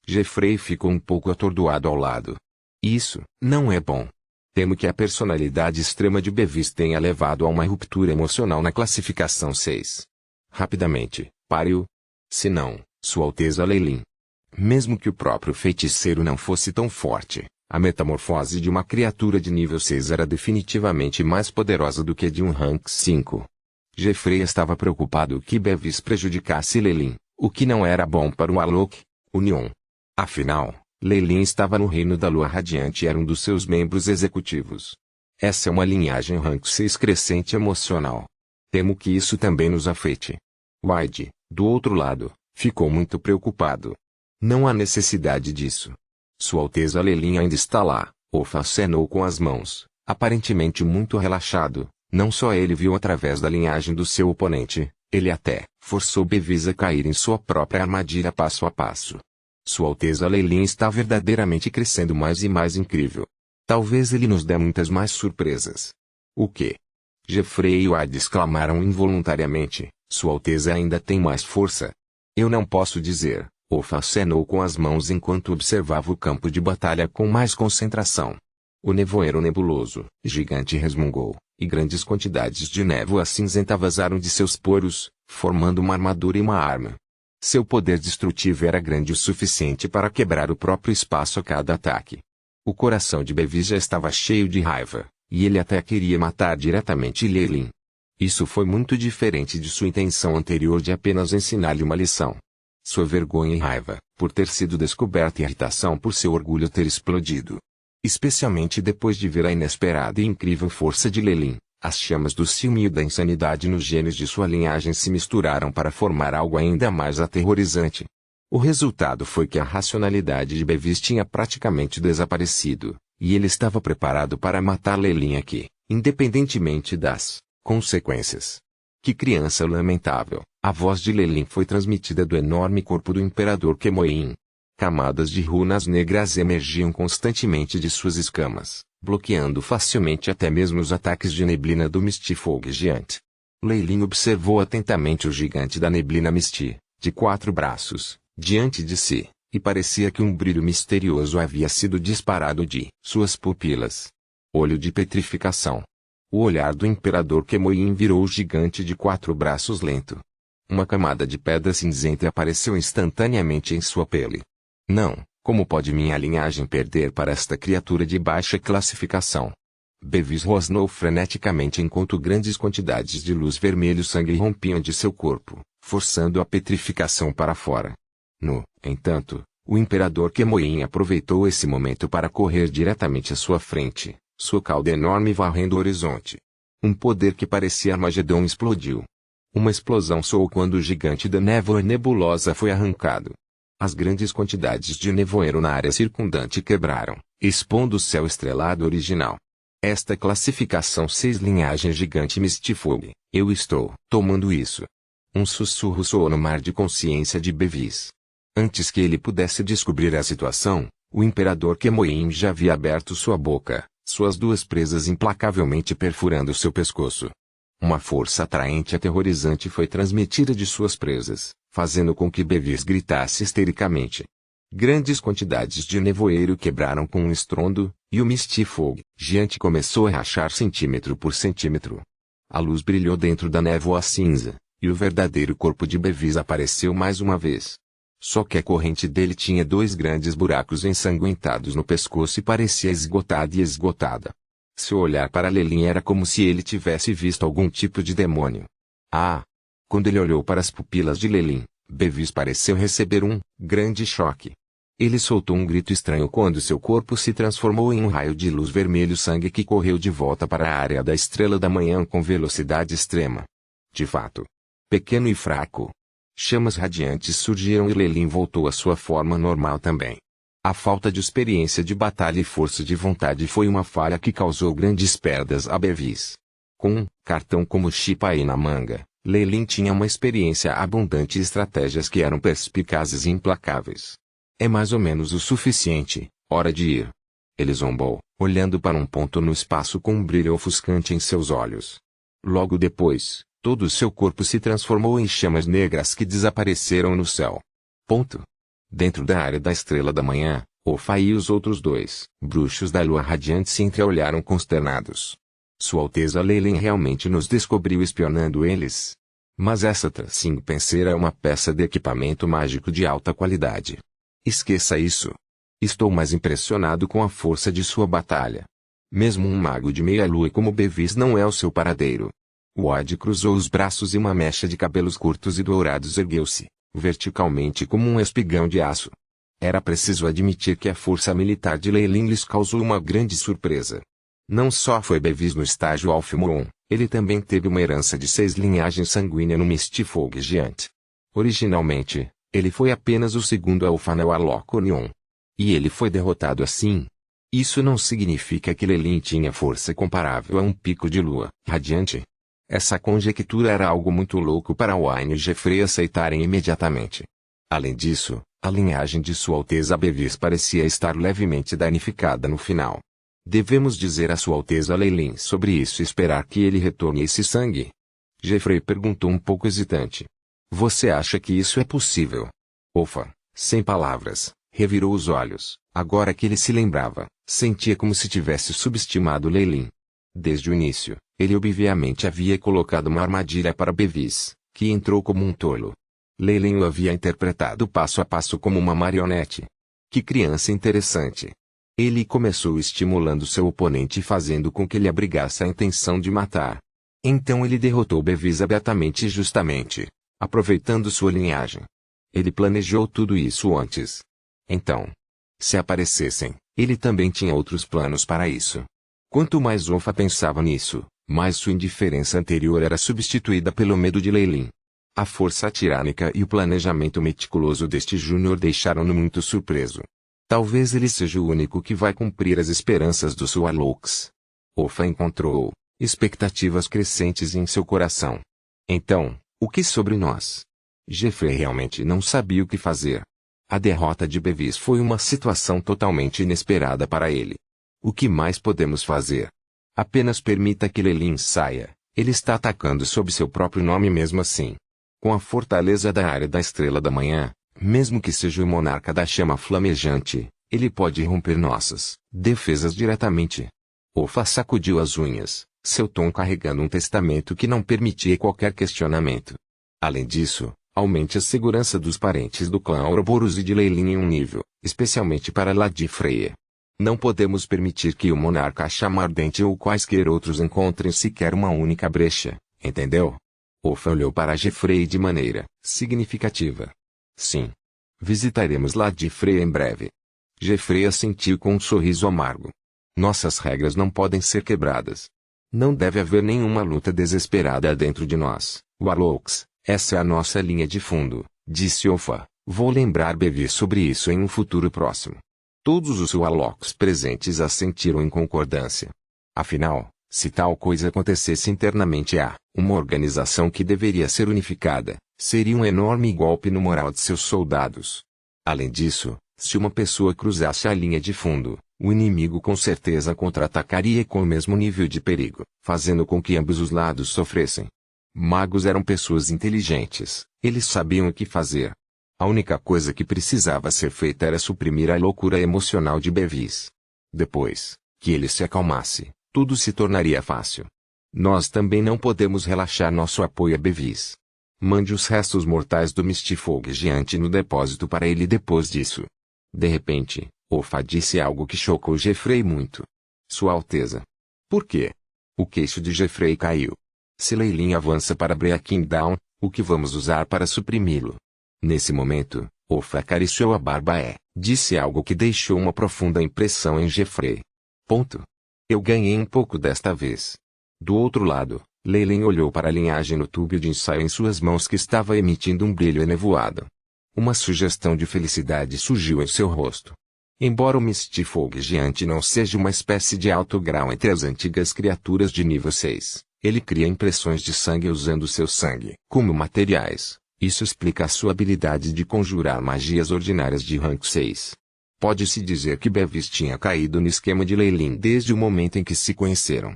Jeffrey ficou um pouco atordoado ao lado. Isso não é bom. Temo que a personalidade extrema de Bevis tenha levado a uma ruptura emocional na classificação 6. Rapidamente, pare-o. Se não, Sua Alteza Leylin. Mesmo que o próprio feiticeiro não fosse tão forte, a metamorfose de uma criatura de nível 6 era definitivamente mais poderosa do que de um rank 5. Jeffrey estava preocupado que Bevis prejudicasse Leylin, o que não era bom para o Alok, Union. Afinal, Leylin estava no Reino da Lua Radiante e era um dos seus membros executivos. Essa é uma linhagem rank 6 crescente emocional. Temo que isso também nos afete. Wide, do outro lado, ficou muito preocupado. Não há necessidade disso. Sua Alteza Leylin ainda está lá, Ofa acenou com as mãos, aparentemente muito relaxado. Não só ele viu através da linhagem do seu oponente, ele até forçou Bevis a cair em sua própria armadilha passo a passo. Sua Alteza Leylin está verdadeiramente crescendo mais e mais incrível. Talvez ele nos dê muitas mais surpresas. O quê? Jeffrey e Wade exclamaram involuntariamente. Sua Alteza ainda tem mais força? Eu não posso dizer. Ofa acenou com as mãos enquanto observava o campo de batalha com mais concentração. O nevoeiro nebuloso, gigante, resmungou, e grandes quantidades de névoa cinzenta vazaram de seus poros, formando uma armadura e uma arma. Seu poder destrutivo era grande o suficiente para quebrar o próprio espaço a cada ataque. O coração de Bevis já estava cheio de raiva, e ele até queria matar diretamente Leylin. Isso foi muito diferente de sua intenção anterior de apenas ensinar-lhe uma lição. Sua vergonha e raiva, por ter sido descoberta, e irritação por seu orgulho ter explodido. Especialmente depois de ver a inesperada e incrível força de Leylin, as chamas do ciúme e da insanidade nos genes de sua linhagem se misturaram para formar algo ainda mais aterrorizante. O resultado foi que a racionalidade de Bevis tinha praticamente desaparecido, e ele estava preparado para matar Leylin aqui, independentemente das consequências. Que criança lamentável! A voz de Leylin foi transmitida do enorme corpo do Imperador Kemoin. Camadas de runas negras emergiam constantemente de suas escamas, bloqueando facilmente até mesmo os ataques de neblina do Mistifog gigante. Leylin observou atentamente o gigante da neblina Misty, de 4 braços, diante de si, e parecia que um brilho misterioso havia sido disparado de suas pupilas. Olho de petrificação. O olhar do Imperador Kemoin virou o gigante de 4 braços lento. Uma camada de pedra cinzenta apareceu instantaneamente em sua pele. Não, como pode minha linhagem perder para esta criatura de baixa classificação? Bevis rosnou freneticamente enquanto grandes quantidades de luz vermelho sangue rompiam de seu corpo, forçando a petrificação para fora. No entanto, o Imperador Kemoin aproveitou esse momento para correr diretamente à sua frente, sua cauda enorme varrendo o horizonte. Um poder que parecia Armagedon explodiu. Uma explosão soou quando o gigante da névoa nebulosa foi arrancado. As grandes quantidades de nevoeiro na área circundante quebraram, expondo o céu estrelado original. Esta classificação 6 linhagem gigante Mistifog, eu estou tomando isso. Um sussurro soou no mar de consciência de Bevis. Antes que ele pudesse descobrir a situação, o Imperador Kemoin já havia aberto sua boca, suas 2 presas implacavelmente perfurando seu pescoço. Uma força atraente e aterrorizante foi transmitida de suas presas, fazendo com que Bevis gritasse histericamente. Grandes quantidades de nevoeiro quebraram com um estrondo, e o Mistifog gigante começou a rachar centímetro por centímetro. A luz brilhou dentro da névoa cinza, e o verdadeiro corpo de Bevis apareceu mais uma vez. Só que a corrente dele tinha 2 grandes buracos ensanguentados no pescoço e parecia esgotada e esgotada. Seu olhar para Leylin era como se ele tivesse visto algum tipo de demônio. Ah! Quando ele olhou para as pupilas de Leylin, Bevis pareceu receber um grande choque. Ele soltou um grito estranho quando seu corpo se transformou em um raio de luz vermelho sangue que correu de volta para a área da Estrela da Manhã com velocidade extrema. De fato, pequeno e fraco. Chamas radiantes surgiram e Leylin voltou à sua forma normal também. A falta de experiência de batalha e força de vontade foi uma falha que causou grandes perdas a Bevis. Com um cartão como chip aí na manga, Leylin tinha uma experiência abundante e estratégias que eram perspicazes e implacáveis. É mais ou menos o suficiente, hora de ir. Ele zombou, olhando para um ponto no espaço com um brilho ofuscante em seus olhos. Logo depois, todo o seu corpo se transformou em chamas negras que desapareceram no céu. Dentro da área da estrela da manhã, Ofa e os outros dois bruxos da lua radiante se entreolharam consternados. Sua Alteza Leyline realmente nos descobriu espionando eles. Mas essa Tracing Penser é uma peça de equipamento mágico de alta qualidade. Esqueça isso. Estou mais impressionado com a força de sua batalha. Mesmo um mago de meia-lua como Bevis não é o seu paradeiro. Wad cruzou os braços e uma mecha de cabelos curtos e dourados ergueu-se, verticalmente como um espigão de aço. Era preciso admitir que a força militar de Leyline lhes causou uma grande surpresa. Não só foi Bevis no estágio Alfimoron, ele também teve uma herança de 6 linhagens sanguíneas no Mistfolk Giant. Originalmente, ele foi apenas o segundo Elfanel Aloconion. E ele foi derrotado assim. Isso não significa que Leyline tinha força comparável a um pico de lua radiante. Essa conjectura era algo muito louco para Wayne e Geoffrey aceitarem imediatamente. Além disso, a linhagem de Sua Alteza Bevis parecia estar levemente danificada no final. Devemos dizer a Sua Alteza Leyline sobre isso e esperar que ele retorne esse sangue? Geoffrey perguntou um pouco hesitante. Você acha que isso é possível? Ofa, sem palavras, revirou os olhos. Agora que ele se lembrava, sentia como se tivesse subestimado Leyline. Desde o início, ele obviamente havia colocado uma armadilha para Bevis, que entrou como um tolo. Leyline o havia interpretado passo a passo como uma marionete. Que criança interessante. Ele começou estimulando seu oponente e fazendo com que ele abrigasse a intenção de matar. Então ele derrotou Bevis abertamente e justamente, aproveitando sua linhagem. Ele planejou tudo isso antes. Então, se aparecessem, ele também tinha outros planos para isso. Quanto mais Ofa pensava nisso, mais sua indiferença anterior era substituída pelo medo de Leyline. A força tirânica e o planejamento meticuloso deste Júnior deixaram-no muito surpreso. Talvez ele seja o único que vai cumprir as esperanças dos Warlocks. Ofa encontrou expectativas crescentes em seu coração. Então, o que sobre nós? Geoffrey realmente não sabia o que fazer. A derrota de Bevis foi uma situação totalmente inesperada para ele. O que mais podemos fazer? Apenas permita que Leyline saia. Ele está atacando sob seu próprio nome mesmo assim. Com a fortaleza da área da estrela da manhã, mesmo que seja o monarca da chama flamejante, ele pode romper nossas defesas diretamente. Ofa sacudiu as unhas, seu tom carregando um testamento que não permitia qualquer questionamento. Além disso, aumente a segurança dos parentes do clã Ouroboros e de Leyline em um nível, especialmente para Lady Freya. Não podemos permitir que o monarca chama ardente ou quaisquer outros encontrem sequer uma única brecha, entendeu? Ofa olhou para Geoffrey de maneira significativa. Sim. Visitaremos Lady Freya em breve. Geoffrey assentiu com um sorriso amargo. Nossas regras não podem ser quebradas. Não deve haver nenhuma luta desesperada dentro de nós, Warlocks. Essa é a nossa linha de fundo, disse Ofa. Vou lembrar Bevis sobre isso em um futuro próximo. Todos os Warlocks presentes assentiram em concordância. Afinal, se tal coisa acontecesse internamente a uma organização que deveria ser unificada, seria um enorme golpe no moral de seus soldados. Além disso, se uma pessoa cruzasse a linha de fundo, o inimigo com certeza contra-atacaria com o mesmo nível de perigo, fazendo com que ambos os lados sofressem. Magos eram pessoas inteligentes, eles sabiam o que fazer. A única coisa que precisava ser feita era suprimir a loucura emocional de Bevis. Depois que ele se acalmasse, tudo se tornaria fácil. Nós também não podemos relaxar nosso apoio a Bevis. Mande os restos mortais do Mistfolk Giant no depósito para ele depois disso. De repente, Ofa disse algo que chocou Geoffrey muito. Sua Alteza. Por quê? O queixo de Geoffrey caiu. Se Leyline avança para Breaking Down, o que vamos usar para suprimi-lo? Nesse momento, Ofa acariciou a barba disse algo que deixou uma profunda impressão em Geoffrey. Eu ganhei um pouco desta vez. Do outro lado, Leyline olhou para a linhagem no tubo de ensaio em suas mãos que estava emitindo um brilho enevoado. Uma sugestão de felicidade surgiu em seu rosto. Embora o Mistfolk Giant não seja uma espécie de alto grau entre as antigas criaturas de nível 6, ele cria impressões de sangue usando seu sangue como materiais. Isso explica a sua habilidade de conjurar magias ordinárias de rank 6. Pode-se dizer que Bevis tinha caído no esquema de Lei Lin desde o momento em que se conheceram.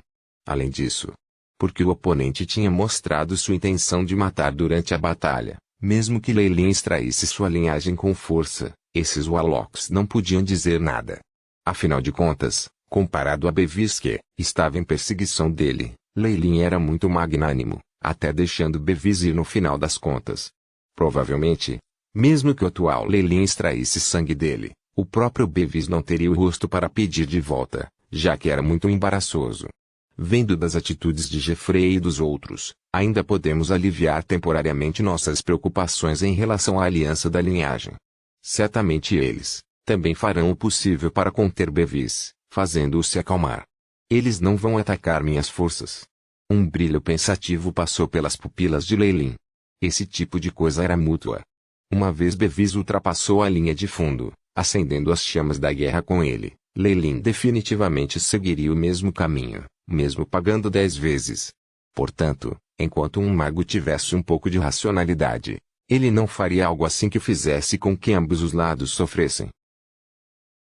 Além disso, porque o oponente tinha mostrado sua intenção de matar durante a batalha, mesmo que Lei Lin extraísse sua linhagem com força, esses Warlocks não podiam dizer nada. Afinal de contas, comparado a Bevis que estava em perseguição dele, Lei Lin era muito magnânimo, até deixando Bevis ir no final das contas. Provavelmente, mesmo que o atual Lei Lin extraísse sangue dele, o próprio Bevis não teria o rosto para pedir de volta, já que era muito embaraçoso. Vendo das atitudes de Geoffrey e dos outros, ainda podemos aliviar temporariamente nossas preocupações em relação à aliança da linhagem. Certamente eles também farão o possível para conter Bevis, fazendo-o se acalmar. Eles não vão atacar minhas forças. Um brilho pensativo passou pelas pupilas de Lei Lin. Esse tipo de coisa era mútua. Uma vez Bevis ultrapassou a linha de fundo, acendendo as chamas da guerra com ele, Lei Lin definitivamente seguiria o mesmo caminho, mesmo pagando 10 vezes. Portanto, enquanto um mago tivesse um pouco de racionalidade, ele não faria algo assim que fizesse com que ambos os lados sofressem.